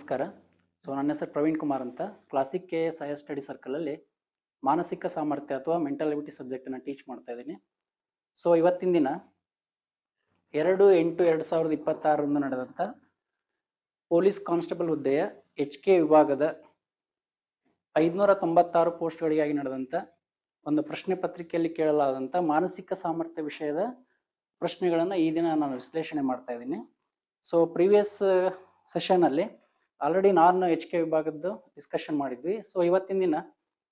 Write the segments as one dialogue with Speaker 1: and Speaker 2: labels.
Speaker 1: ನಮಸ್ಕಾರ. ನನ್ನ ಹೆಸರು ಪ್ರವೀಣ್ ಕುಮಾರ್ ಅಂತ. ಕ್ಲಾಸಿಕ್ KS ಹೈಯರ್ ಸ್ಟಡಿ ಸರ್ಕಲಲ್ಲಿ ಮಾನಸಿಕ ಸಾಮರ್ಥ್ಯ ಅಥವಾ ಮೆಂಟಲ್ ಎಬಿಲಿಟಿ ಸಬ್ಜೆಕ್ಟನ್ನು ಟೀಚ್ ಮಾಡ್ತಾ ಇದ್ದೀನಿ. ಇವತ್ತಿನ ದಿನ 2/8/2026 ನಡೆದಂಥ ಪೊಲೀಸ್ ಕಾನ್ಸ್ಟೇಬಲ್ ಹುದ್ದೆಯ HK ವಿಭಾಗದ 596 ಪೋಸ್ಟ್ಗಳಿಗಾಗಿ ನಡೆದಂಥ ಒಂದು ಪ್ರಶ್ನೆ ಪತ್ರಿಕೆಯಲ್ಲಿ ಕೇಳಲಾದಂಥ ಮಾನಸಿಕ ಸಾಮರ್ಥ್ಯ ವಿಷಯದ ಪ್ರಶ್ನೆಗಳನ್ನು ಈ ದಿನ ನಾನು ವಿಶ್ಲೇಷಣೆ ಮಾಡ್ತಾ ಇದ್ದೀನಿ. ಪ್ರೀವಿಯಸ್ ಸೆಷನಲ್ಲಿ ಆಲ್ರೆಡಿ ನಾನು HK ವಿಭಾಗದ್ದು ಡಿಸ್ಕಷನ್ ಮಾಡಿದ್ವಿ. ಇವತ್ತಿನ ದಿನ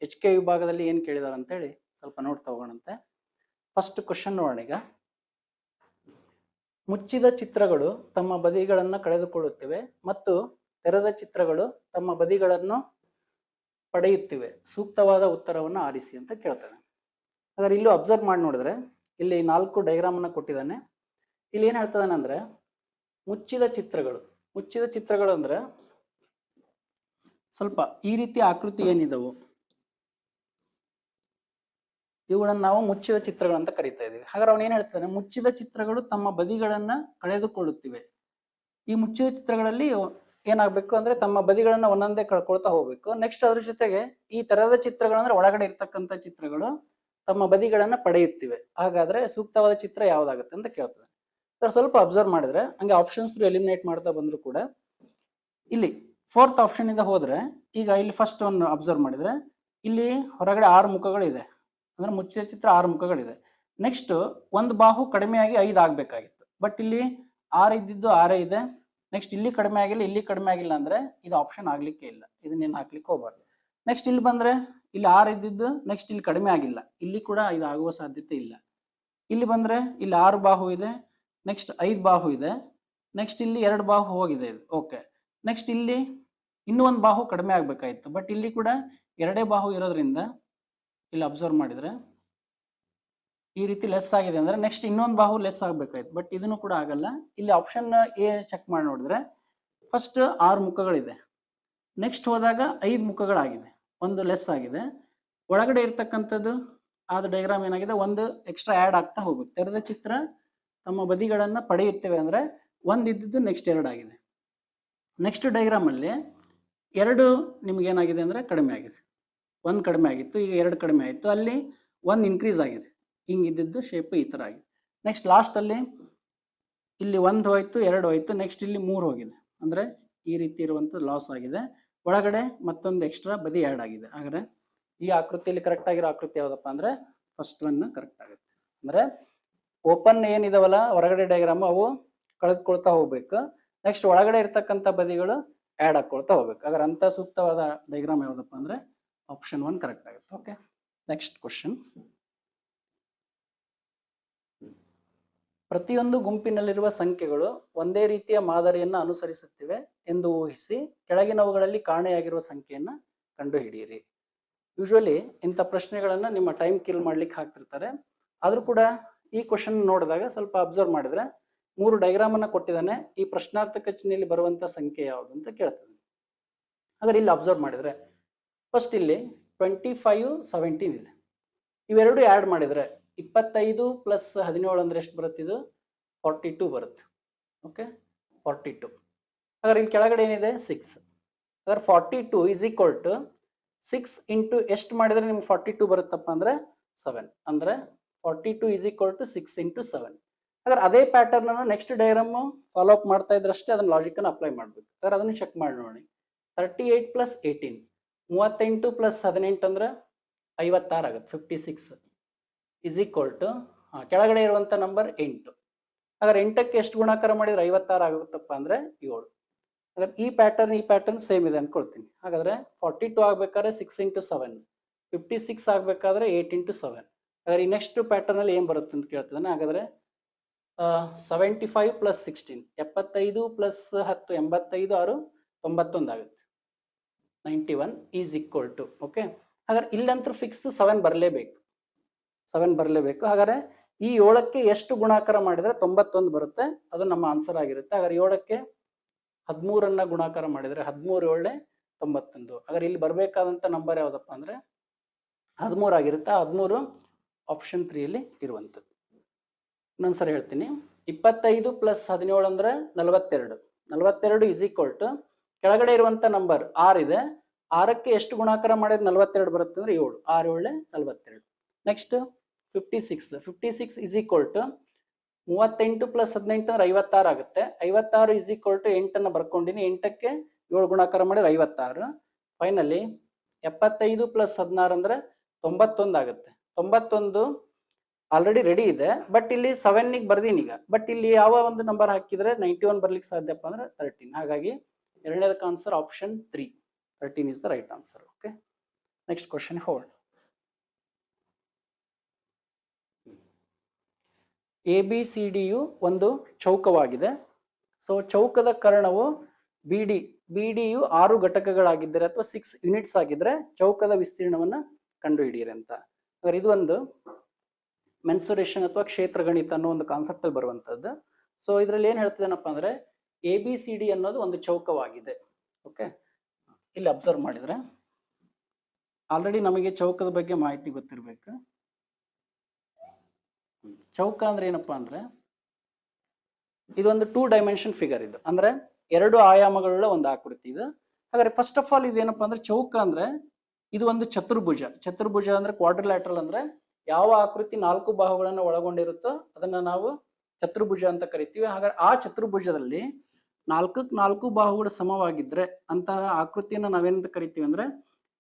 Speaker 1: HK ವಿಭಾಗದಲ್ಲಿ ಏನು ಕೇಳಿದಾರೆ ಅಂತೇಳಿ ಸ್ವಲ್ಪ ನೋಡ್ತಾ ಹೋಗೋಣಂತೆ. ಫಸ್ಟ್ ಕ್ವಶನ್ ನೋಡೋಣ. ಈಗ ಮುಚ್ಚಿದ ಚಿತ್ರಗಳು ತಮ್ಮ ಬದಿಗಳನ್ನು ಕಳೆದುಕೊಳ್ಳುತ್ತಿವೆ ಮತ್ತು ತೆರೆದ ಚಿತ್ರಗಳು ತಮ್ಮ ಬದಿಗಳನ್ನು ಪಡೆಯುತ್ತಿವೆ. ಸೂಕ್ತವಾದ ಉತ್ತರವನ್ನು ಆರಿಸಿ ಅಂತ ಕೇಳ್ತಾನೆ. ಹಾಗಾದ್ರೆ ಇಲ್ಲೂ ಅಬ್ಸರ್ವ್ ಮಾಡಿ ನೋಡಿದ್ರೆ ಇಲ್ಲಿ 4 ಡೈಗ್ರಾಮ್ ಅನ್ನ ಕೊಟ್ಟಿದ್ದಾನೆ. ಇಲ್ಲಿ ಏನ್ ಹೇಳ್ತಾನೆ ಅಂದ್ರೆ ಮುಚ್ಚಿದ ಚಿತ್ರಗಳು ಅಂದ್ರೆ ಸ್ವಲ್ಪ ಈ ರೀತಿಯ ಆಕೃತಿ ಏನಿದವು ಇವುಗಳನ್ನು ನಾವು ಮುಚ್ಚಿದ ಚಿತ್ರಗಳು ಅಂತ ಕರಿತಾ ಇದೀವಿ. ಹಾಗಾದ್ರೆ ಅವನು ಏನ್ ಹೇಳ್ತಾನೆ, ಮುಚ್ಚಿದ ಚಿತ್ರಗಳು ತಮ್ಮ ಬದಿಗಳನ್ನ ಕಳೆದುಕೊಳ್ಳುತ್ತಿವೆ. ಈ ಮುಚ್ಚಿದ ಚಿತ್ರಗಳಲ್ಲಿ ಏನಾಗ್ಬೇಕು ಅಂದ್ರೆ ತಮ್ಮ ಬದಿಗಳನ್ನ ಒಂದೊಂದೇ ಕಳ್ಕೊಳ್ತಾ ಹೋಗ್ಬೇಕು. ನೆಕ್ಸ್ಟ್ ಅದ್ರ ಜೊತೆಗೆ ಈ ತೆರೆದ ಚಿತ್ರಗಳಂದ್ರೆ ಒಳಗಡೆ ಇರ್ತಕ್ಕಂಥ ಚಿತ್ರಗಳು ತಮ್ಮ ಬದಿಗಳನ್ನ ಪಡೆಯುತ್ತಿವೆ. ಹಾಗಾದ್ರೆ ಸೂಕ್ತವಾದ ಚಿತ್ರ ಯಾವ್ದಾಗುತ್ತೆ ಅಂತ ಕೇಳ್ತದೆ. ಸ್ವಲ್ಪ ಅಬ್ಸರ್ವ್ ಮಾಡಿದ್ರೆ ಹಂಗೆ ಆಪ್ಷನ್ಸ್ ಎಲಿಮಿನೇಟ್ ಮಾಡ್ತಾ ಬಂದ್ರು ಕೂಡ ಇಲ್ಲಿ 4th ಆಪ್ಷನ್ ಇಂದ ಹೋದ್ರೆ ಈಗ ಇಲ್ಲಿ ಫಸ್ಟ್ ಒಂದು ಅಬ್ಸರ್ವ್ ಮಾಡಿದ್ರೆ ಇಲ್ಲಿ ಹೊರಗಡೆ 6 ಮುಖಗಳಿದೆ. ಅಂದ್ರೆ ಮುಚ್ಚಿದ ಚಿತ್ರ 6 ಮುಖಗಳಿದೆ. ನೆಕ್ಸ್ಟ್ ಒಂದು ಬಾಹು ಕಡಿಮೆಯಾಗಿ 5 ಆಗ್ಬೇಕಾಗಿತ್ತು. ಬಟ್ ಇಲ್ಲಿ 6 ಇದ್ದಿದ್ದು 6 ಇದೆ. ನೆಕ್ಸ್ಟ್ ಇಲ್ಲಿ ಕಡಿಮೆ ಆಗಿಲ್ಲ, ಇಲ್ಲಿ ಕಡಿಮೆ ಆಗಿಲ್ಲ ಅಂದ್ರೆ ಇದು ಆಪ್ಷನ್ ಆಗ್ಲಿಕ್ಕೆ ಇಲ್ಲ. ಇದನ್ನೇನು ಹಾಕ್ಲಿಕ್ಕೆ ಹೋಗ್ಬಾರ್ದು. ನೆಕ್ಸ್ಟ್ ಇಲ್ಲಿ ಬಂದ್ರೆ ಇಲ್ಲಿ 6 ಇದ್ದಿದ್ದು ನೆಕ್ಸ್ಟ್ ಇಲ್ಲಿ ಕಡಿಮೆ ಆಗಿಲ್ಲ, ಇಲ್ಲಿ ಕೂಡ ಇದು ಆಗುವ ಸಾಧ್ಯತೆ ಇಲ್ಲ. ಇಲ್ಲಿ ಬಂದ್ರೆ ಇಲ್ಲಿ 6 ಬಾಹು ಇದೆ, ನೆಕ್ಸ್ಟ್ 5 ಬಾಹು ಇದೆ, ನೆಕ್ಸ್ಟ್ ಇಲ್ಲಿ 2 ಬಾಹು ಹೋಗಿದೆ ಇದು. ಓಕೆ, ನೆಕ್ಸ್ಟ್ ಇಲ್ಲಿ ಇನ್ನೂ ಒಂದು ಬಾಹು ಕಡಿಮೆ ಆಗ್ಬೇಕಾಯ್ತು. ಬಟ್ ಇಲ್ಲಿ ಕೂಡ 2 ಬಾಹು ಇರೋದ್ರಿಂದ ಇಲ್ಲಿ ಅಬ್ಸರ್ವ್ ಮಾಡಿದ್ರೆ ಈ ರೀತಿ ಲೆಸ್ ಆಗಿದೆ ಅಂದ್ರೆ ನೆಕ್ಸ್ಟ್ ಇನ್ನೊಂದು ಬಾಹು ಲೆಸ್ ಆಗ್ಬೇಕಾಯ್ತು. ಬಟ್ ಇದನ್ನು ಕೂಡ ಆಗಲ್ಲ. ಇಲ್ಲಿ ಆಪ್ಷನ್ ಎ ಚೆಕ್ ಮಾಡಿ ನೋಡಿದ್ರೆ ಫಸ್ಟ್ 6 ಮುಖಗಳಿದೆ, ನೆಕ್ಸ್ಟ್ ಹೋದಾಗ 5 ಮುಖಗಳಾಗಿದೆ, ಒಂದು ಲೆಸ್ ಆಗಿದೆ. ಒಳಗಡೆ ಇರ್ತಕ್ಕಂಥದ್ದು ಆದ ಡೈಗ್ರಾಮ್ ಏನಾಗಿದೆ, ಒಂದು ಎಕ್ಸ್ಟ್ರಾ ಆ್ಯಡ್ ಆಗ್ತಾ ಹೋಗುತ್ತೆ. ತೆರೆದ ಚಿತ್ರ ತಮ್ಮ ಬದಿಗಳನ್ನ ಪಡೆಯುತ್ತೇವೆ ಅಂದ್ರೆ ಒಂದು ಇದ್ದಿದ್ದು ನೆಕ್ಸ್ಟ್ 2 ಆಗಿದೆ. ನೆಕ್ಸ್ಟ್ ಡೈಗ್ರಾಮ್ ಅಲ್ಲಿ 2 ನಿಮ್ಗೆ ಏನಾಗಿದೆ ಅಂದ್ರೆ ಕಡಿಮೆ ಆಗಿದೆ. 1 ಕಡಿಮೆ ಆಗಿತ್ತು, ಈಗ 2 ಕಡಿಮೆ ಆಯಿತು. ಅಲ್ಲಿ 1 ಇನ್ಕ್ರೀಸ್ ಆಗಿದೆ, ಹಿಂಗಿದ್ದು ಶೇಪ್ ಈ ತರ ಆಗಿದೆ. ನೆಕ್ಸ್ಟ್ ಲಾಸ್ಟ್ ಅಲ್ಲಿ ಇಲ್ಲಿ 1 ಹೋಯ್ತು, 2 ಹೋಯ್ತು, ನೆಕ್ಸ್ಟ್ ಇಲ್ಲಿ 3 ಹೋಗಿದೆ. ಅಂದ್ರೆ ಈ ರೀತಿ ಇರುವಂತ ಲಾಸ್ ಆಗಿದೆ. ಒಳಗಡೆ ಮತ್ತೊಂದು ಎಕ್ಸ್ಟ್ರಾ ಬದಿ ಆ್ಯಡ್ ಆಗಿದೆ. ಹಾಗಾದ್ರೆ ಈ ಆಕೃತಿಯಲ್ಲಿ ಕರೆಕ್ಟ್ ಆಗಿರೋ ಆಕೃತಿ ಯಾವ್ದಪ್ಪ ಅಂದ್ರೆ ಫಸ್ಟ್ ಒನ್ ಕರೆಕ್ಟ್ ಆಗುತ್ತೆ. ಅಂದ್ರೆ ಓಪನ್ ಏನಿದಾವಲ್ಲ ಹೊರಗಡೆ ಡೈಗ್ರಾಮ್ ಅವು ಕಳೆದುಕೊಳ್ತಾ ಹೋಗ್ಬೇಕು. ನೆಕ್ಸ್ಟ್ ಒಳಗಡೆ ಇರ್ತಕ್ಕಂಥ ಬದಿಗಳು ಆ್ಯಡ್ ಹಾಕೊಳ್ತಾ ಹೋಗ್ಬೇಕು. ಹಾಗಾದ್ರೆ ಅಂತ ಸೂಕ್ತವಾದ ಡೈಗ್ರಾಮ್ ಯಾವ್ದಪ್ಪ ಅಂದ್ರೆ ಆಪ್ಷನ್ 1 ಕರೆಕ್ಟ್ ಆಗುತ್ತೆ. Okay, next question. ಪ್ರತಿಯೊಂದು ಗುಂಪಿನಲ್ಲಿರುವ ಸಂಖ್ಯೆಗಳು ಒಂದೇ ರೀತಿಯ ಮಾದರಿಯನ್ನು ಅನುಸರಿಸುತ್ತಿವೆ ಎಂದು ಊಹಿಸಿ ಕೆಳಗಿನವುಗಳಲ್ಲಿ ಕಾಣೆಯಾಗಿರುವ ಸಂಖ್ಯೆಯನ್ನ ಕಂಡುಹಿಡಿಯಿರಿ. ಯೂಶುವಲಿ ಇಂಥ ಪ್ರಶ್ನೆಗಳನ್ನ ನಿಮ್ಮ ಟೈಮ್ ಕಿಲ್ ಮಾಡ್ಲಿಕ್ಕೆ ಹಾಕ್ತಿರ್ತಾರೆ. ಆದ್ರೂ ಕೂಡ ಈ ಕ್ವಶನ್ ನೋಡಿದಾಗ ಸ್ವಲ್ಪ ಅಬ್ಸರ್ವ್ ಮಾಡಿದ್ರೆ 3 ಡೈಗ್ರಾಮ್ ಅನ್ನ ಕೊಟ್ಟಿದ್ದಾನೆ. ಈ ಪ್ರಶ್ನಾರ್ಥಕ ಚಿಹ್ನೆಯಲ್ಲಿ ಬರುವಂತ ಸಂಖ್ಯೆ ಯಾವುದು ಅಂತ ಕೇಳ್ತಾನೆ. ಹಾಗಾದ್ರೆ ಇಲ್ಲಿ ಅಬ್ಸರ್ವ್ ಮಾಡಿದ್ರೆ ಫಸ್ಟ್ ಇಲ್ಲಿ 25, 17 ಇದೆ. ಇವೆರಡು ಆ್ಯಡ್ ಮಾಡಿದ್ರೆ 25 ಪ್ಲಸ್ 17 ಅಂದ್ರೆ ಎಷ್ಟು ಬರುತ್ತೆ, ಇದು 42 ಬರುತ್ತೆ. ಓಕೆ, 42. ಹಾಗಾದ್ರೆ ಇಲ್ಲಿ ಕೆಳಗಡೆ ಏನಿದೆ 6. ಹಾಗಾದ್ರೆ 42 ಇಸ್ ಈಕ್ವಲ್ ಟು 6 ಇಂಟು ಎಷ್ಟು ಮಾಡಿದ್ರೆ ನಿಮ್ಗೆ 42 ಬರುತ್ತಪ್ಪ ಅಂದ್ರೆ 7. ಅಂದ್ರೆ 42 ಇಸ್ ಈಕ್ವಲ್ ಟು 6 ಇಂಟು 7. ಹಾಗಾದ್ರೆ ಅದೇ ಪ್ಯಾಟರ್ನ್ ಅನ್ನು ನೆಕ್ಸ್ಟ್ ಡೈಗ್ರಾಮ್ ಫಾಲೋ ಅಪ್ ಮಾಡ್ತಾ ಇದ್ರಷ್ಟೇ ಅದನ್ನ ಲಾಜಿಕ್ ಅನ್ನು ಅಪ್ಲೈ ಮಾಡ್ಬೇಕು. ಹಾಗಾದ್ರೆ ಅದನ್ನು ಚೆಕ್ ಮಾಡಿ ನೋಡಿ. 38 ಪ್ಲಸ್ 18, 38 ಪ್ಲಸ್ 18 ಅಂದ್ರೆ 56 ಆಗುತ್ತೆ, 56 ಇಸ್ ಈಕ್ವಲ್ ಟು ಕೆಳಗಡೆ ಇರುವಂತ ನಂಬರ್ 8. ಹಾಗಾದ್ರೆ 8ಕ್ಕೆ ಎಷ್ಟು ಗುಣಾಕಾರ ಮಾಡಿದ್ರೆ 56 ಆಗುತ್ತಪ್ಪ ಅಂದ್ರೆ 7. ಹಾಗಾದ್ರೆ ಈ ಪ್ಯಾಟರ್ನ್ ಸೇಮ್ ಇದೆ ಅನ್ಕೊಳ್ತೀನಿ. ಹಾಗಾದ್ರೆ 42 ಆಗ್ಬೇಕಾದ್ರೆ 6 ಇಂಟು 7, 56 ಆಗ್ಬೇಕಾದ್ರೆ 8 ಇಂಟು 7. ಹಾಗಾದ್ರೆ ಈ ನೆಕ್ಸ್ಟ್ ಪ್ಯಾಟರ್ನ್ ಅಲ್ಲಿ ಏನ್ ಬರುತ್ತೆ ಅಂತ ಕೇಳ್ತಿದ್ದಾನೆ. ಹಾಗಾದ್ರೆ 75 ಪ್ಲಸ್ 16, 75 ಪ್ಲಸ್ 10, 85, 6, 91 ಆಗುತ್ತೆ, 91 ಈಸ್ ಈಕ್ವಲ್ ಟು. ಓಕೆ, ಹಾಗಾದ್ರೆ ಇಲ್ಲಂತೂ ಫಿಕ್ಸ್ 7 ಬರಲೇಬೇಕು. ಹಾಗಾದ್ರೆ ಈ 7ಕ್ಕೆ ಎಷ್ಟು ಗುಣಾಕಾರ ಮಾಡಿದ್ರೆ 91 ಬರುತ್ತೆ, ಅದು ನಮ್ಮ ಆನ್ಸರ್ ಆಗಿರುತ್ತೆ. ಹಾಗಾದ್ರೆ 7ಕ್ಕೆ 13 ಗುಣಾಕಾರ ಮಾಡಿದ್ರೆ 13 7 91. ಹಾಗಾದ್ರೆ ಇಲ್ಲಿ ಬರಬೇಕಾದಂತ ನಂಬರ್ ಯಾವ್ದಪ್ಪ ಅಂದ್ರೆ 13 ಆಗಿರುತ್ತೆ. 13 ಆಪ್ಷನ್ 3 ಅಲ್ಲಿ ಇರುವಂಥದ್ದು. ಇನ್ನೊಂದ್ಸರಿ ಹೇಳ್ತೀನಿ. 25 ಪ್ಲಸ್ 17 ಅಂದ್ರೆ 42. 42 ಇಸ್ ಈಕ್ವಲ್ ಟು ಕೆಳಗಡೆ ಇರುವಂತ ನಂಬರ್ 6 ಇದೆ, 6ಕ್ಕೆ ಎಷ್ಟು ಗುಣಾಕಾರ ಮಾಡಿದ್ರೆ 42 ಬರುತ್ತೆ ಅಂದ್ರೆ 7, 6 7 42. Next 56 is equal to 38 plus 18 ಅಂದ್ರೆ 56 ಆಗುತ್ತೆ. 56 ಇಸ್ ಈಕ್ವಲ್ ಟು 8 ಬರ್ಕೊಂಡಿನಿ, 8ಕ್ಕೆ 7 ಗುಣಾಕಾರ ಮಾಡಿದ್ರೆ 56. ಫೈನಲಿ 75 ಪ್ಲಸ್ 16 ಅಂದ್ರೆ 91 ಆಗುತ್ತೆ. 91 ಆಲ್ರೆಡಿ ರೆಡಿ ಇದೆ, ಬಟ್ ಇಲ್ಲಿ 7 ಬರ್ದೀನಿ ಈಗ. ಬಟ್ ಇಲ್ಲಿ ಯಾವ ಒಂದು ನಂಬರ್ ಹಾಕಿದ್ರೆ 91 ಬರ್ಲಿಕ್ಕೆ ಸಾಧ್ಯಪ್ಪ ಅಂದ್ರೆ 13. ಹಾಗಾಗಿ ಎರಡನೇದಕ್ಕೆ answer option 3, 13 is the right answer. Okay, next question hold. ABCDಯು ಒಂದು ಚೌಕವಾಗಿದೆ. ಸೊ ಚೌಕದ ಕರ್ಣವು BDಯು 6 ಘಟಕಗಳಾಗಿದ್ದರೆ ಅಥವಾ 6 ಯೂನಿಟ್ಸ್ ಆಗಿದ್ರೆ ಚೌಕದ ವಿಸ್ತೀರ್ಣವನ್ನ ಕಂಡುಹಿಡಿಯಿರಿ ಅಂತ. ಹಾಗಾದ್ರೆ ಇದು ಒಂದು ಮೆನ್ಸುರೇಷನ್ ಅಥವಾ ಕ್ಷೇತ್ರ ಗಣಿತ ಅನ್ನೋ ಒಂದು ಕಾನ್ಸೆಪ್ಟ್ ಅಲ್ಲಿ ಬರುವಂತದ್ದು. ಸೊ ಇದರಲ್ಲಿ ಏನ್ ಹೇಳ್ತದೇನಪ್ಪ ಅಂದ್ರೆ ABCD ಅನ್ನೋದು ಒಂದು ಚೌಕವಾಗಿದೆ. ಓಕೆ, ಇಲ್ಲಿ ಅಬ್ಸರ್ವ್ ಮಾಡಿದ್ರೆ ಆಲ್ರೆಡಿ ನಮಗೆ ಚೌಕದ ಬಗ್ಗೆ ಮಾಹಿತಿ ಗೊತ್ತಿರಬೇಕು. ಚೌಕ ಅಂದ್ರೆ ಏನಪ್ಪಾ ಅಂದ್ರೆ ಇದೊಂದು 2 ಡೈಮೆನ್ಷನ್ ಫಿಗರ್. ಇದು ಅಂದ್ರೆ 2 ಆಯಾಮಗಳ ಒಂದು ಆಕೃತಿ ಇದು. ಹಾಗಾದ್ರೆ ಫಸ್ಟ್ ಆಫ್ ಆಲ್ ಇದೇನಪ್ಪಾ ಅಂದ್ರೆ ಚೌಕ ಅಂದ್ರೆ ಇದು ಒಂದು ಚತುರ್ಭುಜ. ಚತುರ್ಭುಜ ಅಂದ್ರೆ ಕ್ವಾಡ್ರಿಲ್ಯಾಟ್ರಲ್ ಅಂದ್ರೆ ಯಾವ ಆಕೃತಿ 4 ಬಾಹುಗಳನ್ನು ಒಳಗೊಂಡಿರುತ್ತೋ ಅದನ್ನ ನಾವು ಚತುರ್ಭುಜ ಅಂತ ಕರಿತೀವಿ. ಹಾಗಾದ್ರೆ ಆ ಚತುರ್ಭುಜದಲ್ಲಿ 4 ಬಾಹುಗಳು ಸಮವಾಗಿದ್ರೆ ಅಂತಹ ಆಕೃತಿಯನ್ನು ನಾವೇನಂತ ಕರಿತೀವಿ ಅಂದ್ರೆ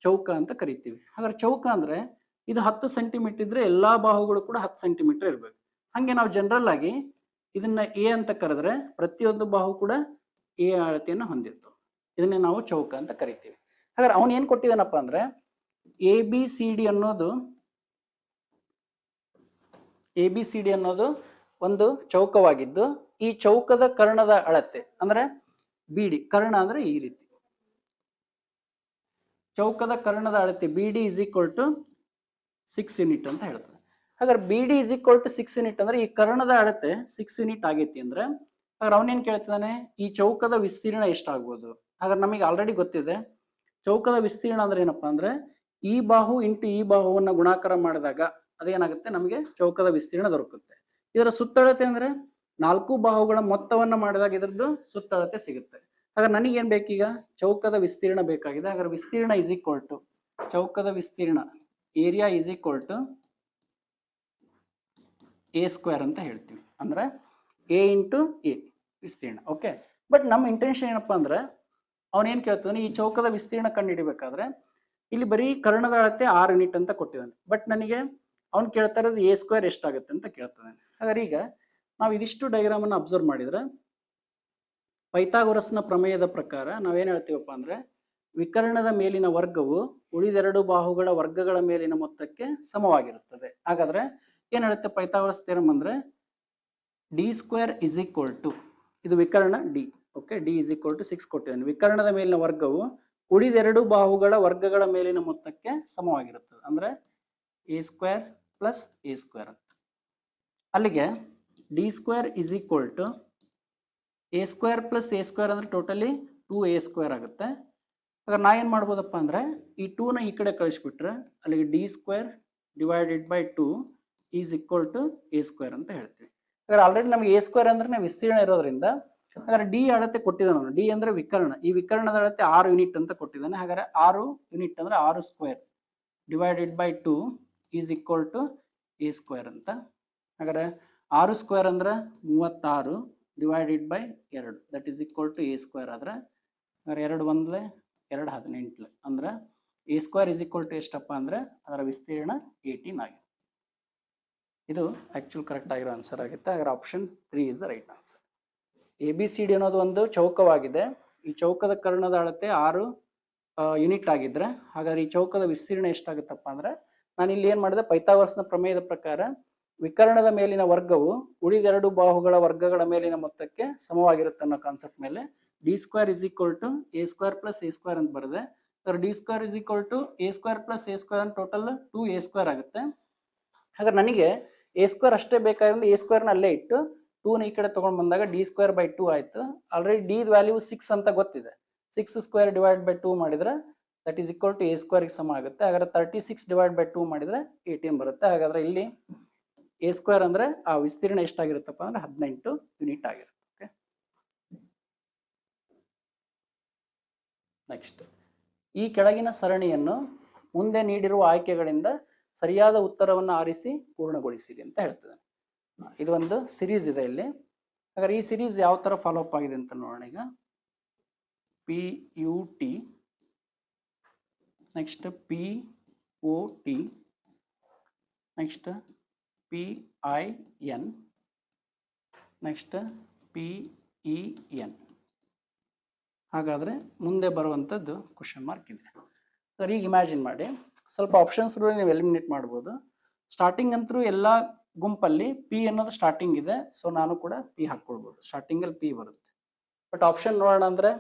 Speaker 1: ಚೌಕ ಅಂತ ಕರಿತೀವಿ. ಹಾಗಾದ್ರೆ ಚೌಕ ಅಂದ್ರೆ ಇದು 10 ಸೆಂಟಿಮೀಟರ್ ಇದ್ರೆ ಎಲ್ಲಾ ಬಾಹುಗಳು ಕೂಡ 10 ಸೆಂಟಿಮೀಟರ್ ಇರ್ಬೇಕು. ಹಂಗೆ ನಾವು ಜನರಲ್ ಆಗಿ ಇದನ್ನ ಎ ಅಂತ ಕರೆದ್ರೆ ಪ್ರತಿಯೊಂದು ಬಾಹು ಕೂಡ ಎ ಅಳತೆಯನ್ನು ಹೊಂದಿರ್ತವೆ. ಇದನ್ನೇ ನಾವು ಚೌಕ ಅಂತ ಕರಿತೀವಿ. ಹಾಗಾದ್ರೆ ಅವನು ಏನ್ ಕೊಟ್ಟಿದ್ದಾನಪ್ಪ ಅಂದ್ರೆ ABCD ಅನ್ನೋದು ಒಂದು ಚೌಕವಾಗಿದ್ದು ಈ ಚೌಕದ ಕರ್ಣದ ಅಳತೆ ಅಂದ್ರೆ BD, ಕರ್ಣ ಅಂದ್ರೆ ಈ ರೀತಿ ಚೌಕದ ಕರ್ಣದ ಅಳತೆ BD is equal to 6 unit ಅಂತ ಹೇಳ್ತದೆ. ಹಾಗಾದ್ರೆ BD is equal to 6 unit ಅಂದ್ರೆ ಈ ಕರ್ಣದ ಅಳತೆ 6 ಯೂನಿಟ್ ಆಗೈತಿ ಅಂದ್ರೆ ಹಾಗಾದ್ರೆ ಅವನೇನ್ ಕೇಳ್ತಾನೆ, ಈ ಚೌಕದ ವಿಸ್ತೀರ್ಣ ಎಷ್ಟಾಗ್ಬೋದು? ಹಾಗಾದ್ರೆ ನಮಗೆ ಆಲ್ರೆಡಿ ಗೊತ್ತಿದೆ ಚೌಕದ ವಿಸ್ತೀರ್ಣ ಅಂದ್ರೆ ಏನಪ್ಪಾ ಅಂದ್ರೆ ಈ ಬಾಹು ಇಂಟು ಈ ಬಾಹುವನ್ನ ಗುಣಾಕಾರ ಮಾಡಿದಾಗ ಅದೇನಾಗುತ್ತೆ ನಮಗೆ ಚೌಕದ ವಿಸ್ತೀರ್ಣ ದೊರಕುತ್ತೆ. ಇದರ ಸುತ್ತಳತೆ ಅಂದ್ರೆ 4 ಬಾಹುಗಳ ಮೊತ್ತವನ್ನ ಮಾಡಿದಾಗ ಇದರದ್ದು ಸುತ್ತಳತೆ ಸಿಗುತ್ತೆ. ಹಾಗಾದ್ರೆ ನನಗೆ ಏನ್ ಬೇಕೀಗ ಚೌಕದ ವಿಸ್ತೀರ್ಣ ಬೇಕಾಗಿದೆ. ಹಾಗಾದ್ರೆ ವಿಸ್ತೀರ್ಣ ಇಸ್ ಈಕ್ವಲ್ ಟು ಚೌಕದ ವಿಸ್ತೀರ್ಣ area is equal to A square ಅಂತ ಹೇಳ್ತೀವಿ. ಅಂದ್ರೆ A ಇಂಟು A ವಿಸ್ತೀರ್ಣ. ಓಕೆ, ಬಟ್ ನಮ್ಮ ಇಂಟೆನ್ಷನ್ ಏನಪ್ಪಾ ಅಂದ್ರೆ ಅವನೇನ್ ಕೇಳ್ತಾನೆ, ಈ ಚೌಕದ ವಿಸ್ತೀರ್ಣ ಕಂಡು ಹಿಡಿಬೇಕಾದ್ರೆ ಇಲ್ಲಿ ಬರೀ ಕರ್ಣದ ಅಳತೆ 6 ಯೂನಿಟ್ ಅಂತ ಕೊಟ್ಟಿದ್ದಾನೆ. ಬಟ್ ನನಗೆ ಅವ್ನು ಕೇಳ್ತಾ ಇರೋದು A ಸ್ಕ್ವೇರ್ ಎಷ್ಟಾಗುತ್ತೆ ಅಂತ ಕೇಳ್ತಾನೆ. ಹಾಗಾದ್ರೆ ಈಗ ನಾವು ಇದಿಷ್ಟು ಡಯಾಗ್ರಾಮ್ ಅನ್ನು ಅಬ್ಸರ್ವ್ ಮಾಡಿದ್ರೆ ಪೈಥಾಗೊರಸ್ನ ಪ್ರಮೇಯದ ಪ್ರಕಾರ ನಾವೇನ್ ಹೇಳ್ತೀವಪ್ಪ ಅಂದ್ರೆ ವಿಕರ್ಣದ ಮೇಲಿನ ವರ್ಗವು ಉಳಿದೆರಡು ಬಾಹುಗಳ ವರ್ಗಗಳ ಮೇಲಿನ ಮೊತ್ತಕ್ಕೆ ಸಮವಾಗಿರುತ್ತದೆ. ಹಾಗಾದ್ರೆ ಏನ್ ಹೇಳುತ್ತೆ ಪೈಥಾಗೊರಸ್ ಥಿಯರಂ ಅಂದ್ರೆ D square is equal to, ಇದು ವಿಕರ್ಣ D. Okay, D is equal to 6 ಕೊಟ್ಟಿದ್ದಾನೆ. ವಿಕರ್ಣದ ಮೇಲಿನ ವರ್ಗವು ಉಳಿದೆರಡು ಬಾಹುಗಳ ವರ್ಗಗಳ ಮೇಲಿನ ಮೊತ್ತಕ್ಕೆ ಸಮವಾಗಿರುತ್ತದೆ. ಅಂದ್ರೆ A square plus A square ಅಂತ. ಅಲ್ಲಿಗೆ D square is equal to A square plus A square ಅಂದ್ರೆ ಟೋಟಲಿ 2A ಸ್ಕ್ವೇರ್ ಆಗುತ್ತೆ. ಹಾಗಾದ್ರೆ ನಾ ಏನ್ ಮಾಡ್ಬೋದಪ್ಪ ಅಂದ್ರೆ ಈ 2ನ ಈ ಕಡೆ ಕಳಿಸ್ಬಿಟ್ರೆ ಅಲ್ಲಿಗೆ D square divided by 2 is equal to A square ಅಂತ ಹೇಳ್ತೀವಿ. ಹಾಗಾದ್ರೆ ಆಲ್ರೆಡಿ ನಮಗೆ A ಸ್ಕ್ವೇರ್ ಅಂದ್ರೆ ವಿಸ್ತೀರ್ಣ ಇರೋದ್ರಿಂದ ಹಾಗಾದ್ರೆ D ಅಳತೆ ಕೊಟ್ಟಿದ್ದಾನೆ. D ಅಂದ್ರೆ ವಿಕರ್ಣ, ಈ ವಿಕರ್ಣದ ಅಳತೆ 6 ಯೂನಿಟ್ ಅಂತ ಕೊಟ್ಟಿದ್ದಾನೆ. ಹಾಗಾದ್ರೆ 6 ಯೂನಿಟ್ ಅಂದ್ರೆ 6 square divided by 2 is equal to A square ಅಂತ. ಹಾಗಾದ್ರೆ 6 ಸ್ಕ್ವೇರ್ ಅಂದ್ರೆ 36 divided by 2 that is equal to A square. ಆದ್ರೆ 2 1 2 18 ಅಂದ್ರೆ A square is equal to ಎಷ್ಟಪ್ಪ ಅಂದ್ರೆ ಅದರ ವಿಸ್ತೀರ್ಣ 18 ಆಗಿದೆ. ಇದು ಆಕ್ಚುಲ್ ಕರೆಕ್ಟ್ ಆಗಿರೋ ಆನ್ಸರ್ ಆಗುತ್ತೆ. ಹಾಗಾದ್ರೆ option 3 is the right answer. ABCD ಅನ್ನೋದು ಒಂದು ಚೌಕವಾಗಿದೆ. ಈ ಚೌಕದ ಕರ್ಣದ ಅಳತೆ 6 ಯೂನಿಟ್ ಆಗಿದ್ರೆ ಹಾಗಾದ್ರೆ ಈ ಚೌಕದ ವಿಸ್ತೀರ್ಣ ಎಷ್ಟಾಗುತ್ತಪ್ಪ ಅಂದ್ರೆ ನಾನು ಇಲ್ಲಿ ಏನ್ ಮಾಡಿದೆ ಪೈಥಾಗೊರಸ್ನ ಪ್ರಮೇಯದ ಪ್ರಕಾರ ವಿಕರ್ಣದ ಮೇಲಿನ ವರ್ಗವು ಉಳಿದೆರಡು ಬಾಹುಗಳ ವರ್ಗಗಳ ಮೇಲಿನ ಮೊತ್ತಕ್ಕೆ ಸಮವಾಗಿರುತ್ತೆ ಅನ್ನೋ ಕಾನ್ಸೆಪ್ಟ್ ಮೇಲೆ D square is equal to A square plus A square ಅಂತ ಬರೆದೆ. D square is equal to A square plus A square total 2A square ಆಗುತ್ತೆ. ಹಾಗಾದ್ರೆ ನನಗೆ A ಸ್ಕ್ವೇರ್ ಅಷ್ಟೇ ಬೇಕಾದ್ರೆ A ಸ್ಕ್ವೇರ್ನ ಅಲ್ಲೇ ಇಟ್ಟು 2ನ ಈ ಕಡೆ ತಗೊಂಡು ಬಂದಾಗ D ಸ್ಕ್ವೇರ್ ಬೈ 2 ಆಯ್ತು. ಆಲ್ರೆಡಿ D ವ್ಯಾಲ್ಯೂ 6 ಅಂತ ಗೊತ್ತಿದೆ. 6 ಸ್ಕ್ವೇರ್ ಡಿವೈಡ್ ಬೈ 2 ಮಾಡಿದ್ರೆ that is equal to A square ಗೆ ಸಮ ಆಗುತ್ತೆ. ಹಾಗಾದ್ರೆ 36 ಡಿವೈಡ್ ಬೈ 2 ಮಾಡಿದ್ರೆ 18 ಬರುತ್ತೆ. ಹಾಗಾದ್ರೆ ಇಲ್ಲಿ A ಸ್ಕ್ವೇರ್ ಅಂದ್ರೆ ಆ ವಿಸ್ತೀರ್ಣ ಎಷ್ಟಾಗಿರುತ್ತಪ್ಪ ಅಂದ್ರೆ 18 ಯೂನಿಟ್ ಆಗಿರುತ್ತೆ. ನೆಕ್ಸ್ಟ್, ಈ ಕೆಳಗಿನ ಸರಣಿಯನ್ನು ಮುಂದೆ ನೀಡಿರುವ ಆಯ್ಕೆಗಳಿಂದ ಸರಿಯಾದ ಉತ್ತರವನ್ನು ಆರಿಸಿ ಪೂರ್ಣಗೊಳಿಸಿರಿ ಅಂತ ಹೇಳ್ತದೆ. ಇದು ಒಂದು ಸಿರೀಸ್ ಇದೆ ಇಲ್ಲಿ. ಹಾಗಾದ್ರೆ ಈ ಸಿರೀಸ್ ಯಾವ ತರ ಫಾಲೋ ಅಪ್ ಆಗಿದೆ ಅಂತ ನೋಡೋಣ. ಈಗ PUT, next POT, next PIN, next PEN. ಹಾಗಾದ್ರೆ ಮುಂದೆ ಬರುವಂಥದ್ದು ಕ್ವಶನ್ ಮಾರ್ಕ್ ಇದೆ. ಸರ್ ಈಗ ಇಮ್ಯಾಜಿನ್ ಮಾಡಿ, ಸ್ವಲ್ಪ ಆಪ್ಷನ್ಸ್ ನೀವು ಎಲಿಮಿನೇಟ್ ಮಾಡ್ಬೋದು. ಸ್ಟಾರ್ಟಿಂಗ್ ಅಂತೂ ಎಲ್ಲ ಗುಂಪಲ್ಲಿ P ಅನ್ನೋದು ಸ್ಟಾರ್ಟಿಂಗ್ ಇದೆ, ಸೊ ನಾನು ಕೂಡ P ಹಾಕ್ಕೊಳ್ಬೋದು. ಸ್ಟಾರ್ಟಿಂಗಲ್ಲಿ P ಬರುತ್ತೆ. ಬಟ್ ಆಪ್ಷನ್ ನೋಡೋಣ ಅಂದರೆ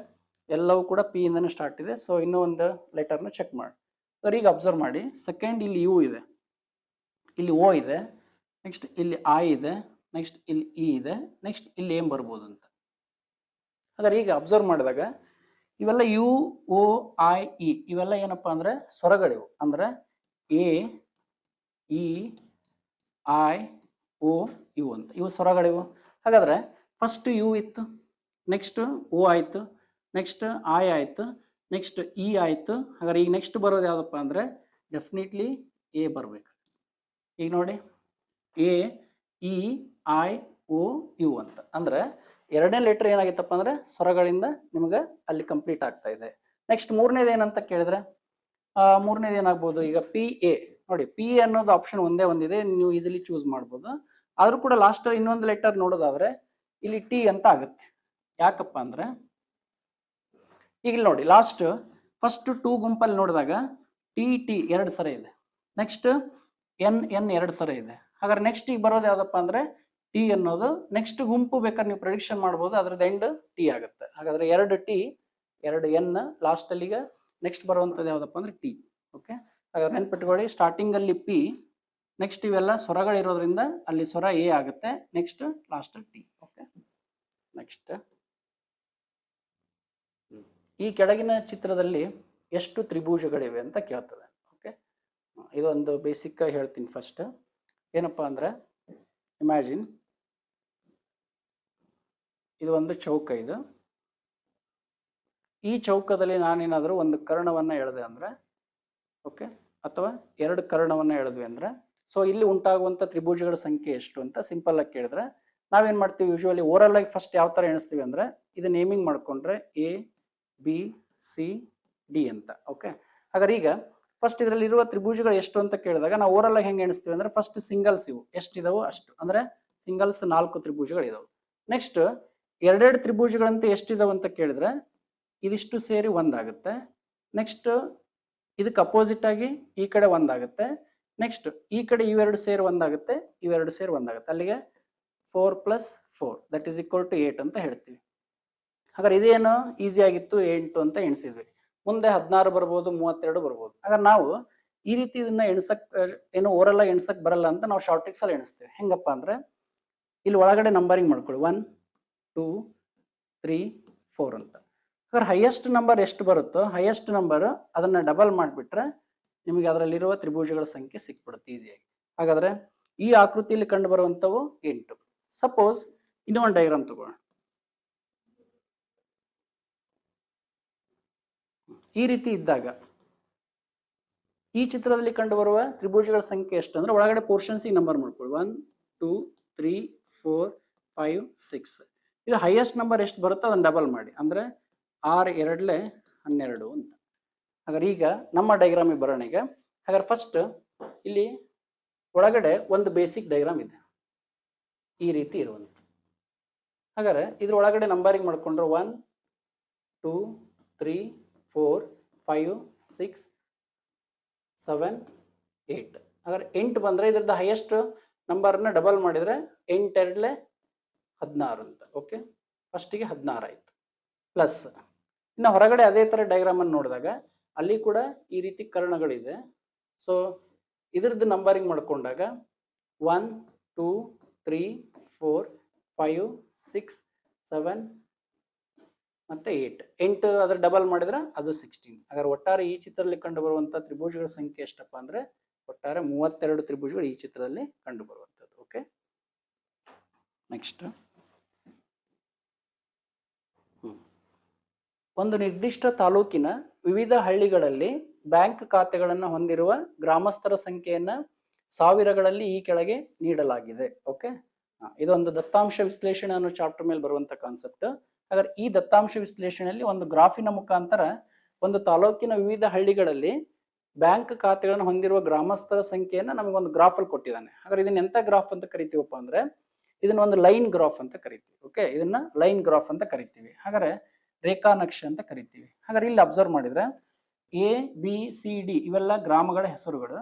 Speaker 1: ಎಲ್ಲವೂ ಕೂಡ P ಇಂದನೇ ಸ್ಟಾರ್ಟ್ ಇದೆ, ಸೊ ಇನ್ನೂ ಒಂದು ಲೆಟರ್ನ ಚೆಕ್ ಮಾಡಿ. ಸರ್ ಈಗ ಅಬ್ಸರ್ವ್ ಮಾಡಿ, ಸೆಕೆಂಡ್ ಇಲ್ಲಿ U ಇದೆ, ಇಲ್ಲಿ O ಇದೆ, ನೆಕ್ಸ್ಟ್ ಇಲ್ಲಿ I ಇದೆ, ನೆಕ್ಸ್ಟ್ ಇಲ್ಲಿ E ಇದೆ, ನೆಕ್ಸ್ಟ್ ಇಲ್ಲಿ ಏನ್ ಬರ್ಬೋದು ಅಂತ. ಹಾಗಾದ್ರೆ ಈಗ ಅಬ್ಸರ್ವ್ ಮಾಡಿದಾಗ ಇವೆಲ್ಲ UOIE ಇವೆಲ್ಲ ಏನಪ್ಪಾ ಅಂದ್ರೆ ಸ್ವರಗಳಿವು. ಅಂದ್ರೆ AEIOU ಅಂತ ಇವು ಸ್ವರಗಳಿವು. ಹಾಗಾದ್ರೆ ಫಸ್ಟ್ U ಇತ್ತು, ನೆಕ್ಸ್ಟ್ O ಆಯ್ತು, ನೆಕ್ಸ್ಟ್ I ಆಯ್ತು, ನೆಕ್ಸ್ಟ್ E ಆಯ್ತು. ಹಾಗಾದ್ರೆ ಈಗ ನೆಕ್ಸ್ಟ್ ಬರೋದು ಯಾವ್ದಪ್ಪ ಅಂದ್ರೆ ಡೆಫಿನೆಟ್ಲಿ A ಬರ್ಬೇಕು. ಈಗ ನೋಡಿ AEIOU ಅಂತ ಅಂದ್ರೆ ಎರಡನೇ ಲೆಟರ್ ಏನಾಗಿತ್ತಪ್ಪ ಅಂದ್ರೆ ಸ್ವರಗಳಿಂದ ನಿಮ್ಗೆ ಅಲ್ಲಿ ಕಂಪ್ಲೀಟ್ ಆಗ್ತಾ ಇದೆ. ನೆಕ್ಸ್ಟ್ ಮೂರನೇದು ಏನಂತ ಕೇಳಿದ್ರೆ ಮೂರನೇದು ಏನಾಗ್ಬೋದು, ಈಗ PA ನೋಡಿ, PA ಅನ್ನೋದು ಆಪ್ಷನ್ ಒಂದೇ ಒಂದಿದೆ, ನೀವು ಈಸಿಲಿ ಚೂಸ್ ಮಾಡ್ಬೋದು. ಆದ್ರೂ ಕೂಡ ಲಾಸ್ಟ್ ಇನ್ನೊಂದು ಲೆಟರ್ ನೋಡೋದಾದ್ರೆ ಇಲ್ಲಿ T ಅಂತ ಆಗುತ್ತೆ. ಯಾಕಪ್ಪ ಅಂದ್ರೆ ಈಗ ಇಲ್ಲಿ ನೋಡಿ, ಲಾಸ್ಟ್ ಫಸ್ಟ್ 2 ಗುಂಪಲ್ಲಿ ನೋಡಿದಾಗ TT 2 ಸರ ಇದೆ, ನೆಕ್ಸ್ಟ್ NN 2 ಸರ ಇದೆ. ಹಾಗಾದ್ರೆ ನೆಕ್ಸ್ಟ್ ಈಗ ಬರೋದು ಯಾವ್ದಪ್ಪ ಅಂದ್ರೆ T ಅನ್ನೋದು ನೆಕ್ಸ್ಟ್ ಗುಂಪು ಬೇಕಾದ್ರೆ ನೀವು ಪ್ರೆಡಿಕ್ಷನ್ ಮಾಡ್ಬೋದು, ಅದ್ರದ್ದು ಎಂಡ್ T ಆಗುತ್ತೆ. ಹಾಗಾದ್ರೆ 2 T 2 N ಲಾಸ್ಟ್ ಅಲ್ಲಿ ಈಗ ನೆಕ್ಸ್ಟ್ ಬರುವಂಥದ್ದು ಯಾವ್ದಪ್ಪ ಅಂದ್ರೆ T. ಓಕೆ, ಹಾಗಾದ್ರೆ ನೆನ್ಪಿಟ್ಕೊಳ್ಳಿ, ಸ್ಟಾರ್ಟಿಂಗ್ ಅಲ್ಲಿ P, ನೆಕ್ಸ್ಟ್ ಇವೆಲ್ಲ ಸ್ವರಗಳಿರೋದ್ರಿಂದ ಅಲ್ಲಿ ಸ್ವರ A ಆಗುತ್ತೆ, next last T. Okay, next ಈ ಕೆಳಗಿನ ಚಿತ್ರದಲ್ಲಿ ಎಷ್ಟು ತ್ರಿಭುಜಗಳಿವೆ ಅಂತ ಕೇಳ್ತದೆ. ಓಕೆ, ಇದೊಂದು ಬೇಸಿಕ್ ಆಗಿ ಹೇಳ್ತೀನಿ. ಫಸ್ಟ್ ಏನಪ್ಪಾ ಅಂದ್ರೆ ಇಮ್ಯಾಜಿನ್ ಇದು ಒಂದು ಚೌಕ. ಇದು ಈ ಚೌಕದಲ್ಲಿ ನಾನೇನಾದರೂ ಒಂದು ಕರ್ಣವನ್ನ ಎಳೆದೆ ಅಂದ್ರೆ, ಓಕೆ, ಅಥವಾ 2 ಕರ್ಣವನ್ನ ಎಳೆದ್ವಿ ಅಂದ್ರೆ, ಸೊ ಇಲ್ಲಿ ಉಂಟಾಗುವಂತ ತ್ರಿಭುಜಗಳ ಸಂಖ್ಯೆ ಎಷ್ಟು ಅಂತ ಸಿಂಪಲ್ ಆಗಿ ಕೇಳಿದ್ರೆ ನಾವೇನ್ ಮಾಡ್ತೀವಿ, ಯೂಶುವಲಿ ಓರಲ್ ಆಗಿ ಫಸ್ಟ್ ಯಾವ ತರ ಎಣಿಸ್ತೀವಿ ಅಂದ್ರೆ ಇದು ನೇಮಿಂಗ್ ಮಾಡ್ಕೊಂಡ್ರೆ ABCD ಅಂತ. ಓಕೆ, ಹಾಗಾದ್ರೆ ಈಗ ಫಸ್ಟ್ ಇದರಲ್ಲಿ ಇರುವ ತ್ರಿಭುಜಗಳು ಎಷ್ಟು ಅಂತ ಕೇಳಿದಾಗ ನಾವು ಓರಲ್ ಆಗಿ ಹೆಂಗೆ ಎಣಿಸ್ತೀವಿ ಅಂದ್ರೆ ಫಸ್ಟ್ ಸಿಂಗಲ್ಸ್ ಇವು ಎಷ್ಟಿದಾವೋ ಅಷ್ಟು, ಅಂದ್ರೆ ಸಿಂಗಲ್ಸ್ 4 ತ್ರಿಭುಜಗಳು ಇದಾವೆ. ನೆಕ್ಸ್ಟ್ ಎರಡೆರಡು ತ್ರಿಭುಜಗಳಂತೆ ಎಷ್ಟಿದಾವೆ ಅಂತ ಕೇಳಿದ್ರೆ ಇದಿಷ್ಟು ಸೇರಿ ಒಂದಾಗುತ್ತೆ. ನೆಕ್ಸ್ಟ್ ಇದಕ್ಕೆ ಅಪೋಸಿಟ್ ಆಗಿ ಈ ಕಡೆ ಒಂದಾಗುತ್ತೆ. ನೆಕ್ಸ್ಟ್ ಈ ಕಡೆ ಇವೆರಡು ಸೇರಿ ಒಂದಾಗುತ್ತೆ, ಇವೆರಡು ಸೇರಿ ಒಂದಾಗುತ್ತೆ. ಅಲ್ಲಿಗೆ 4 + 4 ದಟ್ ಈಸ್ ಈಕ್ವಲ್ ಟು 8 ಅಂತ ಹೇಳ್ತೀವಿ. ಹಾಗಾದ್ರೆ ಇದೇನು ಈಸಿ ಆಗಿತ್ತು, 8 ಅಂತ ಎಣಿಸಿದ್ವಿ. ಮುಂದೆ 16 ಬರ್ಬೋದು, 32 ಬರ್ಬೋದು. ಹಾಗಾದ್ರೆ ನಾವು ಈ ರೀತಿ ಇದನ್ನ ಎಣ್ಸಕ್ ಏನು ಓರಲ್ ಆಗಿ ಎಣ್ಸಕ್ ಬರಲ್ಲ ಅಂತ ನಾವು ಶಾರ್ಟ್ ಟ್ರಿಕ್ಸ್ ಅಲ್ಲಿ ಎಣಿಸ್ತೇವೆ. ಹೆಂಗಪ್ಪ ಅಂದ್ರೆ ಇಲ್ಲಿ ಒಳಗಡೆ ನಂಬರಿಂಗ್ ಮಾಡ್ಕೊಳ್ಳಿ, 1 2 3 4 ಅಂತ. ಹಾಗಾದ್ರೆ ಹೈಯೆಸ್ಟ್ ನಂಬರ್ ಎಷ್ಟು ಬರುತ್ತೋ ಹೈಯೆಸ್ಟ್ ನಂಬರ್ ಅದನ್ನ ಡಬಲ್ ಮಾಡಿಬಿಟ್ರೆ ನಿಮಗೆ ಅದರಲ್ಲಿರುವ ತ್ರಿಭುಜಗಳ ಸಂಖ್ಯೆ ಸಿಕ್ಬಿಡುತ್ತೆ ಈಸಿಯಾಗಿ. ಹಾಗಾದ್ರೆ ಈ ಆಕೃತಿಯಲ್ಲಿ ಕಂಡು ಬರುವಂತವು 8. ಸಪೋಸ್ ಇನ್ನೊಂದು ಡಯಾಗ್ರಾಮ್ ತಗೋಣ. ಈ ರೀತಿ ಇದ್ದಾಗ ಈ ಚಿತ್ರದಲ್ಲಿ ಕಂಡು ಬರುವ ತ್ರಿಭುಜಗಳ ಸಂಖ್ಯೆ ಎಷ್ಟು ಅಂದ್ರೆ ಒಳಗಡೆ ಪೋರ್ಷನ್ಸ್ ನಂಬರ್ ಮಾಡ್ಕೊಳ್ಳಿ, 1 2 3 4 5 6. ಇದು ಹೈಯೆಸ್ಟ್ ನಂಬರ್ ಎಷ್ಟು ಬರುತ್ತೋ ಅದನ್ನ ಡಬಲ್ ಮಾಡಿ, ಅಂದ್ರೆ 6 2 12 ಅಂತ. ಹಾಗಾದ್ರೆ ಈಗ ನಮ್ಮ ಡಯಾಗ್ರಾಮಿಗೆ ಬರೋಣ. ಈಗ ಹಾಗಾದ್ರೆ ಫಸ್ಟ್ ಇಲ್ಲಿ ಒಳಗಡೆ ಒಂದು ಬೇಸಿಕ್ ಡಯಾಗ್ರಾಮ್ ಇದೆ ಈ ರೀತಿ ಇರುವಂತ. ಹಾಗಾದ್ರೆ ಇದ್ರ ಒಳಗಡೆ ನಂಬರಿಂಗ್ ಮಾಡ್ಕೊಂಡ್ರೆ 1 2 3 4 5 6 7 8. ಹಾಗಾದ್ರೆ 8 ಬಂದ್ರೆ ಇದ್ರದ್ದು ಹೈಯೆಸ್ಟ್ ನಂಬರ್ನ ಡಬಲ್ ಮಾಡಿದ್ರೆ 8 2 16 ಅಂತ. ಓಕೆ, ಫಸ್ಟಿಗೆ 16 ಆಯ್ತು. ಪ್ಲಸ್ ಇನ್ನು ಹೊರಗಡೆ ಅದೇ ತರ ಡಯಾಗ್ರಾಮ್ ಅನ್ನು ನೋಡಿದಾಗ ಅಲ್ಲಿ ಕೂಡ ಈ ರೀತಿ ಕರ್ಣಗಳಿದೆ. ಸೊ ಇದ್ರದ್ದು ನಂಬರಿಂಗ್ ಮಾಡ್ಕೊಂಡಾಗ 1 2 3 4 5 6 7 ಮತ್ತೆ 8 ಅದ್ರ ಡಬಲ್ ಮಾಡಿದ್ರೆ ಅದು 16. ಹಾಗಾದ್ರೆ ಒಟ್ಟಾರೆ ಈ ಚಿತ್ರದಲ್ಲಿ ಕಂಡು ಬರುವಂತಹ ತ್ರಿಭುಜಗಳ ಸಂಖ್ಯೆ ಎಷ್ಟಪ್ಪ ಅಂದ್ರೆ ಒಟ್ಟಾರೆ 32 ತ್ರಿಭುಜಗಳು ಈ ಚಿತ್ರದಲ್ಲಿ ಕಂಡು ಬರುವಂತದ್ದು. ಓಕೆ, ನೆಕ್ಸ್ಟ್ ಒಂದು ನಿರ್ದಿಷ್ಟ ತಾಲೂಕಿನ ವಿವಿಧ ಹಳ್ಳಿಗಳಲ್ಲಿ ಬ್ಯಾಂಕ್ ಖಾತೆಗಳನ್ನು ಹೊಂದಿರುವ ಗ್ರಾಮಸ್ಥರ ಸಂಖ್ಯೆಯನ್ನ ಸಾವಿರಗಳಲ್ಲಿ ಈ ಕೆಳಗೆ ನೀಡಲಾಗಿದೆ. ಓಕೆ, ಇದೊಂದು ದತ್ತಾಂಶ ವಿಶ್ಲೇಷಣೆ ಅನ್ನೋ ಚಾಪ್ಟರ್ ಮೇಲೆ ಬರುವಂತ ಕಾನ್ಸೆಪ್ಟ್. ಹಾಗಾದ್ರೆ ಈ ದತ್ತಾಂಶ ವಿಶ್ಲೇಷಣೆಯಲ್ಲಿ ಒಂದು ಗ್ರಾಫಿನ ಮುಖಾಂತರ ಒಂದು ತಾಲೂಕಿನ ವಿವಿಧ ಹಳ್ಳಿಗಳಲ್ಲಿ ಬ್ಯಾಂಕ್ ಖಾತೆಗಳನ್ನು ಹೊಂದಿರುವ ಗ್ರಾಮಸ್ಥರ ಸಂಖ್ಯೆಯನ್ನ ನಮಗೊಂದು ಗ್ರಾಫ್ ಅಲ್ಲಿ ಕೊಟ್ಟಿದ್ದಾನೆ. ಹಾಗಾದ್ರೆ ಇದನ್ನ ಎಂತ ಗ್ರಾಫ್ ಅಂತ ಕರಿತೀವಪ್ಪ ಅಂದ್ರೆ ಇದನ್ನ ಒಂದು ಲೈನ್ ಗ್ರಾಫ್ ಅಂತ ಕರಿತೀವಿ. ಓಕೆ, ಇದನ್ನ ಲೈನ್ ಗ್ರಾಫ್ ಅಂತ ಕರಿತೀವಿ. ಹಾಗಾದ್ರೆ ರೇಖಾ ನಕ್ಷೆ ಅಂತ ಕರಿತೀವಿ. ಹಾಗಾದ್ರೆ ಇಲ್ಲಿ ಅಬ್ಸರ್ವ್ ಮಾಡಿದ್ರೆ ABCD ಇವೆಲ್ಲ ಗ್ರಾಮಗಳ ಹೆಸರುಗಳು.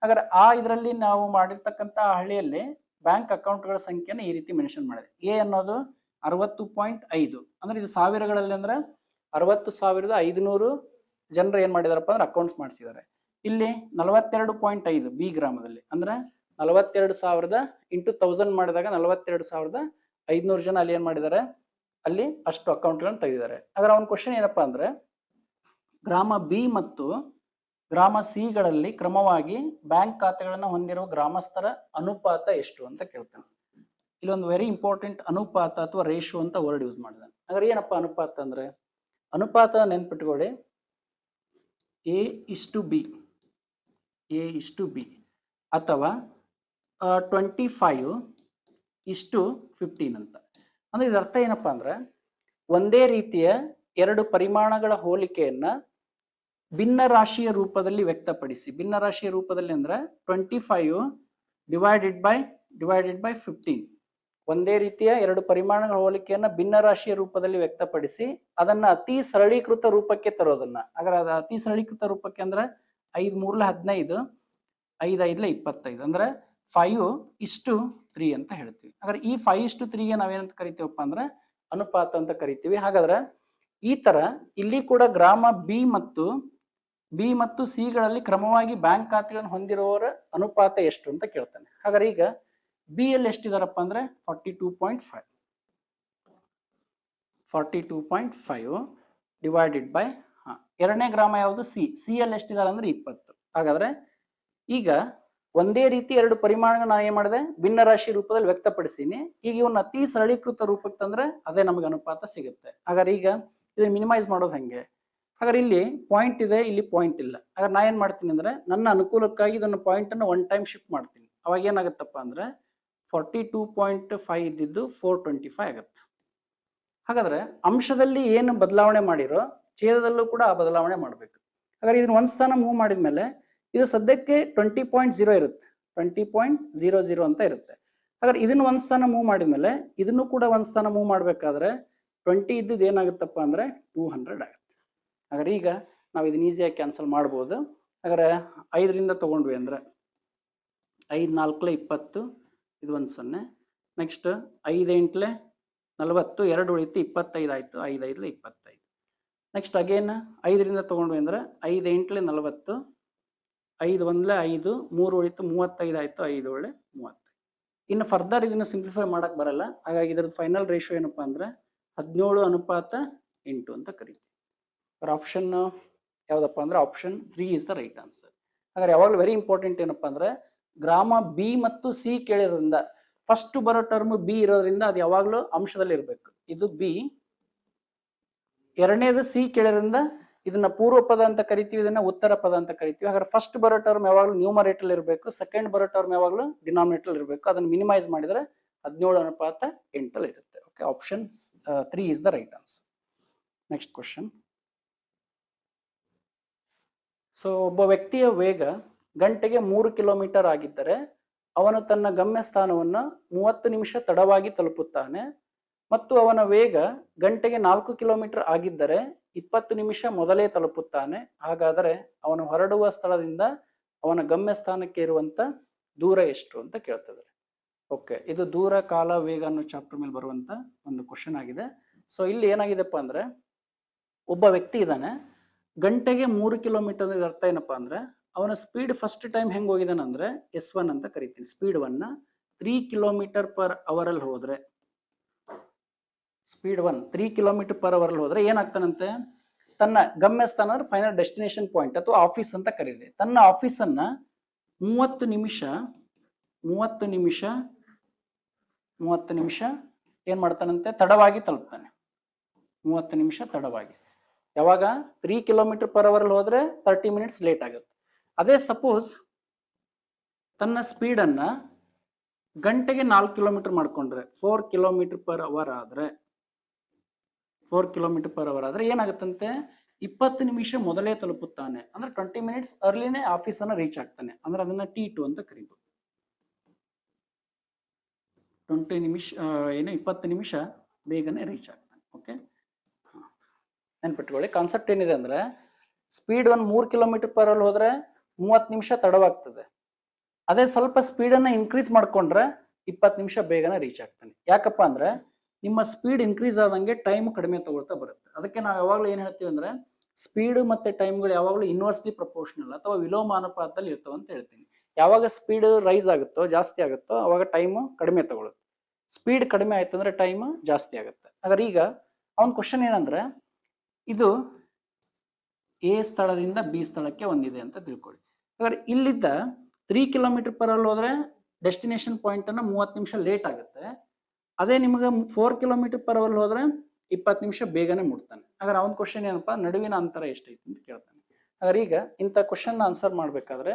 Speaker 1: ಹಾಗಾದ್ರೆ ಇದರಲ್ಲಿ ನಾವು ಮಾಡಿರ್ತಕ್ಕಂಥ ಹಳ್ಳಿಯಲ್ಲಿ ಬ್ಯಾಂಕ್ ಅಕೌಂಟ್ಗಳ ಸಂಖ್ಯೆನ ಈ ರೀತಿ ಮೆನ್ಷನ್ ಮಾಡಿದೆ. ಎ ಅನ್ನೋದು 60.5 ಅಂದ್ರೆ ಇದು ಸಾವಿರಗಳಲ್ಲಿ ಅಂದ್ರೆ 60,500 ಜನರು ಏನ್ ಮಾಡಿದಾರಪ್ಪ ಅಂದ್ರೆ ಅಕೌಂಟ್ಸ್ ಮಾಡಿಸಿದ್ದಾರೆ. ಇಲ್ಲಿ 42.5 ಬಿ ಗ್ರಾಮದಲ್ಲಿ ಅಂದ್ರೆ 42,000 ಇಂಟು 1000 ಮಾಡಿದಾಗ 42,500 ಜನ ಅಲ್ಲಿ ಏನ್ ಮಾಡಿದ್ದಾರೆ, ಅಲ್ಲಿ ಅಷ್ಟು ಅಕೌಂಟ್ಗಳನ್ನು ತೆಗೆದಿದ್ದಾರೆ. ಹಾಗಾದ್ರೆ ಅವನ ಕ್ವಶನ್ ಏನಪ್ಪಾ ಅಂದ್ರೆ ಗ್ರಾಮ ಬಿ ಮತ್ತು ಗ್ರಾಮ ಸಿ ಗಳಲ್ಲಿ ಕ್ರಮವಾಗಿ ಬ್ಯಾಂಕ್ ಖಾತೆಗಳನ್ನು ಹೊಂದಿರುವ ಗ್ರಾಮಸ್ಥರ ಅನುಪಾತ ಎಷ್ಟು ಅಂತ ಕೇಳ್ತಾನೆ. ಇಲ್ಲೊಂದು ವೆರಿ ಇಂಪಾರ್ಟೆಂಟ್ ಅನುಪಾತ ಅಥವಾ ರೇಷಿಯೋ ಅಂತ ವರ್ಡ್ ಯೂಸ್ ಮಾಡಿದಾನೆ. ಹಾಗಾದ್ರೆ ಏನಪ್ಪಾ ಅನುಪಾತ ಅಂದ್ರೆ, ಅನುಪಾತ ನೆನ್ಪಿಟ್ಕೊಳ್ಳಿ, A:B ಅಥವಾ 25:15 ಅಂತ. ಅಂದ್ರೆ ಇದರ ಅರ್ಥ ಏನಪ್ಪಾ ಅಂದ್ರೆ ಒಂದೇ ರೀತಿಯ ಎರಡು ಪರಿಮಾಣಗಳ ಹೋಲಿಕೆಯನ್ನ ಭಿನ್ನ ರಾಶಿಯ ರೂಪದಲ್ಲಿ ವ್ಯಕ್ತಪಡಿಸಿ. ಭಿನ್ನ ರಾಶಿಯ ರೂಪದಲ್ಲಿ ಅಂದ್ರೆ 25 ಡಿವೈಡೆಡ್ ಬೈ 15. ಒಂದೇ ರೀತಿಯ ಎರಡು ಪರಿಮಾಣಗಳ ಹೋಲಿಕೆಯನ್ನ ಭಿನ್ನ ರಾಶಿಯ ರೂಪದಲ್ಲಿ ವ್ಯಕ್ತಪಡಿಸಿ ಅದನ್ನ ಅತಿ ಸರಳೀಕೃತ ರೂಪಕ್ಕೆ ತರೋದನ್ನ. ಹಾಗಾದ್ರೆ ಅದು ಅತಿ ಸರಳೀಕೃತ ರೂಪಕ್ಕೆ ಅಂದ್ರೆ 5×3 = 15, 5×5 = 25 ಅಂದ್ರೆ 5:3 ಅಂತ ಹೇಳ್ತೀವಿ. ಹಾಗಾದ್ರೆ ಈ 5:3ಗೆ ನಾವೇನಂತ ಕರಿತೀವಪ್ಪ ಅಂದ್ರೆ ಅನುಪಾತ ಅಂತ ಕರಿತೀವಿ. ಹಾಗಾದ್ರೆ ಈ ತರ ಇಲ್ಲಿ ಕೂಡ ಗ್ರಾಮ ಬಿ ಮತ್ತು ಸಿ ಗಳಲ್ಲಿ ಕ್ರಮವಾಗಿ ಬ್ಯಾಂಕ್ ಖಾತೆಗಳನ್ನು ಹೊಂದಿರುವವರ ಅನುಪಾತ ಎಷ್ಟು ಅಂತ ಕೇಳ್ತಾನೆ. ಹಾಗಾದ್ರೆ ಈಗ ಬಿ ಅಲ್ಲಿ ಎಷ್ಟಿದಾರಪ್ಪ ಅಂದ್ರೆ 42.5 ಡಿವೈಡೆಡ್ ಬೈ ಎರಡನೇ ಗ್ರಾಮ ಯಾವುದು, ಸಿ ಅಲ್ಲಿ ಎಷ್ಟಿದಾರೆ ಅಂದ್ರೆ 20. ಹಾಗಾದ್ರೆ ಈಗ ಒಂದೇ ರೀತಿ ಎರಡು ಪರಿಮಾಣಗಳು ನಾನು ಏನ್ ಮಾಡಿದೆ, ಭಿನ್ನ ರಾಶಿ ರೂಪದಲ್ಲಿ ವ್ಯಕ್ತಪಡಿಸೀನಿ. ಈಗ ಇವನ್ನ ಅತಿ ಸರಳೀಕೃತ ರೂಪಕ್ಕೆ ತಂದ್ರೆ ಅದೇ ನಮಗೆ ಅನುಪಾತ ಸಿಗುತ್ತೆ. ಹಾಗಾದ್ರೆ ಈಗ ಇದನ್ನ ಮಿನಿಮೈಸ್ ಮಾಡೋದು ಹೆಂಗೆ? ಹಾಗಾದ್ರೆ ಇಲ್ಲಿ ಪಾಯಿಂಟ್ ಇದೆ, ಇಲ್ಲಿ ಪಾಯಿಂಟ್ ಇಲ್ಲ. ಹಾಗಾದ್ರೆ ನಾ ಏನ್ ಮಾಡ್ತೀನಿ ಅಂದ್ರೆ ನನ್ನ ಅನುಕೂಲಕ್ಕಾಗಿ ಇದನ್ನು ಪಾಯಿಂಟ್ ಅನ್ನು 1 ಟೈಮ್ ಶಿಫ್ಟ್ ಮಾಡ್ತೀನಿ. ಅವಾಗ ಏನಾಗುತ್ತಪ್ಪ ಅಂದ್ರೆ 42.5 ಇದ್ದಿದ್ದು 425 ಆಗುತ್ತೆ. ಹಾಗಾದ್ರೆ ಅಂಶದಲ್ಲಿ ಏನು ಬದಲಾವಣೆ ಮಾಡಿರೋ ಛೇದದಲ್ಲೂ ಕೂಡ ಆ ಬದಲಾವಣೆ ಮಾಡಬೇಕು. ಹಾಗಾದ್ರೆ ಇದನ್ನ ಒಂದ್ ಸ್ಥಾನ ಮೂವ್ ಮಾಡಿದ್ಮೇಲೆ ಇದು ಸದ್ಯಕ್ಕೆ 20.0 ಇರುತ್ತೆ, 20.00 ಅಂತ ಇರುತ್ತೆ. ಹಾಗಾದ್ರೆ ಇದನ್ನ ಒಂದ್ ಸ್ಥಾನ ಮೂವ್ ಮಾಡಿದ್ಮೇಲೆ ಇದನ್ನು ಕೂಡ ಒಂದ್ ಸ್ಥಾನ ಮೂವ್ ಮಾಡ್ಬೇಕಾದ್ರೆ 20 ಇದ್ದಿದ್ದು ಏನಾಗುತ್ತಪ್ಪ ಅಂದ್ರೆ 200 ಆಗುತ್ತೆ. ಹಾಗಾದ್ರೆ ಈಗ ನಾವು ಇದನ್ನ ಈಸಿಯಾಗಿ ಕ್ಯಾನ್ಸಲ್ ಮಾಡ್ಬೋದು. ಹಾಗಾದ್ರೆ 5ರಿಂದ ತಗೊಂಡ್ವಿ ಅಂದ್ರೆ 5×4 = 20, ಇದು 1 0. ನೆಕ್ಸ್ಟ್ 5×8 = 40, 2 ಉಳಿತು 25 ಆಯ್ತು, 5×5 = 25. ನೆಕ್ಸ್ಟ್ ಅಗೇನ್ 5ರಿಂದ ತಗೊಂಡ್ವಿ ಅಂದ್ರೆ 5×8 = 40, 5×1 = 5, 3 ಉಳಿತು 35 ಆಯ್ತು, 5×7 = 30. ಇನ್ನು ಫರ್ದರ್ ಇದನ್ನ ಸಿಂಪ್ಲಿಫೈ ಮಾಡಕ್ ಬರಲ್ಲ. ಹಾಗಾಗಿ ಇದ್ರದ್ದು ಫೈನಲ್ ರೇಷಿಯೋ ಏನಪ್ಪಾ ಅಂದ್ರೆ 17:8 ಅಂತ ಕರಿತೀವಿ. ಆಪ್ಷನ್ ಯಾವ್ದಪ್ಪ ಅಂದ್ರೆ option 3 is the right answer. ಹಾಗಾದ್ರೆ ಯಾವಾಗಲೂ ವೆರಿ ಇಂಪಾರ್ಟೆಂಟ್ ಏನಪ್ಪಾ ಅಂದ್ರೆ ಗ್ರಾಮ ಬಿ ಮತ್ತು ಸಿ ಕೇಳಿರೋದ್ರಿಂದ ಫಸ್ಟ್ ಬರೋ ಟರ್ಮ್ ಬಿ ಇರೋದ್ರಿಂದ ಅದು ಯಾವಾಗಲೂ ಅಂಶದಲ್ಲಿ ಇರಬೇಕು. ಇದು ಬಿ. ಎರಡನೇದು ಸಿ ಕೇಳಿರೋದ್ರಿಂದ ಇದನ್ನ ಪೂರ್ವ ಪದ ಅಂತ ಕರಿತೀವಿ, ಇದನ್ನ ಉತ್ತರ ಪದ ಅಂತ ಕರಿತೀವಿ. ಹಾಗಾದ್ರೆ ಫಸ್ಟ್ ಬರೋ ಟರ್ಮ್ ಯಾವಾಗಲೂ ನ್ಯೂಮರೇಟರ್ ಇರಬೇಕು, ಸೆಕೆಂಡ್ ಬರೋ ಟರ್ಮ್ ಯಾವಾಗಲೂ ಡಿನಾಮಿನೇಟರ್ ಇರಬೇಕು. ಅದನ್ನ ಮಿನಿಮೈಸ್ ಮಾಡಿದ್ರೆ 17:8 ಇರುತ್ತೆ. Okay, option 3 is the right answer. Next question. So ಒಬ್ಬ ವ್ಯಕ್ತಿಯ ವೇಗ ಗಂಟೆಗೆ 3 ಕಿಲೋಮೀಟರ್ ಆಗಿದ್ದರೆ ಅವನು ತನ್ನ ಗಮ್ಯ ಸ್ಥಾನವನ್ನು 30 ನಿಮಿಷ ತಡವಾಗಿ ತಲುಪುತ್ತಾನೆ ಮತ್ತು ಅವನ ವೇಗ ಗಂಟೆಗೆ 4 ಕಿಲೋಮೀಟರ್ ಆಗಿದ್ದರೆ 20 ನಿಮಿಷ ಮೊದಲೇ ತಲುಪುತ್ತಾನೆ. ಹಾಗಾದರೆ ಅವನು ಹೊರಡುವ ಸ್ಥಳದಿಂದ ಅವನ ಗಮ್ಯ ಸ್ಥಾನಕ್ಕೆ ಇರುವಂತ ದೂರ ಎಷ್ಟು ಅಂತ ಕೇಳ್ತಿದ್ದಾರೆ. ಓಕೆ, ಇದು ದೂರ ಕಾಲ ವೇಗ ಅನ್ನೋ ಚಾಪ್ಟರ್ ಮೇಲೆ ಬರುವಂತ ಒಂದು ಕ್ವಶನ್ ಆಗಿದೆ. ಸೊ ಇಲ್ಲಿ ಏನಾಗಿದೆಪ್ಪ ಅಂದ್ರೆ ಒಬ್ಬ ವ್ಯಕ್ತಿ ಇದ್ದಾನೆ, ಗಂಟೆಗೆ 3 ಕಿಲೋಮೀಟರ್ ಅರ್ಥ ಏನಪ್ಪಾ ಅಂದ್ರೆ ಅವನ ಸ್ಪೀಡ್ ಫಸ್ಟ್ ಟೈಮ್ ಹೆಂಗ್ ಹೋಗಿದಾನಂದ್ರೆ S1 ಅಂತ ಕರಿತೀನಿ. ಸ್ಪೀಡ್ 3 ಕಿಲೋಮೀಟರ್ ಪರ್ ಅವರ್ ಅಲ್ಲಿ ಹೋದ್ರೆ, ಸ್ಪೀಡ್ 3 ಕಿಲೋಮೀಟರ್ ಪರ್ ಅವರ್ ಅಲ್ಲಿ ಹೋದ್ರೆ ಏನಾಗ್ತಾನಂತೆ, ತನ್ನ ಗಮ್ಯ ಸ್ಥಾನ ಅಂದ್ರೆ ಫೈನಲ್ ಡೆಸ್ಟಿನೇಷನ್ ಪಾಯಿಂಟ್ ಅಥವಾ ಆಫೀಸ್ ಅಂತ ಕರೀರಿ, ತನ್ನ ಆಫೀಸ್ ಅನ್ನ 30 ನಿಮಿಷ ಏನ್ ಮಾಡ್ತಾನಂತೆ, ತಡವಾಗಿ ತಲುಪ್ತಾನೆ. 30 ನಿಮಿಷ ತಡವಾಗಿ. ಯಾವಾಗ 3 ಕಿಲೋಮೀಟರ್ ಪರ್ ಅವರ್ ಹೋದ್ರೆ 30 ಮಿನಿಟ್ಸ್ ಲೇಟ್ ಆಗುತ್ತೆ. ಅದೇ ಸಪೋಸ್ ತನ್ನ ಸ್ಪೀಡನ್ನ ಗಂಟೆಗೆ 4 ಕಿಲೋಮೀಟರ್ ಮಾಡ್ಕೊಂಡ್ರೆ 4 ಕಿಲೋಮೀಟರ್ ಪರ್ ಅವರ್ ಆದ್ರೆ 4 ಕಿಲೋಮೀಟರ್ ಪರ್ ಅವರ್ ಆದ್ರೆ ಏನಾಗುತ್ತಂತೆ, 20 ನಿಮಿಷ ಮೊದಲೇ ತಲುಪುತ್ತಾನೆ. ಅಂದ್ರೆ 20 ಮಿನಿಟ್ಸ್ ಅರ್ಲಿನೇ ಆಫೀಸ್ ಅನ್ನ ರೀಚ್ ಆಗ್ತಾನೆ. ಅಂದ್ರೆ ಅದನ್ನ T2 ಅಂತ ಕರೀಬೋದು. 20 ನಿಮಿಷ 20 ನಿಮಿಷ ಬೇಗನೆ ರೀಚ್ ಆಗ್ತಾನೆ. ಓಕೆ, ನೆನ್ಪಿಟ್ಕೊಳ್ಳಿ. ಕಾನ್ಸೆಪ್ಟ್ ಏನಿದೆ ಅಂದ್ರೆ ಸ್ಪೀಡ್ 3 ಕಿಲೋಮೀಟರ್ ಪರ್ ಅವರ್ ಹೋದ್ರೆ 30 ನಿಮಿಷ ತಡವಾಗ್ತದೆ. ಅದೇ ಸ್ವಲ್ಪ ಸ್ಪೀಡನ್ನು ಇನ್ಕ್ರೀಸ್ ಮಾಡ್ಕೊಂಡ್ರೆ 20 ನಿಮಿಷ ಬೇಗನೆ ರೀಚ್ ಆಗ್ತಾನೆ. ಯಾಕಪ್ಪ ಅಂದ್ರೆ ನಿಮ್ಮ ಸ್ಪೀಡ್ ಇನ್ಕ್ರೀಸ್ ಆದಂಗೆ ಟೈಮ್ ಕಡಿಮೆ ತಗೊಳ್ತಾ ಬರುತ್ತೆ. ಅದಕ್ಕೆ ನಾವು ಯಾವಾಗಲೂ ಏನು ಹೇಳ್ತೀವಿ ಅಂದ್ರೆ ಸ್ಪೀಡ್ ಮತ್ತೆ ಟೈಮ್ಗಳು ಯಾವಾಗಲೂ ಇನ್ವರ್ಸ್ಲಿ ಪ್ರಪೋರ್ಷನಲ್ ಅಥವಾ ವಿಲೋಮಾನುಪಾತದಲ್ಲಿ ಇರ್ತವೆ ಅಂತ ಹೇಳ್ತೀನಿ. ಯಾವಾಗ ಸ್ಪೀಡ್ ರೈಸ್ ಆಗುತ್ತೋ, ಜಾಸ್ತಿ ಆಗುತ್ತೋ, ಅವಾಗ ಟೈಮ್ ಕಡಿಮೆ ತಗೊಳುತ್ತೆ. ಸ್ಪೀಡ್ ಕಡಿಮೆ ಆಯ್ತು ಅಂದ್ರೆ ಟೈಮ್ ಜಾಸ್ತಿ ಆಗುತ್ತೆ. ಹಾಗಾದ್ರೆ ಈಗ ಅವನ ಕ್ವಶನ್ ಏನಂದ್ರೆ ಇದು ಎ ಸ್ಥಳದಿಂದ ಬಿ ಸ್ಥಳಕ್ಕೆ ಒಂದಿದೆ ಅಂತ ತಿಳ್ಕೊಳ್ಳಿ. ಹಾಗಾದ್ರೆ ಇಲ್ಲಿದ್ದ 3 ಕಿಲೋಮೀಟರ್ ಪರ್ ಅವರ್ ಹೋದ್ರೆ ಡೆಸ್ಟಿನೇಷನ್ ಪಾಯಿಂಟ್ ಅನ್ನ 30 ನಿಮಿಷ ಲೇಟ್ ಆಗುತ್ತೆ. ಅದೇ ನಿಮಗೆ 4 ಕಿಲೋಮೀಟರ್ ಪರ್ ಅವರ್ ಹೋದ್ರೆ 20 ನಿಮಿಷ ಬೇಗನೆ ಮುಟ್ತಾನೆ. ಹಾಗಾದ್ರೆ ಅವನ ಕ್ವಶನ್ ಏನಪ್ಪಾ, ನಡುವಿನ ಅಂತರ ಎಷ್ಟೈತಿ ಅಂತ ಕೇಳ್ತಾನೆ. ಹಾಗಾದ್ರೆ ಈಗ ಇಂಥ ಕ್ವಶನ್ ಆನ್ಸರ್ ಮಾಡ್ಬೇಕಾದ್ರೆ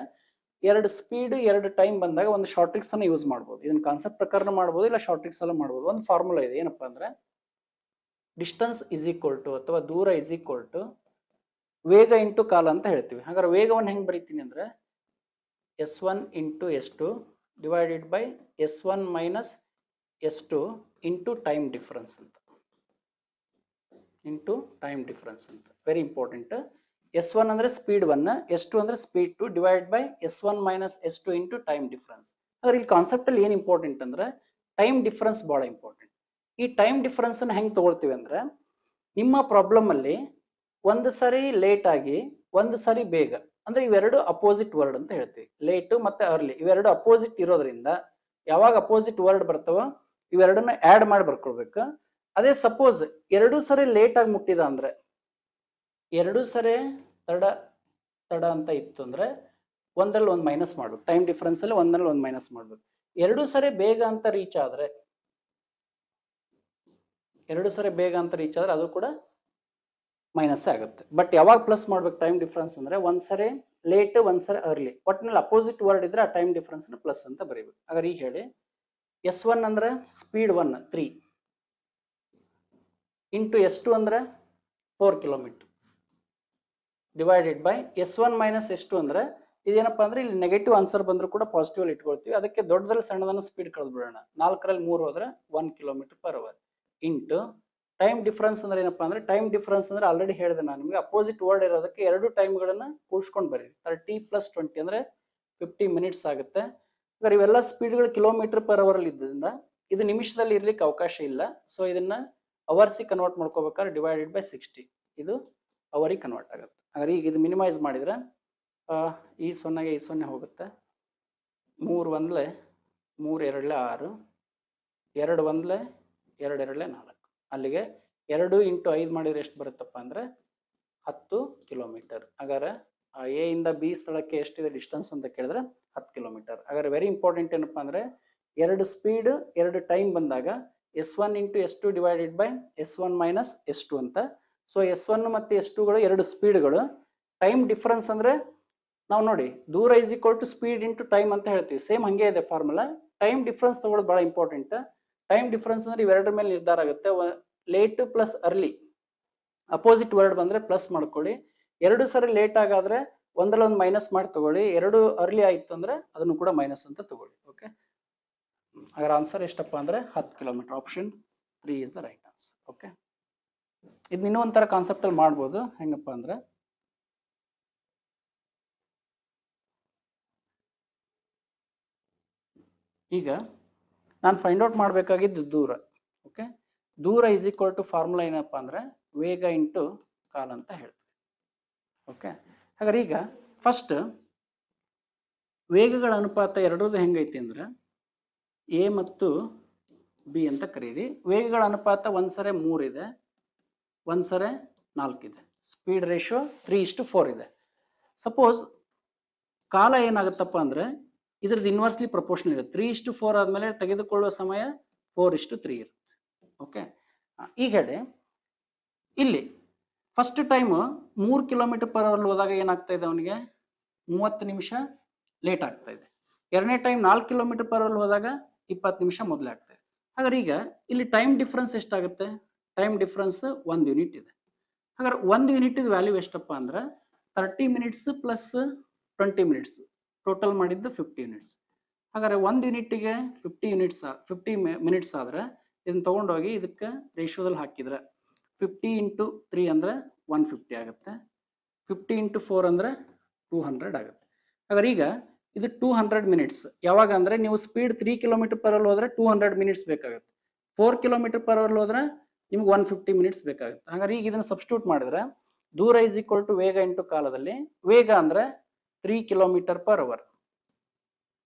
Speaker 1: 2 ಸ್ಪೀಡ್ 2 ಟೈಮ್ ಬಂದಾಗ ಒಂದು ಶಾರ್ಟ್ ಟ್ರಿಕ್ಸ್ ಅನ್ನ ಯೂಸ್ ಮಾಡ್ಬೋದು. ಇದನ್ನ ಕಾನ್ಸೆಪ್ಟ್ ಪ್ರಕಾರ ಮಾಡ್ಬೋದು, ಇಲ್ಲ ಶಾರ್ಟ್ ಟ್ರಿಕ್ಸ್ ಎಲ್ಲ ಮಾಡ್ಬೋದು. ಒಂದು ಫಾರ್ಮುಲಾ ಇದೆ, ಏನಪ್ಪಾ ಅಂದ್ರೆ ಡಿಸ್ಟನ್ಸ್ ಇಸ್ ಈಕ್ವಲ್ ಟು ಅಥವಾ ದೂರ ಇಸ್ ಈಕ್ವಲ್ ಟು ವೇಗ ಇಂಟು ಕಾಲ ಅಂತ ಹೇಳ್ತೀವಿ. ಹಾಗಾದ್ರೆ ವೇಗವನ್ನು ಹೆಂಗ್ ಬರೀತೀನಿ ಅಂದ್ರೆ S1 into S2 divided by S1 minus S2 into time difference ಅಂತ. Very important. S1 ಅಂದ್ರೆ ಸ್ಪೀಡ್ 1, S2 ಅಂದ್ರೆ speed 2 divide by S1 minus S2 into time difference. ಹಾಗಾದ್ರೆ ಇಲ್ಲಿ ಕಾನ್ಸೆಪ್ಟ್ ಅಲ್ಲಿ ಏನು ಇಂಪಾರ್ಟೆಂಟ್ ಅಂದ್ರೆ ಟೈಮ್ ಡಿಫರೆನ್ಸ್ ಬಹಳ ಇಂಪಾರ್ಟೆಂಟ್. ಈ ಟೈಮ್ ಡಿಫರೆನ್ಸ್ ಅನ್ನು ಹೆಂಗ್ ತಗೊಳ್ತೀವಿ ಅಂದ್ರೆ ನಿಮ್ಮ ಪ್ರಾಬ್ಲಮ್ ಅಲ್ಲಿ ಒಂದು ಸರಿ ಲೇಟ್ ಆಗಿ ಒಂದು ಸರಿ ಬೇಗ, ಅಂದ್ರೆ ಇವೆರಡು ಅಪೋಸಿಟ್ ವರ್ಡ್ ಅಂತ ಹೇಳ್ತೀವಿ. ಲೇಟ್ ಮತ್ತೆ ಅರ್ಲಿ ಇವೆರಡು ಅಪೋಸಿಟ್ ಇರೋದ್ರಿಂದ ಯಾವಾಗ ಅಪೋಸಿಟ್ ವರ್ಡ್ ಬರ್ತವೋ ಇವೆರಡನ್ನ ಆಡ್ ಮಾಡಿ ಬರ್ಕೊಳ್ಬೇಕು. ಅದೇ ಸಪೋಸ್ 2 ಸರಿ ಲೇಟ್ ಆಗಿ ಮುಟ್ಟಿದ ಅಂದ್ರೆ 2 ಸರಿ ತಡ ಅಂತ ಇತ್ತು ಅಂದ್ರೆ ಒಂದ್ರಲ್ಲಿ ಒಂದು ಮೈನಸ್ ಮಾಡ್ಬೇಕು. ಟೈಮ್ ಡಿಫರೆನ್ಸ್ ಅಲ್ಲಿ ಒಂದ್ರಲ್ಲಿ ಒಂದು ಮೈನಸ್ ಮಾಡ್ಬೇಕು. 2 ಸರಿ ಬೇಗ ಅಂತ ರೀಚ್ ಆದ್ರೆ ಅದು ಕೂಡ ಮೈನಸ್ ಆಗುತ್ತೆ. ಬಟ್ ಯಾವಾಗ ಪ್ಲಸ್ ಮಾಡ್ಬೇಕು ಟೈಮ್ ಡಿಫರೆನ್ಸ್ ಅಂದ್ರೆ ಒಂದ್ಸರಿ ಲೇಟ್ ಒಂದ್ಸರಿ ಅರ್ಲಿ, ಒಟ್ಟಿನಲ್ಲಿ ಅಪೋಸಿಟ್ ವರ್ಡ್ ಇದ್ರೆ ಆ ಟೈಮ್ ಡಿಫರೆನ್ಸ್ ಪ್ಲಸ್ ಅಂತ ಬರೀಬೇಕು. ಹಾಗಾದ್ರೆ ಈಗ ಹೇಳಿ S1 ಅಂದ್ರೆ ಸ್ಪೀಡ್ 1 3 ಇಂಟು S2 ಅಂದ್ರೆ 4 kilometre divided by S1 minus S2 ಅಂದ್ರೆ ಇದೇನಪ್ಪ ಅಂದ್ರೆ ಇಲ್ಲಿ ನೆಗೆಟಿವ್ ಆನ್ಸರ್ ಬಂದ್ರು ಕೂಡ ಪಾಸಿಟಿವ್ ಅಲ್ಲಿ ಇಟ್ಕೊಳ್ತೀವಿ. ಅದಕ್ಕೆ ದೊಡ್ಡದಲ್ಲಿ ಸಣ್ಣದನ್ನು ಸ್ಪೀಡ್ ಕಳೆದು ಬಿಡೋಣ. 4ರಲ್ಲಿ 3 ಹೋದ್ರೆ 1 kilometre per hour into time difference ಅಂದ್ರೆ ಏನಪ್ಪಾ ಅಂದ್ರೆ ಟೈಮ್ ಡಿಫರೆನ್ಸ್ ಅಂದ್ರೆ ಆಲ್ರೆಡಿ ಹೇಳಿದೆ ನಾನು ನಿಮಗೆ, ಅಪೋಸಿಟ್ ವರ್ಡ್ ಇರೋದಕ್ಕೆ 2 ಟೈಮ್ಗಳನ್ನ ಕೂಡಿಸ್ಕೊಂಡು ಬರೀರಿ. 30 + 20 ಅಂದ್ರೆ 50 ಮಿನಿಟ್ಸ್ ಆಗುತ್ತೆ. ಅಂದ್ರೆ ಇವೆಲ್ಲ ಸ್ಪೀಡ್ಗಳು ಕಿಲೋಮೀಟರ್ ಪರ್ ಅವರ್ ಅಲ್ಲಿ ಇದ್ದರಿಂದ ಇದು ನಿಮಿಷದಲ್ಲಿ ಇರ್ಲಿಕ್ಕೆ ಅವಕಾಶ ಇಲ್ಲ. ಸೊ ಇದನ್ನ ಅವರ್ಸಿಗೆ ಕನ್ವರ್ಟ್ ಮಾಡ್ಕೋಬೇಕಾದ್ರೆ ಡಿವೈಡೆಡ್ ಬೈ 60 ಇದು ಅವರಿಗೆ ಕನ್ವರ್ಟ್ ಆಗುತ್ತೆ. ಹಾಗಾದ್ರೆ ಈಗ ಇದು ಮಿನಿಮೈಸ್ ಮಾಡಿದ್ರೆ ಈ 0ಗೆ ಈ 0 ಹೋಗುತ್ತೆ. 3 1 3 2 6 2 1 2 2 4 ಅಲ್ಲಿಗೆ 2 × 5 ಮಾಡಿದ್ರೆ ಎಷ್ಟು ಬರುತ್ತಪ್ಪ ಅಂದ್ರೆ 10 ಕಿಲೋಮೀಟರ್. ಹಾಗಾದ್ರೆ ಎ ಇಂದ ಬಿ ಸ್ಥಳಕ್ಕೆ ಎಷ್ಟಿದೆ ಡಿಸ್ಟೆನ್ಸ್ ಅಂತ ಕೇಳಿದ್ರೆ 10 ಕಿಲೋಮೀಟರ್. ಹಾಗಾದ್ರೆ ವೆರಿ ಇಂಪಾರ್ಟೆಂಟ್ ಏನಪ್ಪಾ ಅಂದ್ರೆ 2 ಸ್ಪೀಡ್ 2 ಟೈಮ್ ಬಂದಾಗ S1 × S2 divided by S1 minus S2 ಅಂತ. ಸೊ S1 ಮತ್ತು S2ಗಳು 2 ಸ್ಪೀಡ್ಗಳು. ಟೈಮ್ ಡಿಫರೆನ್ಸ್ ಅಂದ್ರೆ ನಾವು ನೋಡಿ ದೂರ is equal to speed into time ಅಂತ ಹೇಳ್ತೀವಿ. ಸೇಮ್ ಹಂಗೆ ಇದೆ ಫಾರ್ಮುಲಾ. ಟೈಮ್ ಡಿಫರೆನ್ಸ್ ತಗೊಳ್ಳೋದು ಬಹಳ ಇಂಪಾರ್ಟೆಂಟ್. ಟೈಮ್ ಡಿಫರೆನ್ಸ್ ಅಂದ್ರೆ ಇವೆರಡರ ಮೇಲೆ ನಿರ್ಧಾರ ಆಗುತ್ತೆ. Late plus early opposite word ಬಂದ್ರೆ ಪ್ಲಸ್ ಮಾಡ್ಕೊಳ್ಳಿ. 2 ಸರಿ ಲೇಟ್ ಆಗಾದ್ರೆ ಒಂದರಲ್ಲಿ ಒಂದು ಮೈನಸ್ ಮಾಡಿ ತಗೊಳ್ಳಿ. 2 ಅರ್ಲಿ ಆಯ್ತು ಅಂದ್ರೆ ಅದನ್ನು ಕೂಡ ಮೈನಸ್ ಅಂತ ತಗೊಳ್ಳಿ. ಓಕೆ, ಹಾಗಾದ್ರೆ ಆನ್ಸರ್ ಎಷ್ಟಪ್ಪ ಅಂದ್ರೆ 10 kilometre. Option 3 is the right answer. Okay, ಇದು ಇನ್ನೂ ಒಂಥರ ಕಾನ್ಸೆಪ್ಟ್ ಅಲ್ಲಿ ಮಾಡ್ಬೋದು. ಹೆಂಗಪ್ಪ ಅಂದ್ರೆ ಈಗ ನಾನು ಫೈಂಡ್ ಔಟ್ ಮಾಡಬೇಕಾಗಿದ್ದು ದೂರ. ಓಕೆ, ದೂರ ಇಸ್ ಈಕ್ವಲ್ ಟು ಫಾರ್ಮುಲಾ ಏನಪ್ಪ ಅಂದ್ರೆ ವೇಗ ಇಂಟು ಕಾಲ ಅಂತ ಹೇಳ್ತೀವಿ. ಓಕೆ, ಹಾಗಾದ್ರೆ ಈಗ ಫಸ್ಟ್ ವೇಗಗಳ ಅನುಪಾತ ಎರಡರದ್ದು ಹೆಂಗೈತಿ ಅಂದ್ರೆ ಎ ಮತ್ತು ಬಿ ಅಂತ ಕರೀರಿ. ವೇಗಗಳ ಅನುಪಾತ ಒಂದ್ಸರಿ 3 ಇದೆ, ಒಂದ್ಸರಿ 4 ಇದೆ. ಸ್ಪೀಡ್ ರೇಷಿಯೋ 3:4 ಇದೆ. ಸಪೋಸ್ ಕಾಲ ಏನಾಗುತ್ತಪ್ಪ ಅಂದ್ರೆ ಇದ್ರದ್ದು ಇನ್ವರ್ಸ್ಲಿ ಪ್ರಪೋರ್ಷನಲ್ ಇರುತ್ತೆ. 3:4 ಆದಮೇಲೆ ತೆಗೆದುಕೊಳ್ಳುವ ಸಮಯ 4:3 ಇರುತ್ತೆ. ಓಕೆ, ಈಗ ಹೇಳಿ ಇಲ್ಲಿ first time 3 kilometre per hour ಹೋದಾಗ ಏನಾಗ್ತಾ ಇದೆ ಅವನಿಗೆ 30 ನಿಮಿಷ ಲೇಟ್ ಆಗ್ತಾ ಇದೆ. ಎರಡನೇ ಟೈಮ್ 4 ಕಿಲೋಮೀಟರ್ ಪರ್ ಅವರ್ ಹೋದಾಗ 20 ನಿಮಿಷ ಮೊದಲೇ ಆಗ್ತಾ ಇದೆ. ಹಾಗಾದ್ರೆ ಈಗ ಇಲ್ಲಿ ಟೈಮ್ ಡಿಫ್ರೆನ್ಸ್ ಎಷ್ಟಾಗುತ್ತೆ? ಟೈಮ್ ಡಿಫ್ರೆನ್ಸ್ 1 ಯೂನಿಟ್ ಇದೆ. ಹಾಗಾದ್ರೆ 1 ಯೂನಿಟ್ ವ್ಯಾಲ್ಯೂ ಎಷ್ಟಪ್ಪ ಅಂದ್ರೆ 30 ಮಿನಿಟ್ಸ್ ಪ್ಲಸ್ 20 ಮಿನಿಟ್ಸ್ ಟೋಟಲ್ ಮಾಡಿದ್ದು 50 ಯೂನಿಟ್ಸ್. ಹಾಗಾದ್ರೆ 1 ಯೂನಿಟ್ಗೆ 50 ಮಿನಿಟ್ಸ್ ಆದ್ರೆ ಇದನ್ನ ತಗೊಂಡೋಗಿ ಇದಕ್ಕೆ ರೇಷಿಯೋದಲ್ಲಿ ಹಾಕಿದ್ರೆ 50 ಇಂಟು 3 ಅಂದ್ರೆ 150 ಆಗುತ್ತೆ. 50 ಇಂಟು 4 ಅಂದ್ರೆ 200 ಆಗುತ್ತೆ. ಹಾಗಾದ್ರೆ ಈಗ ಇದು 200 ಮಿನಿಟ್ಸ್. ಯಾವಾಗ ಅಂದ್ರೆ ನೀವು ಸ್ಪೀಡ್ 3 ಕಿಲೋಮೀಟರ್ ಪರ್ ಅವರ್ ಹೋದ್ರೆ 200 ಮಿನಿಟ್ಸ್ ಬೇಕಾಗುತ್ತೆ. 4 ಕಿಲೋಮೀಟರ್ ಪರ್ ಅವರ್ ಹೋದ್ರೆ ನಿಮ್ಗೆ 150 ಮಿನಿಟ್ಸ್ ಬೇಕಾಗುತ್ತೆ. ಹಾಗಾದ್ರೆ ಈಗ ಇದನ್ನ ಸಬ್ಸ್ಟಿಟ್ಯೂಟ್ ಮಾಡಿದ್ರೆ ದೂರ ಇಸ್ ಈಕ್ವಲ್ ಟು ವೇಗ ಇಂಟು ಕಾಲದಲ್ಲಿ, ವೇಗ ಅಂದ್ರೆ 3 kilometre per hour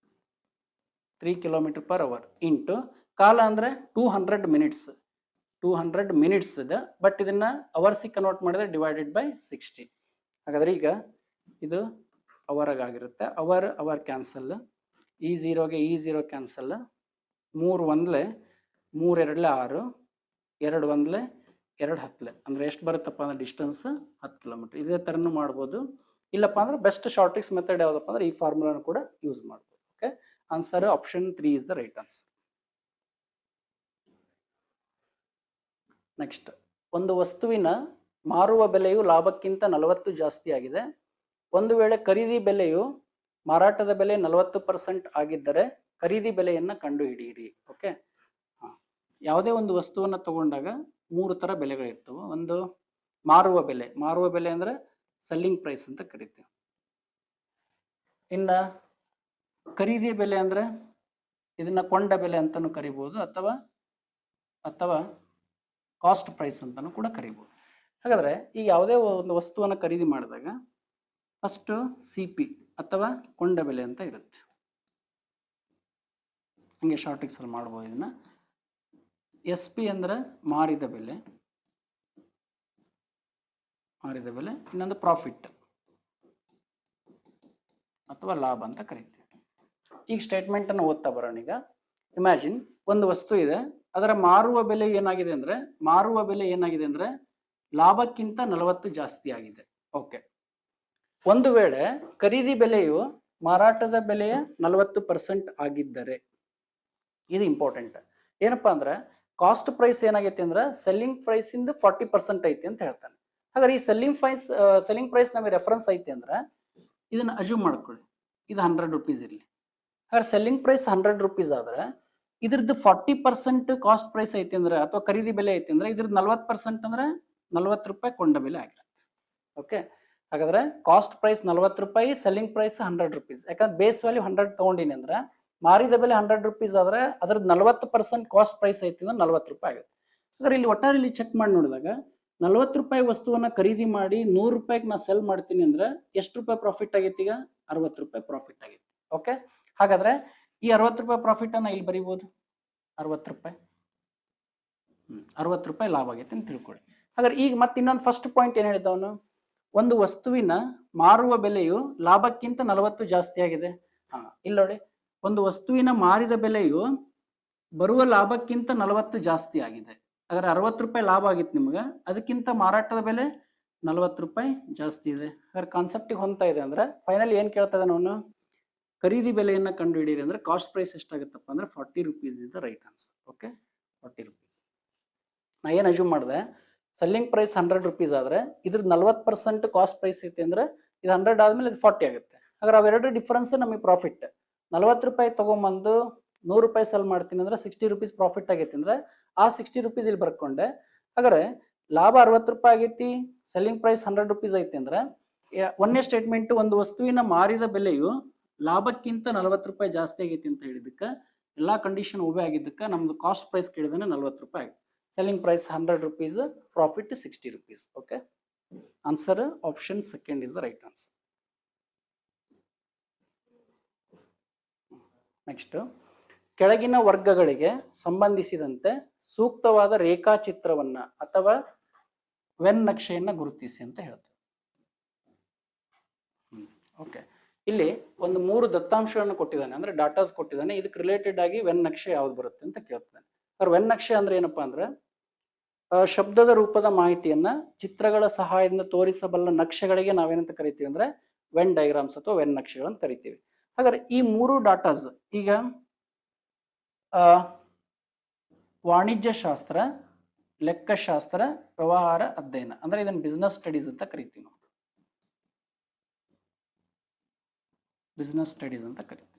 Speaker 1: 3 kilometre per hour into ಕಾಲ ಅಂದ್ರೆ 200 ಮಿನಿಟ್ಸ್ 200 ಮಿನಿಟ್ಸ್ ಇದೆ. ಬಟ್ ಇದನ್ನ ಅವರ್ಸಿಗೆ ಕನ್ವರ್ಟ್ ಮಾಡಿದ್ರೆ ಡಿವೈಡೆಡ್ ಬೈ 60. ಹಾಗಾದ್ರೆ ಈಗ ಇದು ಅವರ್ಗಾಗಿರುತ್ತೆ. ಅವರ್ ಕ್ಯಾನ್ಸಲ್, ಈ ಝೀರೋಗೆ ಈ ಝೀರೋ ಕ್ಯಾನ್ಸಲ್, 3 ಒಂದ್ಲೆ 3 ಎರಡ್ಲೆ 6, 2 ಒಂದ್ಲೆ 2 ಹತ್ಲೆ ಅಂದ್ರೆ ಎಷ್ಟು ಬರುತ್ತಪ್ಪ ಅಂದ್ರೆ ಡಿಸ್ಟೆನ್ಸ್ 10 ಕಿಲೋಮೀಟರ್. ಇದೇ ಥರನೂ ಮಾಡ್ಬೋದು. ಇಲ್ಲಪ್ಪ ಅಂದ್ರೆ ಬೆಸ್ಟ್ ಶಾರ್ಟಿಕ್ಸ್ ಮೆಥಡ್ ಯಾವುದಪ್ಪ ಅಂದ್ರೆ ಈ ಫಾರ್ಮುಲಾನ ಕೂಡ ಯೂಸ್ ಮಾಡ್ಬೋದು. Okay, answer option 3 is the right answer. Next, ಒಂದು ವಸ್ತುವಿನ ಮಾರುವ ಬೆಲೆಯು ಲಾಭಕ್ಕಿಂತ 40 ಜಾಸ್ತಿ ಆಗಿದೆ. ಒಂದು ವೇಳೆ ಖರೀದಿ ಬೆಲೆಯು ಮಾರಾಟದ ಬೆಲೆ 40% ಆಗಿದ್ದರೆ ಖರೀದಿ ಬೆಲೆಯನ್ನು ಕಂಡುಹಿಡಿಯಿರಿ. ಓಕೆ, ಯಾವುದೇ ಒಂದು ವಸ್ತುವನ್ನು ತಗೊಂಡಾಗ 3 ಥರ ಬೆಲೆಗಳಿರ್ತವೆ. ಒಂದು ಮಾರುವ ಬೆಲೆ ಅಂದ್ರೆ ಸೆಲ್ಲಿಂಗ್ ಪ್ರೈಸ್ ಅಂತ ಕರಿತೀವಿ. ಇನ್ನ ಖರೀದಿ ಬೆಲೆ ಅಂದ್ರೆ ಇದನ್ನ ಕೊಂಡ ಬೆಲೆ ಅಂತಾನು ಕರಿಬಹುದು, ಅಥವಾ ಕಾಸ್ಟ್ ಪ್ರೈಸ್ ಅಂತಾನು ಕೂಡ ಕರಿಬಹುದು. ಹಾಗಾದ್ರೆ ಈಗ ಯಾವುದೇ ಒಂದು ವಸ್ತುವನ್ನು ಖರೀದಿ ಮಾಡಿದಾಗ ಫಸ್ಟ್ CP ಅಥವಾ ಕೊಂಡ ಬೆಲೆ ಅಂತ ಇರುತ್ತೆ. ಹಂಗೆ ಶಾರ್ಟಿಕ್ಸ್ ಅಲ್ಲಿ ಮಾಡ್ಬೋದು ಇದನ್ನ. SP ಅಂದ್ರೆ ಮಾರಿದ ಬೆಲೆ, ಇನ್ನೊಂದು ಪ್ರಾಫಿಟ್ ಅಥವಾ ಲಾಭ ಅಂತ ಕರಿತೀವಿ. ಈಗ ಸ್ಟೇಟ್ಮೆಂಟ್ ಅನ್ನು ಓದ್ತಾ ಬರೋಣ. ಈಗ ಇಮ್ಯಾಜಿನ್ ಒಂದು ವಸ್ತು ಇದೆ, ಅದರ ಮಾರುವ ಬೆಲೆ ಏನಾಗಿದೆ ಅಂದ್ರೆ ಲಾಭಕ್ಕಿಂತ 40 ಜಾಸ್ತಿ ಆಗಿದೆ. ಓಕೆ, ಒಂದು ವೇಳೆ ಖರೀದಿ ಬೆಲೆಯು ಮಾರಾಟದ ಬೆಲೆಯ 40% ಆಗಿದ್ದರೆ, ಇದು ಇಂಪಾರ್ಟೆಂಟ್. ಏನಪ್ಪಾ ಅಂದ್ರೆ ಕಾಸ್ಟ್ ಪ್ರೈಸ್ ಏನಾಗೈತಿ ಅಂದ್ರೆ ಸೆಲ್ಲಿಂಗ್ ಪ್ರೈಸ್ ಇಂದ 40% ಐತಿ ಅಂತ ಹೇಳ್ತಾನೆ. ಹಾಗಾದ್ರೆ ಈ ಸೆಲ್ಲಿಂಗ್ ಪ್ರೈಸ್ ನಮಗೆ ರೆಫರೆನ್ಸ್ ಐತಿ ಅಂದ್ರೆ ಇದನ್ನ ಅಜ್ಯೂಮ್ ಮಾಡ್ಕೊಳ್ಳಿ, ಇದು 100 ರೂಪೀಸ್ ಇರಲಿ. ಹಾಗಾದ್ರೆ ಸೆಲ್ಲಿಂಗ್ ಪ್ರೈಸ್ 100 ರೂಪೀಸ್ ಆದ್ರೆ ಇದ್ರದ್ದು 40% ಕಾಸ್ಟ್ ಪ್ರೈಸ್ ಐತಿ ಅಂದ್ರೆ ಅಥವಾ ಖರೀದಿ ಬೆಲೆ ಐತಿ ಅಂದ್ರೆ ಇದ್ರದ್ದು 40% ಅಂದ್ರೆ 40 ರೂಪಾಯಿ ಕೊಂಡ ಬೆಲೆ ಆಗಿರುತ್ತೆ. ಓಕೆ, ಹಾಗಾದ್ರೆ ಕಾಸ್ಟ್ ಪ್ರೈಸ್ 40 ರೂಪಾಯಿ, ಸೆಲ್ಲಿಂಗ್ ಪ್ರೈಸ್ 100 ರೂಪೀಸ್. ಯಾಕಂದ್ರೆ ಬೇಸ್ ವ್ಯಾಲ್ಯೂ 100 ತಗೊಂಡಿನಿ ಅಂದ್ರೆ ಮಾರಿದ ಬೆಲೆ 100 ರೂಪೀಸ್ ಆದ್ರೆ ಅದ್ರದ್ದು 40% ಕಾಸ್ಟ್ ಪ್ರೈಸ್ ಐತಿ ಅಂದ್ರೆ 40 ರೂಪಾಯಿ ಆಗುತ್ತೆ. ಹಾಗಾದ್ರೆ ಇಲ್ಲಿ ಒಟ್ಟಾರೆ ಇಲ್ಲಿ ಚೆಕ್ ಮಾಡಿ ನೋಡಿದಾಗ 40 ರೂಪಾಯಿ ವಸ್ತುವನ್ನ ಖರೀದಿ ಮಾಡಿ 100 ರೂಪಾಯಿಗೆ ನಾ ಸೆಲ್ ಮಾಡ್ತೀನಿ ಅಂದ್ರೆ ಎಷ್ಟು ರೂಪಾಯಿ ಪ್ರಾಫಿಟ್ ಆಗೈತಿ? ಈಗ 60 ರೂಪಾಯಿ ಪ್ರಾಫಿಟ್ ಆಗೈತಿ. ಓಕೆ, ಹಾಗಾದ್ರೆ ಈ 60 ರೂಪಾಯಿ ಪ್ರಾಫಿಟ್ ಅನ್ನ ಇಲ್ಲಿ ಬರೀಬಹುದು. 60 ರೂಪಾಯಿ 60 ರೂಪಾಯಿ ಲಾಭ ಆಗೈತೆ ಅಂತ ತಿಳ್ಕೊಳ್ಳಿ. ಹಾಗಾದ್ರೆ ಈಗ ಮತ್ತೆ ಇನ್ನೊಂದು ಫಸ್ಟ್ ಪಾಯಿಂಟ್ ಏನ್ ಹೇಳಿದವನು, ಒಂದು ವಸ್ತುವಿನ ಮಾರುವ ಬೆಲೆಯು ಲಾಭಕ್ಕಿಂತ 40 ಜಾಸ್ತಿ ಆಗಿದೆ. ಇಲ್ಲಿ ನೋಡಿ, ಒಂದು ವಸ್ತುವಿನ ಮಾರಿದ ಬೆಲೆಯು ಬರುವ ಲಾಭಕ್ಕಿಂತ 40 ಜಾಸ್ತಿ ಆಗಿದೆ. ಹಾಗಾದ್ರೆ 60 ರೂಪಾಯಿ ಲಾಭ ಆಗಿತ್ತು ನಿಮ್ಗೆ, ಅದಕ್ಕಿಂತ ಮಾರಾಟದ ಬೆಲೆ 40 ರೂಪಾಯಿ ಜಾಸ್ತಿ ಇದೆ. ಹಾಗಾದ್ರೆ ಕಾನ್ಸೆಪ್ಟಿಗೆ ಹೊಂದ್ತಾ ಇದೆ ಅಂದ್ರೆ ಫೈನಲ್ ಏನ್ ಕೇಳ್ತಾ ಇದ್ದಾನೆ ಅವನು, ಖರೀದಿ ಬೆಲೆಯನ್ನ ಕಂಡು ಹಿಡಿಯಿರಿ ಅಂದ್ರೆ ಕಾಸ್ಟ್ ಪ್ರೈಸ್ ಎಷ್ಟಾಗುತ್ತಪ್ಪ ಅಂದ್ರೆ 40 rupees is the right answer. Okay, 40 rupees. ನಾ ಏನು ಅಜ್ಯೂಮ್ ಮಾಡಿದೆ, ಸೆಲ್ಲಿಂಗ್ ಪ್ರೈಸ್ 100 ರೂಪೀಸ್ ಆದ್ರೆ ಇದ್ರದ್ದು 40% ಕಾಸ್ಟ್ ಪ್ರೈಸ್ ಐತಿ ಅಂದ್ರೆ ಇದು 100 ಆದ್ಮೇಲೆ ಇದು 40 ಆಗುತ್ತೆ. ಹಾಗಾದ್ರೆ ಅವೆರಡು ಡಿಫ್ರೆನ್ಸ್ ನಮಗೆ ಪ್ರಾಫಿಟ್. 40 ರೂಪಾಯಿ ತಗೊಂಬಂದು 100 ರೂಪಾಯಿ ಸೆಲ್ ಮಾಡ್ತೀನಿ ಅಂದ್ರೆ 60 ರೂಪೀಸ್ ಪ್ರಾಫಿಟ್ ಆಗೈತಿ ಅಂದ್ರೆ ಆ 60 ರೂಪೀಸ್ ಇಲ್ಲಿ ಬರ್ಕೊಂಡೆ. ಹಾಗಾದ್ರೆ ಲಾಭ 60 ರೂಪಾಯಿ ಆಗೈತಿ, ಸೆಲ್ಲಿಂಗ್ ಪ್ರೈಸ್ 100 ರೂಪೀಸ್ ಐತಿ ಅಂದ್ರೆ ಒಂದೇ ಸ್ಟೇಟ್ಮೆಂಟ್ ಒಂದು ವಸ್ತುವಿನ ಮಾರಿದ ಬೆಲೆಯು ಲಾಭಕ್ಕಿಂತ 40 ರೂಪಾಯಿ ಜಾಸ್ತಿ ಆಗೈತಿ ಅಂತ ಹೇಳಿದಕ್ಕೆ ಎಲ್ಲಾ ಕಂಡೀಷನ್ ಒಬೆ ಆಗಿದ್ದಕ್ಕೆ ನಮ್ದು ಕಾಸ್ಟ್ ಪ್ರೈಸ್ ಕೇಳಿದ್ರೆ 40 ರೂಪಾಯಿ ಆಗಿದೆ. Selling price 100 rupees, profit 60 rupees. Okay, answer option second is the right answer. Next, ಕೆಳಗಿನ ವರ್ಗಗಳಿಗೆ ಸಂಬಂಧಿಸಿದಂತೆ ಸೂಕ್ತವಾದ ರೇಖಾಚಿತ್ರವನ್ನ ಅಥವಾ ವೆನ್ ನಕ್ಷೆಯನ್ನ ಗುರುತಿಸಿ ಅಂತ ಹೇಳ್ತಾರೆ. ಓಕೆ, ಇಲ್ಲಿ ಒಂದು 3 ದತ್ತಾಂಶಗಳನ್ನು ಕೊಟ್ಟಿದ್ದಾನೆ, ಅಂದ್ರೆ ಡಾಟಾಸ್ ಕೊಟ್ಟಿದ್ದಾನೆ. ಇದಕ್ಕೆ ರಿಲೇಟೆಡ್ ಆಗಿ ವೆನ್ ನಕ್ಷೆ ಯಾವ್ದು ಬರುತ್ತೆ ಅಂತ ಕೇಳ್ತಾನೆ. ವೆನ್ ನಕ್ಷೆ ಅಂದ್ರೆ ಏನಪ್ಪಾ ಅಂದ್ರೆ ಶಬ್ದದ ರೂಪದ ಮಾಹಿತಿಯನ್ನ ಚಿತ್ರಗಳ ಸಹಾಯದಿಂದ ತೋರಿಸಬಲ್ಲ ನಕ್ಷೆಗಳಿಗೆ ನಾವೇನಂತ ಕರಿತೀವಿ ಅಂದ್ರೆ ವೆನ್ ಡೈಗ್ರಾಮ್ಸ್ ಅಥವಾ ವೆನ್ ನಕ್ಷೆಗಳಂತ ಕರಿತೀವಿ. ಹಾಗಾದ್ರೆ ಈ ಮೂರು ಡಾಟಾಸ್ ಈಗ ವಾಣಿಜ್ಯ ಶಾಸ್ತ್ರ, ಲೆಕ್ಕಶಾಸ್ತ್ರ, ವ್ಯವಹಾರ ಅಧ್ಯಯನ ಅಂದ್ರೆ ಇದನ್ನ ಬಿಸ್ನೆಸ್ ಸ್ಟಡೀಸ್ ಅಂತ ಕರಿತೀವಿ ನಾವು. ಬಿಸ್ನೆಸ್ ಸ್ಟಡೀಸ್ ಅಂತ ಕರಿತೀವಿ.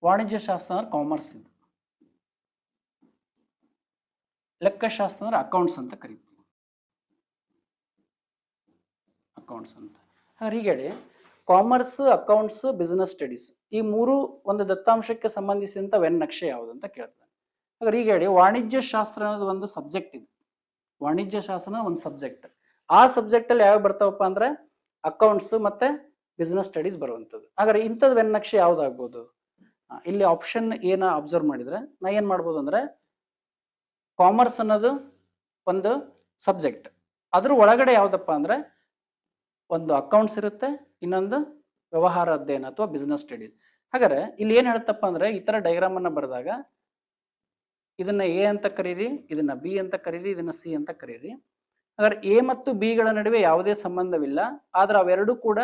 Speaker 1: ವಾಣಿಜ್ಯ ಶಾಸ್ತ್ರ ಅಂದ್ರೆ ಕಾಮರ್ಸ್ ಇದು. ಲೆಕ್ಕಶಾಸ್ತ್ರ ಅಂದ್ರೆ ಅಕೌಂಟ್ಸ್ ಅಂತ ಕರಿತೀವಿ. ಅಕೌಂಟ್ಸ್ ಅಂತ. ಹಾಗಾದ್ರೆ ಹೀಗೆ ಕಾಮರ್ಸ್, ಅಕೌಂಟ್ಸ್, ಬಿಸ್ನೆಸ್ ಸ್ಟಡೀಸ್ ಈ ಮೂರು ಒಂದು ದತ್ತಾಂಶಕ್ಕೆ ಸಂಬಂಧಿಸಿದಂತ ವೆನ್ ನಕ್ಷೆ ಯಾವುದು ಅಂತ ಕೇಳ್ತಾರೆ. ಹಾಗಾದ್ರೆ ಈಗ ಹೇಳಿ ವಾಣಿಜ್ಯ ಶಾಸ್ತ್ರ ಅನ್ನೋದು ಒಂದು ಸಬ್ಜೆಕ್ಟ್ ಇದೆ. ವಾಣಿಜ್ಯ ಶಾಸ್ತ್ರ ಒಂದು ಸಬ್ಜೆಕ್ಟ್. ಆ ಸಬ್ಜೆಕ್ಟ್ ಅಲ್ಲಿ ಯಾವ ಬರ್ತಾವಪ್ಪ ಅಂದ್ರೆ ಅಕೌಂಟ್ಸ್ ಮತ್ತೆ ಬಿಸ್ನೆಸ್ ಸ್ಟಡೀಸ್ ಬರುವಂಥದ್ದು. ಹಾಗಾದ್ರೆ ಇಂಥದ್ದು ವೆನ್ ನಕ್ಷೆ ಯಾವ್ದಾಗ್ಬೋದು? ಇಲ್ಲಿ ಆಪ್ಷನ್ ಏನ ಅಬ್ಸರ್ವ್ ಮಾಡಿದ್ರೆ ನಾ ಏನ್ ಮಾಡ್ಬೋದು ಅಂದ್ರೆ ಕಾಮರ್ಸ್ ಅನ್ನೋದು ಒಂದು ಸಬ್ಜೆಕ್ಟ್, ಅದ್ರ ಒಳಗಡೆ ಯಾವ್ದಪ್ಪ ಅಂದ್ರೆ ಒಂದು ಅಕೌಂಟ್ಸ್ ಇರುತ್ತೆ, ಇನ್ನೊಂದು ವ್ಯವಹಾರ ಅಧ್ಯಯನ ಅಥವಾ ಬಿಸ್ನೆಸ್ ಸ್ಟಡೀಸ್. ಹಾಗಾದ್ರೆ ಇಲ್ಲಿ ಏನ್ ಹೇಳ್ತಪ್ಪ ಅಂದ್ರೆ ಈ ತರ ಡೈಗ್ರಾಮ್ ಅನ್ನ ಬರೆದಾಗ ಇದನ್ನ ಎ ಅಂತ ಕರೀರಿ, ಇದನ್ನ ಬಿ ಅಂತ ಕರೀರಿ, ಇದನ್ನ ಸಿ ಅಂತ ಕರೀರಿ. ಹಾಗಾದ್ರೆ ಎ ಮತ್ತು ಬಿ ಗಳ ನಡುವೆ ಯಾವುದೇ ಸಂಬಂಧವಿಲ್ಲ, ಆದ್ರೆ ಅವೆರಡು ಕೂಡ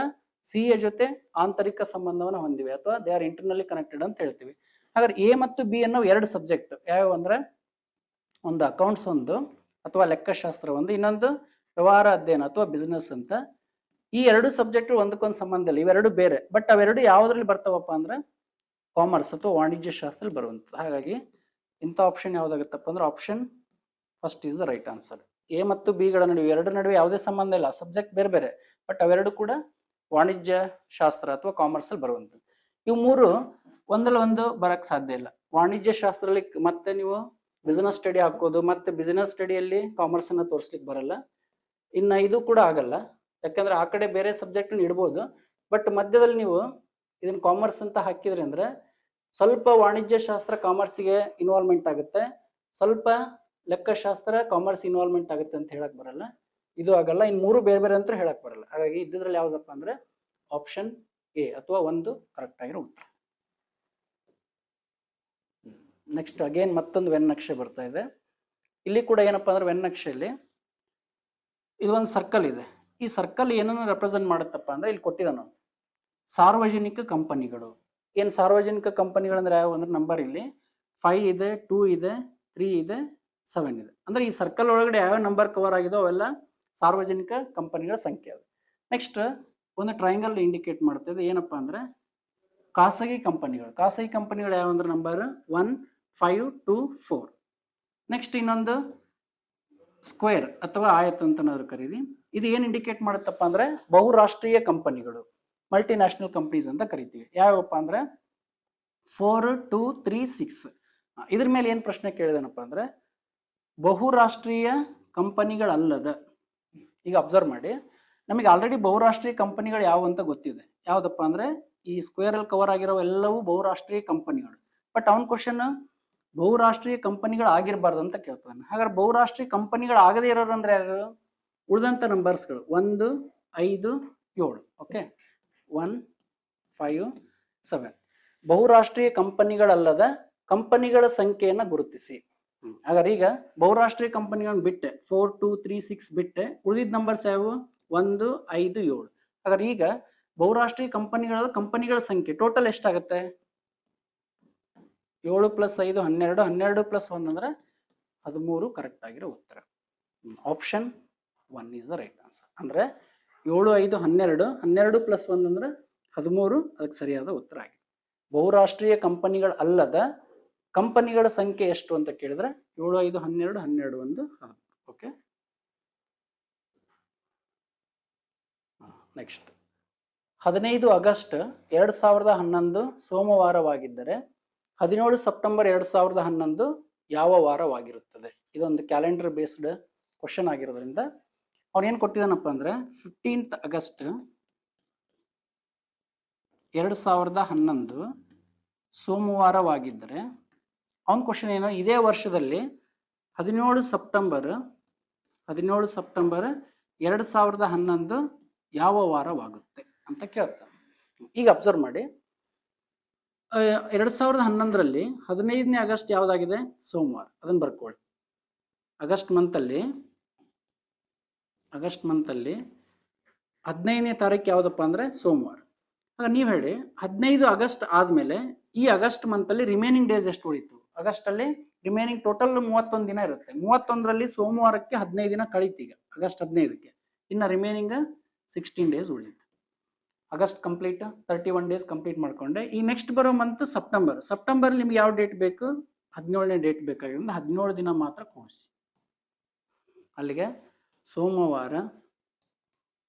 Speaker 1: ಸಿ ಯ ಜೊತೆ ಆಂತರಿಕ ಸಂಬಂಧವನ್ನು ಹೊಂದಿವೆ ಅಥವಾ ದೇ ಆರ್ ಇಂಟರ್ನಲಿ ಕನೆಕ್ಟೆಡ್ ಅಂತ ಹೇಳ್ತೀವಿ. ಹಾಗಾದ್ರೆ ಎ ಮತ್ತು ಬಿ ಅನ್ನೋ ಎರಡು ಸಬ್ಜೆಕ್ಟ್ ಯಾವ ಅಂದ್ರೆ ಒಂದು ಅಕೌಂಟ್ಸ್ ಒಂದು ಅಥವಾ ಲೆಕ್ಕಶಾಸ್ತ್ರ ಒಂದು, ಇನ್ನೊಂದು ವ್ಯವಹಾರ ಅಧ್ಯಯನ ಅಥವಾ ಬಿಸ್ನೆಸ್ ಅಂತ. ಈ ಎರಡು ಸಬ್ಜೆಕ್ಟ್ ಒಂದಕ್ಕೊಂದು ಸಂಬಂಧ ಇಲ್ಲ, ಇವೆರಡು ಬೇರೆ. ಬಟ್ ಅವೆರಡು ಯಾವ್ದ್ರಲ್ಲಿ ಬರ್ತಾವಪ್ಪ ಅಂದ್ರೆ ಕಾಮರ್ಸ್ ಅಥವಾ ವಾಣಿಜ್ಯ ಶಾಸ್ತ್ರದಲ್ಲಿ ಬರುವಂಥದ್ದು. ಹಾಗಾಗಿ ಇಂಥ ಆಪ್ಷನ್ ಯಾವ್ದಾಗುತ್ತಪ್ಪ ಅಂದ್ರೆ option first is the right answer. A ಮತ್ತು ಬಿ ಗಳ ನಡುವೆ ಎರಡು ನಡುವೆ ಯಾವುದೇ ಸಂಬಂಧ ಇಲ್ಲ, ಸಬ್ಜೆಕ್ಟ್ ಬೇರೆ ಬೇರೆ, ಬಟ್ ಅವೆರಡು ಕೂಡ ವಾಣಿಜ್ಯ ಶಾಸ್ತ್ರ ಅಥವಾ ಕಾಮರ್ಸ್ ಅಲ್ಲಿ ಬರುವಂಥದ್ದು. ಇವು ಮೂರು ಒಂದಲ್ಲ ಒಂದು ಬರಕ್ ಸಾಧ್ಯ ಇಲ್ಲ. ವಾಣಿಜ್ಯ ಶಾಸ್ತ್ರದಲ್ಲಿ ಮತ್ತೆ ನೀವು ಬಿಸ್ನೆಸ್ ಸ್ಟಡಿ ಹಾಕೋದು, ಮತ್ತೆ ಬಿಸ್ನೆಸ್ ಸ್ಟಡಿಯಲ್ಲಿ ಕಾಮರ್ಸ್ ಅನ್ನ ತೋರಿಸ್ಲಿಕ್ಕೆ ಬರಲ್ಲ. ಇನ್ನ ಇದು ಕೂಡ ಆಗಲ್ಲ, ಯಾಕಂದ್ರೆ ಆ ಕಡೆ ಬೇರೆ ಸಬ್ಜೆಕ್ಟ್ ಇಡ್ಬೋದು, ಬಟ್ ಮಧ್ಯದಲ್ಲಿ ನೀವು ಇದನ್ನ ಕಾಮರ್ಸ್ ಅಂತ ಹಾಕಿದ್ರಿ ಅಂದ್ರೆ ಸ್ವಲ್ಪ ವಾಣಿಜ್ಯ ಶಾಸ್ತ್ರ ಕಾಮರ್ಸ್ಗೆ ಇನ್ವಾಲ್ವ್ಮೆಂಟ್ ಆಗುತ್ತೆ, ಸ್ವಲ್ಪ ಲೆಕ್ಕಶಾಸ್ತ್ರ ಕಾಮರ್ಸ್ ಇನ್ವಾಲ್ವ್ಮೆಂಟ್ ಆಗುತ್ತೆ ಅಂತ ಹೇಳಕ್ ಬರಲ್ಲ. ಇದು ಆಗಲ್ಲ, ಇನ್ ಮೂರು ಬೇರೆ ಬೇರೆ ಅಂತ ಹೇಳಕ್ ಬರಲ್ಲ. ಹಾಗಾಗಿ ಇದ್ರಲ್ಲಿ ಯಾವ್ದಪ್ಪ ಅಂದ್ರೆ ಆಪ್ಷನ್ ಎ ಅಥವಾ ಒಂದು ಕರೆಕ್ಟ್ ಆಗಿರೋ ಉತ್ತರ. ನೆಕ್ಸ್ಟ್ ಅಗೇನ್ ಮತ್ತೊಂದು ವೆನ್ ನಕ್ಷೆ ಬರ್ತಾ ಇದೆ. ಇಲ್ಲಿ ಕೂಡ ಏನಪ್ಪಾ ಅಂದ್ರೆ ವೆನ್ ನಕ್ಷೆಯಲ್ಲಿ ಇದು ಒಂದು ಸರ್ಕಲ್ ಇದೆ. ಈ ಸರ್ಕಲ್ ಏನನ್ನು ರೆಪ್ರೆಸೆಂಟ್ ಮಾಡುತ್ತಪ್ಪ ಅಂದ್ರೆ ಇಲ್ಲಿ ಕೊಟ್ಟಿದ್ದಾನು ಸಾರ್ವಜನಿಕ ಕಂಪನಿಗಳು. ಏನ್ ಸಾರ್ವಜನಿಕ ಕಂಪನಿಗಳು ಅಂದ್ರೆ ಯಾವ ಅಂದ್ರೆ ನಂಬರ್ ಇಲ್ಲಿ 5 ಇದೆ, 2 ಇದೆ, 3 ಇದೆ, 7 ಇದೆ. ಅಂದ್ರೆ ಈ ಸರ್ಕಲ್ ಒಳಗಡೆ ಯಾವ ನಂಬರ್ ಕವರ್ ಆಗಿದೋ ಅವೆಲ್ಲ ಸಾರ್ವಜನಿಕ ಕಂಪನಿಗಳ ಸಂಖ್ಯೆ ಅದು. ನೆಕ್ಸ್ಟ್ ಒಂದು ಟ್ರಯಾಂಗಲ್ ಇಂಡಿಕೇಟ್ ಮಾಡುತ್ತದೆ ಏನಪ್ಪಾ ಅಂದ್ರೆ ಖಾಸಗಿ ಕಂಪನಿಗಳು. ಖಾಸಗಿ ಕಂಪನಿಗಳು ಯಾವ ಅಂದ್ರೆ ನಂಬರ್ 1, 5, 2, 4. ನೆಕ್ಸ್ಟ್ ಇನ್ನೊಂದು ಸ್ಕ್ವೇರ್ ಅಥವಾ ಆಯತ ಅಂತ ನಾವು ಕರೀರಿ. ಇದು ಏನ್ ಇಂಡಿಕೇಟ್ ಮಾಡುತ್ತಪ್ಪ ಅಂದ್ರೆ ಬಹುರಾಷ್ಟ್ರೀಯ ಕಂಪನಿಗಳು, ಮಲ್ಟಿ ನ್ಯಾಷನಲ್ ಕಂಪನೀಸ್ ಅಂತ ಕರಿತೀವಿ. ಯಾವಪ್ಪ ಅಂದ್ರೆ 4, 2, 3, 6. ಇದ್ರ ಮೇಲೆ ಏನ್ ಪ್ರಶ್ನೆ ಕೇಳಿದನಪ್ಪ ಅಂದ್ರೆ ಬಹುರಾಷ್ಟ್ರೀಯ ಕಂಪನಿಗಳಲ್ಲದ. ಈಗ ಅಬ್ಸರ್ವ್ ಮಾಡಿ, ನಮಗೆ ಆಲ್ರೆಡಿ ಬಹುರಾಷ್ಟ್ರೀಯ ಕಂಪನಿಗಳು ಯಾವ ಅಂತ ಗೊತ್ತಿದೆ. ಯಾವ್ದಪ್ಪ ಅಂದ್ರೆ ಈ ಸ್ಕ್ವೇರ್ ಅಲ್ಲಿ ಕವರ್ ಆಗಿರೋ ಎಲ್ಲವೂ ಬಹುರಾಷ್ಟ್ರೀಯ ಕಂಪನಿಗಳು. ಬಟ್ ಅವನ್ ಕ್ವಶನ್ ಬಹುರಾಷ್ಟ್ರೀಯ ಕಂಪನಿಗಳು ಆಗಿರಬಾರ್ದು ಅಂತ ಕೇಳ್ತಾನೆ. ಹಾಗಾದ್ರೆ ಬಹುರಾಷ್ಟ್ರೀಯ ಕಂಪನಿಗಳು ಆಗದೇ ಇರೋರು ಅಂದ್ರೆ ಯಾರು? ಉಳಿದಂತ ನಂಬರ್ಸ್ಗಳು 1, 5, 7. ಓಕೆ, 1, 5, 7. ಬಹುರಾಷ್ಟ್ರೀಯ ಕಂಪನಿಗಳಲ್ಲದ ಕಂಪನಿಗಳ ಸಂಖ್ಯೆಯನ್ನ ಗುರುತಿಸಿ. ಹಾಗಾದ್ರೆ ಈಗ ಬಹುರಾಷ್ಟ್ರೀಯ ಕಂಪನಿಗಳನ್ನ ಬಿಟ್ಟೆ 4, 2, 3, 6 ಬಿಟ್ಟೆ ಉಳಿದಿದ್ದ ನಂಬರ್ಸ್ ಯಾವುವು? 1, 5, 7. ಹಾಗಾದ್ರೆ ಈಗ ಬಹುರಾಷ್ಟ್ರೀಯ ಕಂಪನಿಗಳ ಸಂಖ್ಯೆ ಟೋಟಲ್ ಎಷ್ಟಾಗುತ್ತೆ? 7 + 5 12, 12 + 1 ಅಂದ್ರೆ 13 ಕರೆಕ್ಟ್ ಆಗಿರೋ ಉತ್ತರ. Option 1 is the right answer. ಅಂದ್ರೆ 7, 5, 12, 12 + 1 ಅಂದ್ರೆ 13 ಅದಕ್ಕೆ ಸರಿಯಾದ ಉತ್ತರ ಆಗಿದೆ. ಬಹುರಾಷ್ಟ್ರೀಯ ಕಂಪನಿಗಳ ಅಲ್ಲದ ಕಂಪನಿಗಳ ಸಂಖ್ಯೆ ಎಷ್ಟು ಅಂತ ಕೇಳಿದ್ರೆ 7, 5, 12, 12, 1, 13. ಓಕೆ, ನೆಕ್ಸ್ಟ್ 15 ಆಗಸ್ಟ್ 2011 ಸೋಮವಾರವಾಗಿದ್ದರೆ 17 ಸೆಪ್ಟೆಂಬರ್ 2011 ಯಾವ ವಾರವಾಗಿರುತ್ತದೆ? ಇದೊಂದು ಕ್ಯಾಲೆಂಡರ್ ಬೇಸ್ಡ್ ಕ್ವಶನ್ ಆಗಿರೋದ್ರಿಂದ ಅವನೇನು ಕೊಟ್ಟಿದ್ದಾನಪ್ಪ ಅಂದ್ರೆ 15 ಆಗಸ್ಟ್ 2011 ಸೋಮವಾರವಾಗಿದ್ದರೆ ಅವನ ಕ್ವಶನ್ ಏನು? ಇದೇ ವರ್ಷದಲ್ಲಿ 17 ಸೆಪ್ಟೆಂಬರ್ 2011 ಯಾವ ವಾರವಾಗುತ್ತೆ ಅಂತ ಕೇಳ್ತಾನೆ. ಈಗ ಅಬ್ಸರ್ವ್ ಮಾಡಿ, 2011ರಲ್ಲಿ 15ನೇ ಆಗಸ್ಟ್ ಯಾವ್ದಾಗಿದೆ? ಸೋಮವಾರ. ಅದನ್ನ ಬರ್ಕೊಳ್ಳಿ. ಆಗಸ್ಟ್ ಮಂತಲ್ಲಿ 15ನೇ ತಾರೀಕು ಯಾವುದಪ್ಪ ಅಂದರೆ ಸೋಮವಾರ. ಆಗ ನೀವು ಹೇಳಿ 15 ಆಗಸ್ಟ್ ಆದಮೇಲೆ ಈ ಆಗಸ್ಟ್ ಮಂತಲ್ಲಿ ರಿಮೈನಿಂಗ್ ಡೇಸ್ ಎಷ್ಟು ಉಳಿತು? ಆಗಸ್ಟಲ್ಲಿ ರಿಮೈನಿಂಗ್ ಟೋಟಲ್ 31 ದಿನ ಇರುತ್ತೆ. 31ರಲ್ಲಿ ಸೋಮವಾರಕ್ಕೆ 15 ದಿನ ಕಳೀತು ಈಗ ಆಗಸ್ಟ್ 15ಕ್ಕೆ. ಇನ್ನು ರಿಮೈನಿಂಗ್ 16 ಡೇಸ್ ಉಳಿತು. ಆಗಸ್ಟ್ ಕಂಪ್ಲೀಟ್ 31 ಡೇಸ್ ಕಂಪ್ಲೀಟ್ ಮಾಡಿಕೊಂಡೆ. ಈ ನೆಕ್ಸ್ಟ್ ಬರೋ ಮಂತ್ ಸೆಪ್ಟೆಂಬರ್ ನಿಮ್ಗೆ ಯಾವ ಡೇಟ್ ಬೇಕು? 17ನೇ ಡೇಟ್ ಬೇಕಾಗಿರೋದು 17 ದಿನ ಮಾತ್ರ ಕೂಡಿಸಿ. ಅಲ್ಲಿಗೆ ಸೋಮವಾರ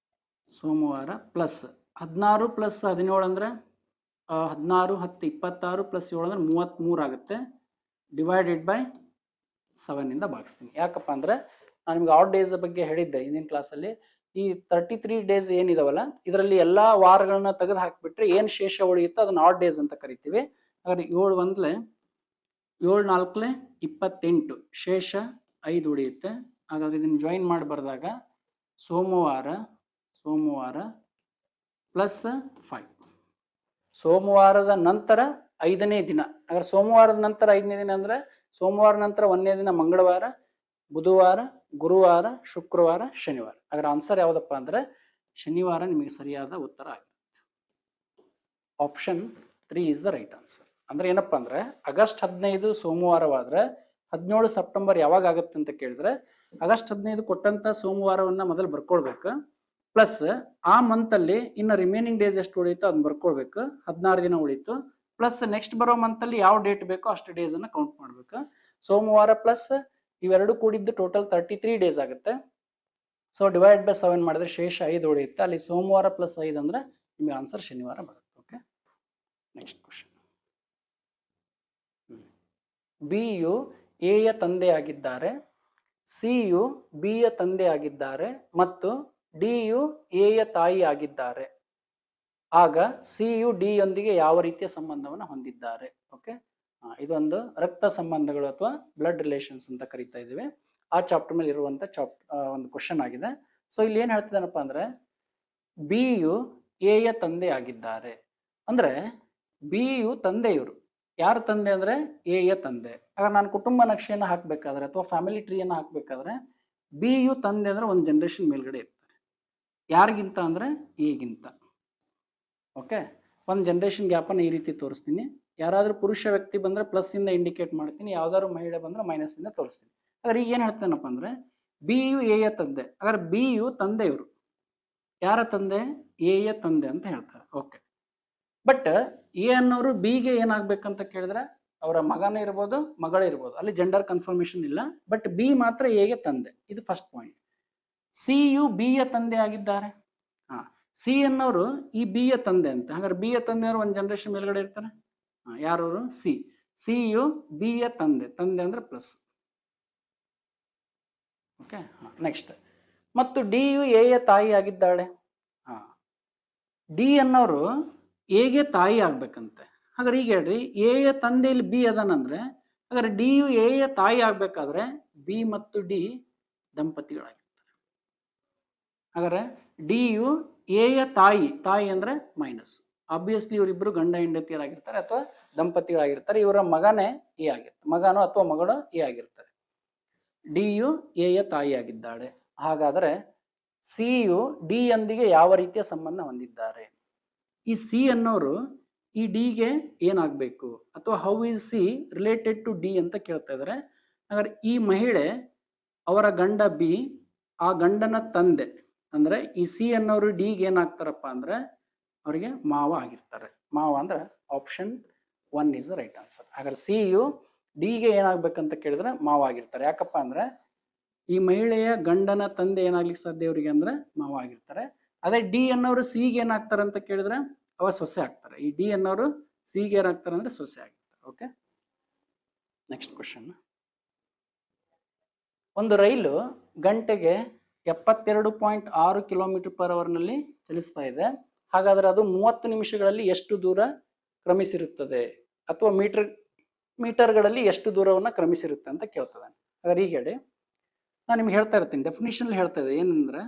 Speaker 1: ಪ್ಲಸ್ 16 ಪ್ಲಸ್ 17 ಅಂದರೆ 16 10 26 ಪ್ಲಸ್ 7 ಅಂದರೆ 33 ಆಗುತ್ತೆ. Divided by 7 ಭಾಗಿಸ್ತೀನಿ. ಯಾಕಪ್ಪ ಅಂದರೆ ನಾನು ನಿಮ್ಗೆ ಆಡ್ ಡೇಸ್ ಬಗ್ಗೆ ಹೇಳಿದ್ದೆ ಹಿಂದಿನ ಕ್ಲಾಸಲ್ಲಿ. ಈ 33 ಡೇಸ್ ಏನಿದಾವಲ್ಲ ಇದರಲ್ಲಿ ಎಲ್ಲ ವಾರಗಳನ್ನ ತೆಗೆದು ಹಾಕಿಬಿಟ್ರೆ ಏನು ಶೇಷ ಉಳಿಯುತ್ತೋ ಅದನ್ನ ಆಡ್ ಡೇಸ್ ಅಂತ ಕರಿತೀವಿ. ಹಾಗಾದ್ರೆ 7 1 7 4 28 ಶೇಷ 5 ಉಳಿಯುತ್ತೆ. ಹಾಗಾದ್ರೆ ಇದನ್ನು ಜಾಯಿನ್ ಮಾಡಿ ಬರೆದಾಗ ಸೋಮವಾರ ಪ್ಲಸ್ 5 ಸೋಮವಾರದ ನಂತರ 5ನೇ ದಿನ. ಹಾಗಾದ್ರೆ ಸೋಮವಾರದ ನಂತರ 5ನೇ ದಿನ ಅಂದರೆ ಸೋಮವಾರ ನಂತರ 1ನೇ ದಿನ ಮಂಗಳವಾರ, ಬುಧವಾರ, ಗುರುವಾರ, ಶುಕ್ರವಾರ, ಶನಿವಾರ. ಹಾಗಾದ್ರೆ ಆನ್ಸರ್ ಯಾವುದಪ್ಪ ಅಂದರೆ ಶನಿವಾರ ನಿಮಗೆ ಸರಿಯಾದ ಉತ್ತರ ಆಗುತ್ತೆ. Option 3 is the right answer. ಅಂದ್ರೆ ಏನಪ್ಪ ಅಂದ್ರೆ ಆಗಸ್ಟ್ 15 ಸೋಮವಾರವಾದ್ರೆ 17 ಸೆಪ್ಟೆಂಬರ್ ಯಾವಾಗ ಆಗುತ್ತೆ ಅಂತ ಕೇಳಿದ್ರೆ ಆಗಸ್ಟ್ 15 ಕೊಟ್ಟಂತ ಸೋಮವಾರವನ್ನ ಮೊದಲು ಬರ್ಕೊಳ್ಬೇಕು. ಪ್ಲಸ್ ಆ ಮಂತಲ್ಲಿ ಇನ್ನು ರಿಮೈನಿಂಗ್ ಡೇಸ್ ಎಷ್ಟು ಉಳಿಯುತ್ತೋ ಅದನ್ನ ಬರ್ಕೊಳ್ಬೇಕು. 16 ದಿನ ಉಳಿತು. ಪ್ಲಸ್ ನೆಕ್ಸ್ಟ್ ಬರೋ ಮಂತಲ್ಲಿ ಯಾವ ಡೇಟ್ ಬೇಕೋ ಅಷ್ಟು ಡೇಸ್ ಅನ್ನ ಕೌಂಟ್ ಮಾಡ್ಬೇಕು. ಸೋಮವಾರ ಪ್ಲಸ್ ಇವೆರಡು ಕೂಡಿದ್ದು ಟೋಟಲ್ 33 ಡೇಸ್ ಆಗುತ್ತೆ. ಸೊ ಡಿವೈಡ್ ಬೈ 7 ಮಾಡಿದ್ರೆ ಶೇಷ 5 ಉಳಿಯುತ್ತೆ. ಅಲ್ಲಿ ಸೋಮವಾರ ಪ್ಲಸ್ 5 ಅಂದ್ರೆ ನಿಮಗೆ ಆನ್ಸರ್ ಶನಿವಾರ ಬರುತ್ತೆ. Okay, next question. ಬಿ ಯು ಎ ಯ ತಂದೆಯಾಗಿದ್ದಾರೆ, ಸಿ ಯು ಬಿ ಯ ತಂದೆಯಾಗಿದ್ದಾರೆ ಮತ್ತು ಡಿ ಯು ಎ ಯ ತಾಯಿ ಆಗಿದ್ದಾರೆ. ಆಗ ಸಿ ಯು ಡಿ ಯೊಂದಿಗೆ ಯಾವ ರೀತಿಯ ಸಂಬಂಧವನ್ನು ಹೊಂದಿದ್ದಾರೆ? ಓಕೆ, ಇದೊಂದು ರಕ್ತ ಸಂಬಂಧಗಳು ಅಥವಾ ಬ್ಲಡ್ ರಿಲೇಷನ್ಸ್ ಅಂತ ಕರಿತಾ ಇದ್ದೀವಿ. ಆ ಚಾಪ್ಟರ್ ಮೇಲೆ ಇರುವಂತ ಒಂದು ಕ್ವಶನ್ ಆಗಿದೆ. ಸೊ ಇಲ್ಲಿ ಏನ್ ಹೇಳ್ತಿದ್ದಾನಪ್ಪ ಅಂದ್ರೆ ಬಿ ಯು ಎ ಯ ತಂದೆ ಆಗಿದ್ದಾರೆ ಅಂದ್ರೆ ಬಿ ಯು ತಂದೆಯವರು. ಯಾರ ತಂದೆ ಅಂದ್ರೆ ಎ ಯ ತಂದೆ. ಆಗ ನಾನು ಕುಟುಂಬ ನಕ್ಷೆಯನ್ನು ಹಾಕ್ಬೇಕಾದ್ರೆ ಅಥವಾ ಫ್ಯಾಮಿಲಿ ಟ್ರೀಯನ್ನು ಹಾಕ್ಬೇಕಾದ್ರೆ ಬಿ ಯು ತಂದೆ ಅಂದ್ರೆ ಒಂದು ಜನರೇಷನ್ ಮೇಲ್ಗಡೆ ಇರ್ತಾರೆ. ಯಾರಿಗಿಂತ ಅಂದ್ರೆ ಎಗಿಂತ. ಓಕೆ, ಒಂದು ಜನರೇಷನ್ ಗ್ಯಾಪನ್ನು ಈ ರೀತಿ ತೋರಿಸ್ತೀನಿ. ಯಾರಾದ್ರೂ ಪುರುಷ ವ್ಯಕ್ತಿ ಬಂದ್ರೆ ಪ್ಲಸ್ ಇಂದ ಇಂಡಿಕೇಟ್ ಮಾಡ್ತೀನಿ, ಯಾವ್ದಾದ್ರು ಮಹಿಳೆ ಬಂದ್ರೆ ಮೈನಸ್ ಇಂದ ತೋರಿಸ್ತೀನಿ. ಹಾಗಾದ್ರೆ ಈಗ ಏನ್ ಹೇಳ್ತೇನಪ್ಪ ಅಂದ್ರೆ ಬಿ ಯು ಎ ಯ ತಂದೆ. ಹಾಗಾದ್ರೆ ಬಿ ಯು ತಂದೆಯವರು. ಯಾರ ತಂದೆ? ಎ ಯ ತಂದೆ ಅಂತ ಹೇಳ್ತಾರೆ. ಓಕೆ, ಬಟ್ ಎ ಅನ್ನೋರು ಬಿಗೆ ಏನಾಗ್ಬೇಕಂತ ಕೇಳಿದ್ರೆ ಅವರ ಮಗನೇ ಇರ್ಬೋದು, ಮಗಳೇ ಇರ್ಬೋದು, ಅಲ್ಲಿ ಜೆಂಡರ್ ಕನ್ಫರ್ಮೇಶನ್ ಇಲ್ಲ. ಬಟ್ ಬಿ ಮಾತ್ರ ಎಗೆ ತಂದೆ. ಇದು ಫಸ್ಟ್ ಪಾಯಿಂಟ್. ಸಿ ಯು ಬಿ ಯ ತಂದೆ ಆಗಿದ್ದಾರೆ. ಸಿ ಅನ್ನೋರು ಈ ಬಿ ಯ ತಂದೆ ಅಂತ. ಹಾಗಾದ್ರೆ ಬಿ ಯ ತಂದೆಯವರು ಒಂದು ಜನರೇಷನ್ ಮೇಲ್ಗಡೆ ಇರ್ತಾರೆ. ಯಾರವರು? ಸಿ ಯು ಬಿ ಯ ತಂದೆ. ತಂದೆ ಅಂದ್ರೆ ಪ್ಲಸ್. Okay, next. ಮತ್ತು ಡಿ ಯು ಎ ಯ ತಾಯಿ ಆಗಿದ್ದಾಳೆ. ಡಿ ಅನ್ನೋರು ಎಗೆ ತಾಯಿ ಆಗ್ಬೇಕಂತೆ. ಹಾಗಾದ್ರೆ ಈಗ ಹೇಳ್ರಿ ಎ ಯ ತಂದೆಯಲ್ಲಿ ಬಿ ಅದಾನಂದ್ರೆ ಹಾಗಾದ್ರೆ ಡಿ ಯು ಎ ಯ ತಾಯಿ ಆಗ್ಬೇಕಾದ್ರೆ ಬಿ ಮತ್ತು ಡಿ ದಂಪತಿಗಳಾಗಿರ್ತಾರೆ. ಹಾಗಾದ್ರೆ ಡಿ ಯು ಎ ಯ ತಾಯಿ ಅಂದ್ರೆ ಮೈನಸ್. ಆಬ್ವಿಯಸ್ಲಿ ಇವರಿಬ್ರು ಗಂಡ ಹೆಂಡತಿಯರಾಗಿರ್ತಾರೆ ಅಥವಾ ದಂಪತಿಗಳಾಗಿರ್ತಾರೆ. ಇವರ ಮಗನೇ ಎ ಆಗಿರ್ತಾರೆ, ಮಗನೋ ಅಥವಾ ಮಗಳು ಎ ಆಗಿರ್ತಾರೆ. ಡಿ ಯು ಎ ಯ ತಾಯಿ ಆಗಿದ್ದಾಳೆ. ಹಾಗಾದ್ರೆ ಸಿ ಯು ಡಿ ಯೊಂದಿಗೆ ಯಾವ ರೀತಿಯ ಸಂಬಂಧ ಹೊಂದಿದ್ದಾರೆ? ಈ ಸಿ ಅನ್ನೋರು ಈ ಡಿಗೆ ಏನಾಗಬೇಕು ಅಥವಾ how is C related to D ಅಂತ ಕೇಳ್ತಾ ಇದ್ದಾರೆ. ಹಾಗಾದ್ರೆ ಈ ಮಹಿಳೆ ಅವರ ಗಂಡ ಬಿ, ಆ ಗಂಡನ ತಂದೆ ಅಂದ್ರೆ ಈ ಸಿ ಅನ್ನೋರು ಡಿಗೆ ಏನಾಗ್ತಾರಪ್ಪ ಅಂದ್ರೆ ಅವರಿಗೆ ಮಾವ ಆಗಿರ್ತಾರೆ. ಮಾವ ಅಂದ್ರೆ option 1 is the right answer. ಹಾಗಾದ್ರೆ ಸಿ ಯು ಡಿಗೆ ಏನಾಗ್ಬೇಕಂತ ಕೇಳಿದ್ರೆ ಮಾವ ಆಗಿರ್ತಾರೆ. ಯಾಕಪ್ಪ ಅಂದ್ರೆ ಈ ಮಹಿಳೆಯ ಗಂಡನ ತಂದೆ ಏನಾಗ್ಲಿಕ್ಕೆ ಸಾಧ್ಯ ಅವರಿಗೆ ಅಂದ್ರೆ ಮಾವ ಆಗಿರ್ತಾರೆ. ಅದೇ ಡಿ ಅನ್ನೋರು ಸಿಗೆ ಏನಾಗ್ತಾರೆ ಅಂತ ಕೇಳಿದ್ರೆ ಅವ ಸೊಸೆ ಆಗ್ತಾರೆ. ಈ ಡಿ ಅನ್ನೋರು ಸಿಗೆ ಏನಾಗ್ತಾರೆ ಅಂದ್ರೆ ಸೊಸೆ ಆಗ್ತಾರೆ. Okay, next question. ಒಂದು ರೈಲು ಗಂಟೆಗೆ 72.6 ಕಿಲೋಮೀಟರ್ ಪರ್ ಅವರ್ನಲ್ಲಿ ಚಲಿಸ್ತಾ ಇದೆ. ಹಾಗಾದ್ರೆ ಅದು 30 ನಿಮಿಷಗಳಲ್ಲಿ ಎಷ್ಟು ದೂರ ಕ್ರಮಿಸಿರುತ್ತದೆ ಅಥವಾ ಮೀಟರ್ಗಳಲ್ಲಿ ಎಷ್ಟು ದೂರವನ್ನ ಕ್ರಮಿಸಿರುತ್ತೆ ಅಂತ ಕೇಳ್ತದೆ. ಹಾಗಾದ್ರೆ ಈಗ ಹೇಳಿ, ನಾನು ನಿಮ್ಗೆ ಹೇಳ್ತಾ ಇರ್ತೀನಿ, ಡೆಫಿನಿಷನ್ ಹೇಳ್ತಾ ಇದೆ ಏನಂದ್ರೆ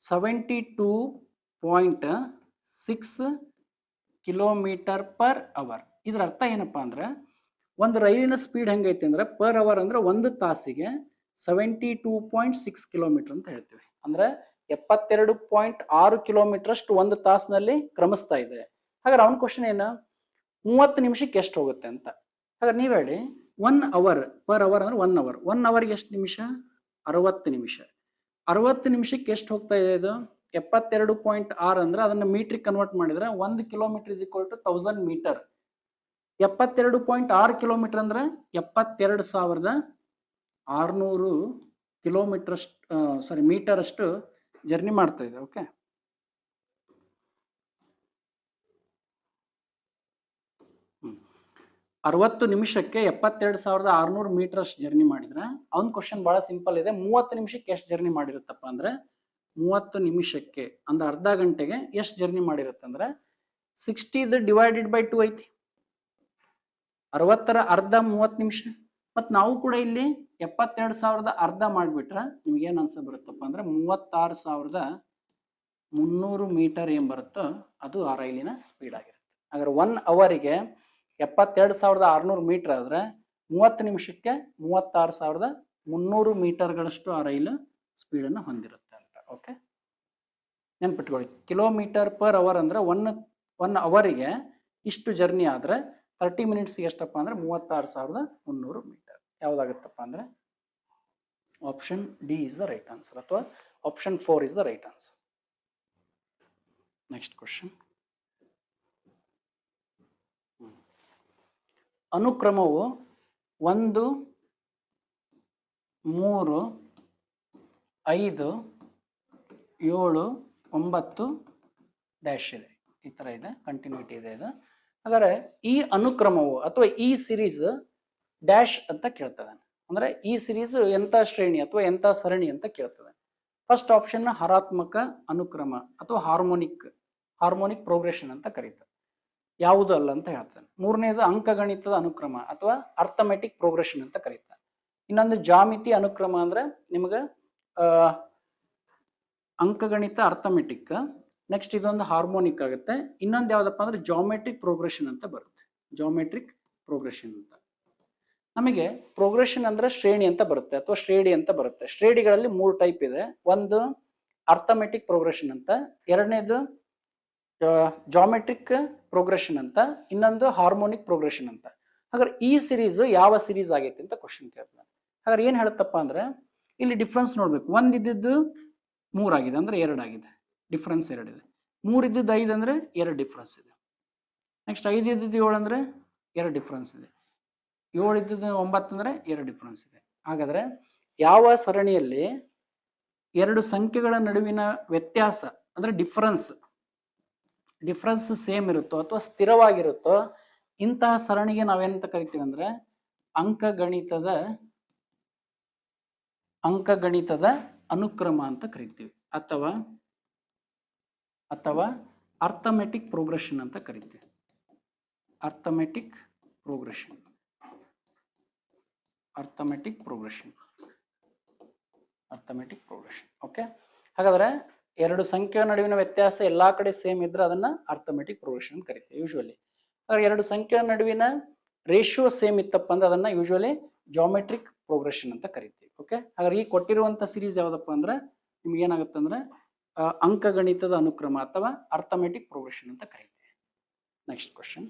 Speaker 1: 72.6 ಕಿಲೋಮೀಟರ್ ಪರ್ ಅವರ್. ಇದರ ಅರ್ಥ ಏನಪ್ಪಾ ಅಂದ್ರೆ ಒಂದು ರೈಲಿನ ಸ್ಪೀಡ್ ಹೆಂಗೈತೆ ಅಂದ್ರೆ ಪರ್ ಅವರ್ ಅಂದ್ರೆ ಒಂದು ತಾಸಿಗೆ 72.6 ಕಿಲೋಮೀಟರ್ ಅಂತ ಹೇಳ್ತೀವಿ. ಅಂದ್ರೆ 72.6 ಕಿಲೋಮೀಟರ್ ಅಷ್ಟು ಒಂದು ತಾಸಿನಲ್ಲಿ ಕ್ರಮಿಸ್ತಾ ಇದೆ. ಹಾಗಾದ್ರೆ ಅವನ ಕ್ವಶನ್ ಏನು, 30 ನಿಮಿಷಕ್ಕೆ ಎಷ್ಟು ಹೋಗುತ್ತೆ ಅಂತ. ಹಾಗಾದ್ರೆ ನೀವ್ ಹೇಳಿ, 1 ಅವರ್ ಪರ್ ಅವರ್ ಅಂದ್ರೆ 1 ಅವರ್, 1 ಅವರ್ಗೆ ಎಷ್ಟು ನಿಮಿಷ, 60 ನಿಮಿಷ. 60 ನಿಮಿಷಕ್ಕೆ ಎಷ್ಟು ಹೋಗ್ತಾ ಇದೆ ಇದು, 72.6 ಅಂದ್ರೆ ಅದನ್ನ ಮೀಟ್ರಿಗೆ ಕನ್ವರ್ಟ್ ಮಾಡಿದ್ರೆ 1 kilometre is equal to 1000 metre. 72.6 kilometre ಅಂದ್ರೆ 72,600 ಕಿಲೋಮೀಟರ್ ಅಷ್ಟು ಮೀಟರ್ ಅಷ್ಟು ಜರ್ನಿ ಮಾಡ್ತಾ ಇದೆ. ಓಕೆ, ಅರವತ್ತು ನಿಮಿಷಕ್ಕೆ 72,600 ಮೀಟರ್ ಅಷ್ಟು ಜರ್ನಿ ಮಾಡಿದ್ರೆ ಅವ್ನ ಕ್ವಶನ್ ಬಹಳ ಸಿಂಪಲ್ ಇದೆ. 30 ನಿಮಿಷಕ್ಕೆ ಎಷ್ಟು ಜರ್ನಿ ಮಾಡಿರುತ್ತಪ್ಪ ಅಂದ್ರೆ, 30 ನಿಮಿಷಕ್ಕೆ ಅಂದ್ರೆ ಅರ್ಧ ಗಂಟೆಗೆ ಎಷ್ಟು ಜರ್ನಿ ಮಾಡಿರುತ್ತೆ ಅಂದ್ರೆ 60 ಡಿವೈಡೆಡ್ ಬೈ 2 ಐತಿ. 60ರ ಅರ್ಧ 30 ನಿಮಿಷ. ಮತ್ ನಾವು ಕೂಡ ಇಲ್ಲಿ 72,000 ಅರ್ಧ ಮಾಡ್ಬಿಟ್ರೆ ನಿಮ್ಗೆ ಏನ್ ಆನ್ಸರ್ ಬರುತ್ತಪ್ಪ ಅಂದ್ರೆ 36,300 ಮೀಟರ್ ಏನ್ ಬರುತ್ತೋ ಅದು ಆ ರೈಲಿನ ಸ್ಪೀಡ್ ಆಗಿರುತ್ತೆ. ಹಾಗಾದ್ರೆ 1 ಅವರಿಗೆ 72,600 ಮೀಟರ್ ಆದ್ರೆ 30 ನಿಮಿಷಕ್ಕೆ 36,300 ಮೀಟರ್ಗಳಷ್ಟು ಆ ರೈಲು ಸ್ಪೀಡ್ ಅನ್ನು ಹೊಂದಿರುತ್ತೆ ಅಂತ. ಓಕೆ, ನೆನ್ಪಿಟ್ಕೊಳ್ಳಿ, ಕಿಲೋಮೀಟರ್ ಪರ್ ಅವರ್ ಅಂದ್ರೆ ಒನ್ ಅವರಿಗೆ ಇಷ್ಟು ಜರ್ನಿ ಆದ್ರೆ 30 ಮಿನಿಟ್ಸ್ಗೆ ಎಷ್ಟಪ್ಪ ಅಂದ್ರೆ 36,300 ಮೀಟರ್. ಯಾವ್ದಾಗುತ್ತಪ್ಪ ಅಂದ್ರೆ option D is the right answer ಅಥವಾ option 4 is the right answer. Next question, ಅನುಕ್ರಮವು 1, 3, 5, 7, 9 ಡ್ಯಾಶ್ ಇದೆ. ಈ ತರ ಇದೆ, ಕಂಟಿನ್ಯೂಟಿ ಇದೆ ಇದು. ಹಾಗಾದ್ರೆ ಈ ಅನುಕ್ರಮವು ಅಥವಾ ಈ ಸಿರೀಸ್ ಡ್ಯಾಶ್ ಅಂತ ಕೇಳ್ತದೆ. ಅಂದ್ರೆ ಈ ಸಿರೀಸ್ ಎಂತ ಶ್ರೇಣಿ ಅಥವಾ ಎಂತ ಸರಣಿ ಅಂತ ಕೇಳ್ತದೆ. ಫಸ್ಟ್ ಆಪ್ಷನ್ ಹರಾತ್ಮಕ ಅನುಕ್ರಮ ಅಥವಾ ಹಾರ್ಮೋನಿಕ್ ಪ್ರೋಗ್ರೆಷನ್ ಅಂತ ಕರೀತಾರೆ. ಯಾವುದು ಅಲ್ಲ ಅಂತ ಹೇಳ್ತಾನೆ. ಮೂರನೇದು ಅಂಕಗಣಿತದ ಅನುಕ್ರಮ ಅಥವಾ ಅರ್ಥಮೆಟಿಕ್ ಪ್ರೋಗ್ರೆಷನ್ ಅಂತ ಕರೀತಾರೆ. ಇನ್ನೊಂದು ಜಾಮಿತಿ ಅನುಕ್ರಮ ಅಂದ್ರೆ ನಿಮ್ಗೆ ಅಂಕಗಣಿತ ಅರ್ಥಮೆಟಿಕ್. ನೆಕ್ಸ್ಟ್ ಇದೊಂದು ಹಾರ್ಮೋನಿಕ್ ಆಗುತ್ತೆ. ಇನ್ನೊಂದು ಯಾವ್ದಪ್ಪ ಅಂದ್ರೆ ಜಾಮೆಟ್ರಿಕ್ ಪ್ರೋಗ್ರೆಷನ್ ಅಂತ ಬರುತ್ತೆ. ಜಾಮೆಟ್ರಿಕ್ ಪ್ರೋಗ್ರೆಷನ್ ಅಂತ ನಮಗೆ ಪ್ರೋಗ್ರೆಷನ್ ಅಂದ್ರೆ ಶ್ರೇಣಿ ಅಂತ ಬರುತ್ತೆ ಅಥವಾ ಶ್ರೇಣಿ ಅಂತ ಬರುತ್ತೆ. ಶ್ರೇಣಿಗಳಲ್ಲಿ 3 ಟೈಪ್ ಇದೆ. ಒಂದು ಅರ್ಥಮೆಟಿಕ್ ಪ್ರೋಗ್ರೆಷನ್ ಅಂತ, ಎರಡನೇದು ಜಾಮೆಟ್ರಿಕ್ ಪ್ರೋಗ್ರೆಷನ್ ಅಂತ, ಇನ್ನೊಂದು ಹಾರ್ಮೋನಿಕ್ ಪ್ರೋಗ್ರೆಷನ್ ಅಂತ. ಹಾಗಾದ್ರೆ ಈ ಸಿರೀಸ್ ಯಾವ ಸಿರೀಸ್ ಆಗೈತೆ ಅಂತ ಕ್ವಶನ್ ಕೇಳ್ತಾರೆ. ಹಾಗಾದ್ರೆ ಏನ್ ಹೇಳುತ್ತಪ್ಪ ಅಂದ್ರೆ ಇಲ್ಲಿ ಡಿಫ್ರೆನ್ಸ್ ನೋಡ್ಬೇಕು. 1 ಇದ್ದಿದ್ದು 3 ಆಗಿದೆ ಅಂದ್ರೆ 2 ಆಗಿದೆ, ಡಿಫ್ರೆನ್ಸ್ 2 ಇದೆ. 3 ಇದ್ದಿದ್ದು 5 ಅಂದ್ರೆ 2 ಡಿಫ್ರೆನ್ಸ್ ಇದೆ. ನೆಕ್ಸ್ಟ್ 5 ಇದ್ದಿದ್ದು 7 ಅಂದ್ರೆ 2 ಡಿಫ್ರೆನ್ಸ್ ಇದೆ. 7 ಇದ್ದಿದ್ದು 9 ಅಂದ್ರೆ 2 ಡಿಫ್ರೆನ್ಸ್ ಇದೆ. ಹಾಗಾದ್ರೆ ಯಾವ ಸರಣಿಯಲ್ಲಿ 2 ಸಂಖ್ಯೆಗಳ ನಡುವಿನ ವ್ಯತ್ಯಾಸ ಅಂದ್ರೆ ಡಿಫ್ರೆನ್ಸ್ ಸೇಮ್ ಇರುತ್ತೋ ಅಥವಾ ಸ್ಥಿರವಾಗಿರುತ್ತೋ ಇಂತಹ ಸರಣಿಗೆ ನಾವೇನಂತ ಕರಿತೀವಿ ಅಂದ್ರೆ ಅಂಕಗಣಿತದ ಅನುಕ್ರಮ ಅಂತ ಕರಿತೀವಿ ಅಥವಾ ಅರ್ಥಮೆಟಿಕ್ ಪ್ರೋಗ್ರೆಷನ್ ಅಂತ ಕರಿತೀವಿ. Arithmetic progression. ಓಕೆ, ಹಾಗಾದ್ರೆ 2 ಸಂಖ್ಯೆಗಳ ನಡುವಿನ ವ್ಯತ್ಯಾಸ ಎಲ್ಲಾ ಕಡೆ ಸೇಮ್ ಇದ್ರೆ ಅದನ್ನ ಅರ್ಥಮೆಟಿಕ್ ಪ್ರೋಗ್ರೆಷನ್ ಅಂತ ಕರಿತೀವಿ ಯೂಶುವಲಿ. ಹಾಗಾದ್ರೆ 2 ಸಂಖ್ಯೆಗಳ ನಡುವಿನ ರೇಷಿಯೋ ಸೇಮ್ ಇತ್ತಪ್ಪ ಅಂದ್ರೆ ಅದನ್ನ ಯೂಶುವಲಿ ಜಾಮೆಟ್ರಿಕ್ ಪ್ರೋಗ್ರೆಷನ್ ಅಂತ ಕರಿತೀವಿ. ಓಕೆ, ಹಾಗಾದ್ರೆ ಈ ಕೊಟ್ಟಿರುವಂತ ಸಿರೀಸ್ ಯಾವ್ದಪ್ಪ ಅಂದ್ರೆ ನಿಮ್ಗೆ ಏನಾಗುತ್ತೆ ಅಂದ್ರೆ ಅಂಕಗಣಿತದ ಅನುಕ್ರಮ ಅಥವಾ ಅರ್ಥಮೆಟಿಕ್ ಪ್ರೋಗ್ರೆಷನ್ ಅಂತ ಕರಿತೀವಿ. Next question,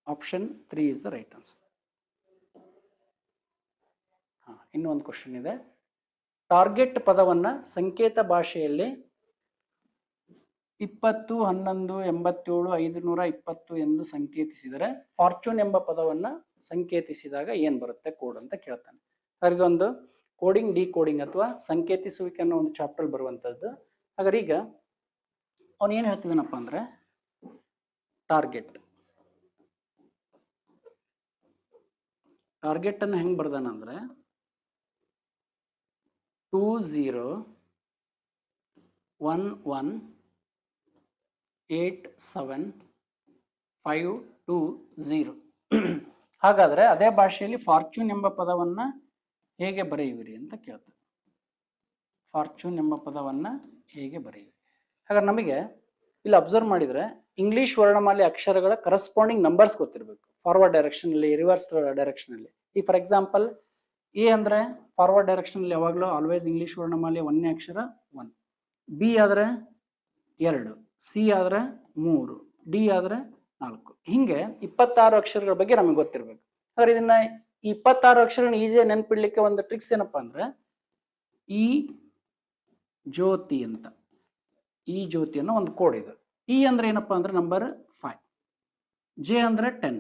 Speaker 1: option 3 is the right answer. ಇನ್ನೊಂದು ಕ್ವಶನ್ ಇದೆ. ಟಾರ್ಗೆಟ್ ಪದವನ್ನ ಸಂಕೇತ ಭಾಷೆಯಲ್ಲಿ 20, 11, 87, 520 ಎಂದು ಸಂಕೇತಿಸಿದರೆ ಫಾರ್ಚೂನ್ ಎಂಬ ಪದವನ್ನ ಸಂಕೇತಿಸಿದಾಗ ಏನ್ ಬರುತ್ತೆ ಕೋಡ್ ಅಂತ ಕೇಳ್ತಾನೆ. ಇದೊಂದು ಕೋಡಿಂಗ್ ಡಿಕೋಡಿಂಗ್ ಅಥವಾ ಸಂಕೇತಿಸುವಿಕೆ ಅನ್ನೋ ಒಂದು ಚಾಪ್ಟರ್ ಬರುವಂತದ್ದು. ಹಾಗಾದ್ರೆ ಈಗ ಅವನು ಏನ್ ಹೇಳ್ತಿದ್ದಾನಪ್ಪ ಅಂದ್ರೆ ಟಾರ್ಗೆಟ್ ಅನ್ನು ಹೆಂಗ್ ಬರ್ದಾನಂದ್ರೆ 2011875220. ಹಾಗಾದ್ರೆ ಅದೇ ಭಾಷೆಯಲ್ಲಿ ಫಾರ್ಚೂನ್ ಎಂಬ ಪದವನ್ನ ಹೇಗೆ ಬರೆಯುವಿರಿ ಅಂತ ಕೇಳ್ತಾರೆ. ಫಾರ್ಚೂನ್ ಎಂಬ ಪದವನ್ನ ಹೇಗೆ ಬರೆಯುವಿರಿ? ಹಾಗಾದ್ರೆ ನಮಗೆ ಇಲ್ಲಿ ಅಬ್ಸರ್ವ್ ಮಾಡಿದ್ರೆ ಇಂಗ್ಲಿಷ್ ವರ್ಣಮಾಲೆ ಅಕ್ಷರಗಳ ಕರೆಸ್ಪಾಂಡಿಂಗ್ ನಂಬರ್ಸ್ ಗೊತ್ತಿರಬೇಕು. ಫಾರ್ವರ್ಡ್ ಡೈರೆಕ್ಷನ್ ಅಲ್ಲಿ, ರಿವರ್ಸ್ ಡೈರೆಕ್ಷನ್ ಅಲ್ಲಿ. ಈ ಫಾರ್ ಎಕ್ಸಾಂಪಲ್ ಎ ಅಂದರೆ ಫಾರ್ವರ್ಡ್ ಡೈರೆಕ್ಷನಲ್ಲಿ ಯಾವಾಗಲೂ ಆಲ್ವೇಸ್ ಇಂಗ್ಲೀಷ್ ವರ್ಣಮಾಲೆ ಒಂದನೇ ಅಕ್ಷರ 1, ಬಿ ಆದರೆ 2, ಸಿ ಆದರೆ 3, ಡಿ ಆದರೆ 4. ಹಿಂಗೆ 26 ಅಕ್ಷರಗಳ ಬಗ್ಗೆ ನಮಗೆ ಗೊತ್ತಿರಬೇಕು. ಹಾಗಾದ್ರೆ ಇದನ್ನ 26 ಅಕ್ಷರಗಳನ್ನ ಈಸಿಯಾಗಿ ನೆನ್ಪಿಡ್ಲಿಕ್ಕೆ ಒಂದು ಟ್ರಿಕ್ಸ್ ಏನಪ್ಪಾ ಅಂದ್ರೆ ಈ ಜ್ಯೋತಿ ಅಂತ, ಈ ಜ್ಯೋತಿ ಅನ್ನೋ ಒಂದು ಕೋಡ್ ಇದೆ. ಇ ಅಂದ್ರೆ ಏನಪ್ಪಾ ಅಂದ್ರೆ ನಂಬರ್ 5, ಜೆ ಅಂದ್ರೆ 10,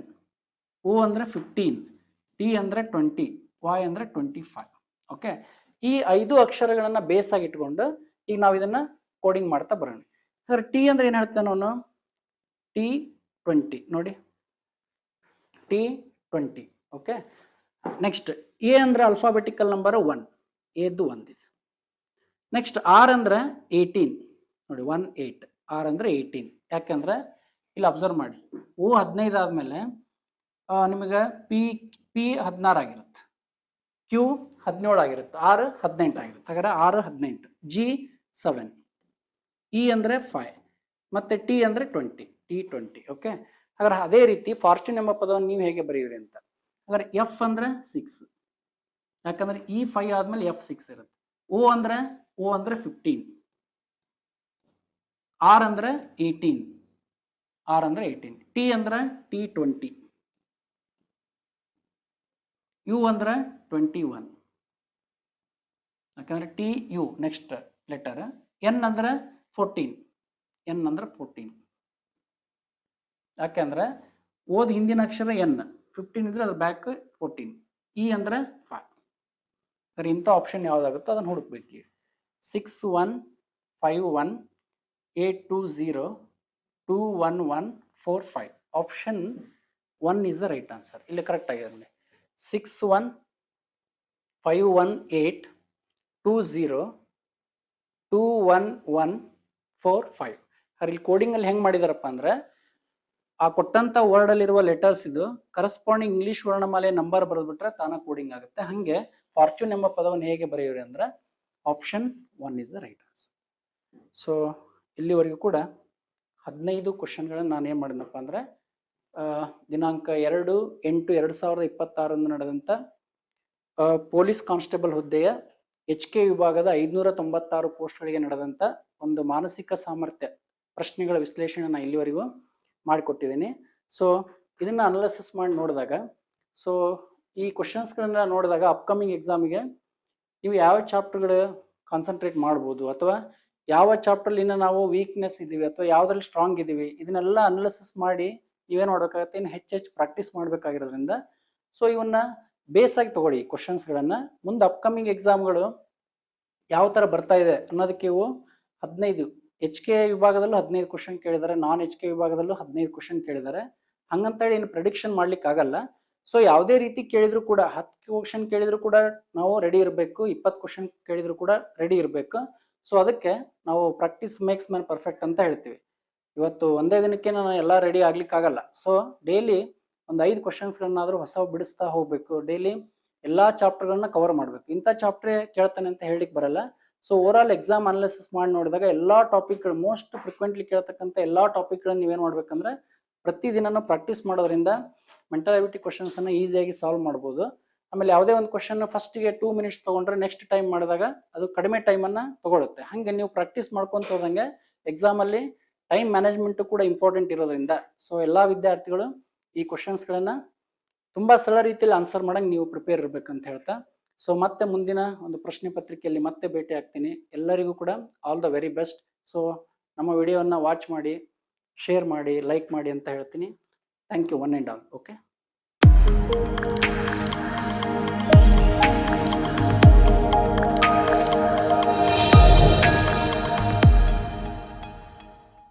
Speaker 1: ಓ ಅಂದ್ರೆ 15, ಟಿ ಅಂದ್ರೆ 20, ವಾಯ್ ಅಂದ್ರೆ 25. ಓಕೆ, ಈ 5 ಅಕ್ಷರಗಳನ್ನ ಬೇಸ್ ಆಗಿ ಇಟ್ಕೊಂಡು ಈಗ ನಾವು ಇದನ್ನ ಕೋಡಿಂಗ್ ಮಾಡ್ತಾ ಬರೋಣ. ಹಾಗಾದ್ರೆ ಟಿ ಅಂದ್ರೆ ಏನ್ ಹೇಳ್ತೇನೆ ನಾನು, T20 ನೋಡಿ, T20. ಓಕೆ, ನೆಕ್ಸ್ಟ್ ಎ ಅಂದ್ರೆ ಅಲ್ಫಾಬೆಟಿಕಲ್ ನಂಬರ್ 1, ಎದ್ದು 1 ಇದೆ. ನೆಕ್ಸ್ಟ್ ಆರ್ ಅಂದ್ರೆ 18 ನೋಡಿ, 18, ಆರ್ ಅಂದ್ರೆ 18. ಯಾಕಂದ್ರೆ ಇಲ್ಲಿ ಅಬ್ಸರ್ವ್ ಮಾಡಿ, ಓ 15 ಆದ್ಮೇಲೆ ನಿಮಗೆ ಪಿ 16 ಆಗಿರುತ್ತೆ, ಕ್ಯೂ 17 ಆಗಿರುತ್ತೆ, ಆರ್ 18 ಆಗಿರುತ್ತೆ. ಹಾಗಾದ್ರೆ ಆರ್ 18, ಜಿ 7, ಇ ಅಂದ್ರೆ 5, ಮತ್ತೆ ಟಿ ಅಂದ್ರೆ 20, T20. ಓಕೆ, ಹಾಗಾದ್ರೆ ಅದೇ ರೀತಿ ಫಾರ್ಚೂನ್ ಎಂಬ ಪದವನ್ನು ನೀವು ಹೇಗೆ ಬರೆಯಿರಿ ಅಂತ. ಹಾಗಾದ್ರೆ ಎಫ್ ಅಂದ್ರೆ 6, ಯಾಕಂದ್ರೆ ಈ 5 ಆದ್ಮೇಲೆ ಎಫ್ 6 ಇರುತ್ತೆ. ಓ ಅಂದ್ರೆ 15, ಆರ್ ಅಂದ್ರೆ 18, ಆರ್ ಅಂದ್ರೆ 18, ಟಿ ಅಂದ್ರೆ T20, ಯು ಅಂದ್ರೆ 21, ಯಾಕಂದ್ರೆ T U next letter. N ಅಂದ್ರೆ 14, ಎನ್ ಅಂದ್ರೆ 14, ಯಾಕಂದ್ರೆ ಓದ್ ಹಿಂದಿನ ಅಕ್ಷರ ಎನ್, 15 ಇದ್ರೆ ಅದ್ರ ಬ್ಯಾಕ್ 14. ಇ ಅಂದ್ರೆ 5. ಸರಿ, ಇಂಥ ಆಪ್ಷನ್ ಯಾವ್ದಾಗುತ್ತೋ ಅದನ್ನ ಹುಡುಕ್ಬೇಕು. 6151 820 21145. Option 1 is the right answer. ಇಲ್ಲಿ ಕರೆಕ್ಟ್ ಆಗಿದೆ. 615182021145. ಇಲ್ಲಿ ಕೋಡಿಂಗ್ ಅಲ್ಲಿ ಹೆಂಗ್ ಮಾಡಿದಾರಪ್ಪ ಅಂದ್ರೆ ಆ ಕೊಟ್ಟಂತ ವರ್ಡ್ ಅಲ್ಲಿರುವ ಲೆಟರ್ಸ್ ಇದು ಕರೆಸ್ಪಾಂಡಿಂಗ್ ಇಂಗ್ಲಿಷ್ ವರ್ಣಮಾಲೆ ನಂಬರ್ ಬರೆದ್ಬಿಟ್ರೆ ತಾನ ಕೋಡಿಂಗ್ ಆಗುತ್ತೆ. ಹಂಗೆ ಫಾರ್ಚೂನ್ ಎಂಬ ಪದವನ್ನು ಹೇಗೆ ಬರೆಯೋರಿ ಅಂದ್ರೆ option 1 is the right answer. So ಇಲ್ಲಿವರೆಗೂ ಕೂಡ 15 ಕ್ವಶನ್ಗಳನ್ನು ನಾನು ಏನು ಮಾಡಿದ್ನಪ್ಪ ಅಂದ್ರೆ ದಿನಾಂಕ 2/8/2026 ನಡೆದಂಥ ಪೊಲೀಸ್ ಕಾನ್ಸ್ಟೇಬಲ್ ಹುದ್ದೆಯ HK ವಿಭಾಗದ 596 ಪೋಸ್ಟ್ಗಳಿಗೆ ನಡೆದಂಥ ಒಂದು ಮಾನಸಿಕ ಸಾಮರ್ಥ್ಯ ಪ್ರಶ್ನೆಗಳ ವಿಶ್ಲೇಷಣೆ ನಾನು ಇಲ್ಲಿವರೆಗೂ ಮಾಡಿಕೊಟ್ಟಿದ್ದೀನಿ. ಸೊ ಇದನ್ನ ಅನಾಲಿಸಿಸ್ ಮಾಡಿ ನೋಡಿದಾಗ, ಸೊ ಈ ಕ್ವಶನ್ಸ್ಗಳನ್ನ ನೋಡಿದಾಗ ಅಪ್ಕಮಿಂಗ್ ಎಕ್ಸಾಮಿಗೆ ನೀವು ಯಾವ ಚಾಪ್ಟರ್ಗಳು ಕಾನ್ಸಂಟ್ರೇಟ್ ಮಾಡ್ಬೋದು, ಅಥವಾ ಯಾವ ಚಾಪ್ಟರ್ಲಿ ನಾವು ವೀಕ್ನೆಸ್ ಇದ್ದೀವಿ ಅಥವಾ ಯಾವುದ್ರಲ್ಲಿ ಸ್ಟ್ರಾಂಗ್ ಇದ್ದೀವಿ, ಇದನ್ನೆಲ್ಲ ಅನಾಲಿಸಿಸ್ ಮಾಡಿ ನೀವೇನು ಮಾಡಬೇಕಾಗತ್ತೆ, ಇನ್ನು ಹೆಚ್ಚೆಚ್ಚು ಪ್ರಾಕ್ಟೀಸ್ ಮಾಡಬೇಕಾಗಿರೋದ್ರಿಂದ ಸೊ ಇವನ್ನ ಬೇಸಾಗಿ ತಗೊಳ್ಳಿ ಕ್ವಶನ್ಸ್ಗಳನ್ನು. ಮುಂದೆ ಅಪ್ಕಮಿಂಗ್ ಎಕ್ಸಾಮ್ಗಳು ಯಾವ ಥರ ಬರ್ತಾ ಇದೆ ಅನ್ನೋದಕ್ಕೆ ಇವು 15 HK ವಿಭಾಗದಲ್ಲೂ 15 ಕ್ವಶನ್ ಕೇಳಿದ್ದಾರೆ, ನಾನ್ HK ವಿಭಾಗದಲ್ಲೂ 15 ಕ್ವಶನ್ ಕೇಳಿದ್ದಾರೆ. ಹಂಗಂತೇಳಿ ಏನು ಪ್ರೆಡಿಕ್ಷನ್ ಮಾಡ್ಲಿಕ್ಕೆ ಆಗಲ್ಲ. ಸೊ ಯಾವುದೇ ರೀತಿ ಕೇಳಿದ್ರು ಕೂಡ 10 ಕ್ವಶನ್ ಕೇಳಿದ್ರು ಕೂಡ ನಾವು ರೆಡಿ ಇರಬೇಕು, 20 ಕ್ವಶನ್ ಕೇಳಿದ್ರು ಕೂಡ ರೆಡಿ ಇರಬೇಕು. ಸೊ ಅದಕ್ಕೆ ನಾವು ಪ್ರಾಕ್ಟೀಸ್ ಮೇಕ್ಸ್ ಮ್ಯಾನ್ ಪರ್ಫೆಕ್ಟ್ ಅಂತ ಹೇಳ್ತೀವಿ. ಇವತ್ತು ಒಂದೇ ದಿನಕ್ಕೆ ನಾನು ಎಲ್ಲ ರೆಡಿ ಆಗ್ಲಿಕ್ಕೆ ಆಗಲ್ಲ. ಸೊ ಡೈಲಿ ಒಂದು 5 ಕ್ವಶನ್ಸ್ಗಳನ್ನಾದ್ರೂ ಹೊಸ ಬಿಡಿಸ್ತಾ ಹೋಗ್ಬೇಕು. ಡೈಲಿ ಎಲ್ಲಾ ಚಾಪ್ಟರ್ಗಳನ್ನ ಕವರ್ ಮಾಡ್ಬೇಕು. ಇಂಥ ಚಾಪ್ಟರ್ ಕೇಳ್ತಾನೆ ಅಂತ ಹೇಳಿಕ್ ಬರಲ್ಲ. So over all exam analysis ಮಾಡಿ ನೋಡಿದಾಗ ಎಲ್ಲಾ ಟಾಪಿಕ್ಗಳು ಮೋಸ್ಟ್ ಫ್ರೀಕ್ವೆಂಟ್ಲಿ ಕೇಳ್ತಕ್ಕಂಥ ಎಲ್ಲಾ ಟಾಪಿಕ್ಗಳನ್ನ ನೀವೇನ್ ಮಾಡ್ಬೇಕಂದ್ರೆ ಪ್ರತಿದಿನನೂ ಪ್ರಾಕ್ಟೀಸ್ ಮಾಡೋದ್ರಿಂದ ಮೆಂಟಲ್ ಎಬಿಲಿಟಿ ಕ್ವಶನ್ಸ್ ಅನ್ನ ಈಸಿಯಾಗಿ ಸಾಲ್ವ್ ಮಾಡ್ಬೋದು. ಆಮೇಲೆ ಯಾವುದೇ ಒಂದು ಕ್ವಶನ್ ಫಸ್ಟ್ಗೆ 2 ಮಿನಿಟ್ಸ್ ತಗೊಂಡ್ರೆ ನೆಕ್ಸ್ಟ್ ಟೈಮ್ ಮಾಡಿದಾಗ ಅದು ಕಡಿಮೆ ಟೈಮ್ ಅನ್ನ ತಗೊಳುತ್ತೆ. ಹಂಗೆ ನೀವು ಪ್ರಾಕ್ಟೀಸ್ ಮಾಡ್ಕೊಂತ ಹೋದಂಗೆ ಎಕ್ಸಾಮ್ ಅಲ್ಲಿ ಟೈಮ್ ಮ್ಯಾನೇಜ್ಮೆಂಟ್ ಕೂಡ ಇಂಪಾರ್ಟೆಂಟ್ ಇರೋದ್ರಿಂದ ಸೊ ಎಲ್ಲಾ ವಿದ್ಯಾರ್ಥಿಗಳು ಈ ಕ್ವಶನ್ಸ್ಗಳನ್ನ ತುಂಬಾ ಸರಳ ರೀತಿಯಲ್ಲಿ ಆನ್ಸರ್ ಮಾಡಂಗೆ ನೀವು ಪ್ರಿಪೇರ್ ಇರ್ಬೇಕಂತ ಹೇಳ್ತಾ, ಸೊ ಮತ್ತೆ ಮುಂದಿನ ಒಂದು ಪ್ರಶ್ನೆ ಪತ್ರಿಕೆಯಲ್ಲಿ ಮತ್ತೆ ಭೇಟಿ ಆಗ್ತೀನಿ. ಎಲ್ಲರಿಗೂ ಕೂಡ all the very best. So ನಮ್ಮ ವಿಡಿಯೋನ ವಾಚ್ ಮಾಡಿ, ಶೇರ್ ಮಾಡಿ, ಲೈಕ್ ಮಾಡಿ ಅಂತ ಹೇಳ್ತೀನಿ. Thank you one and all. Okay.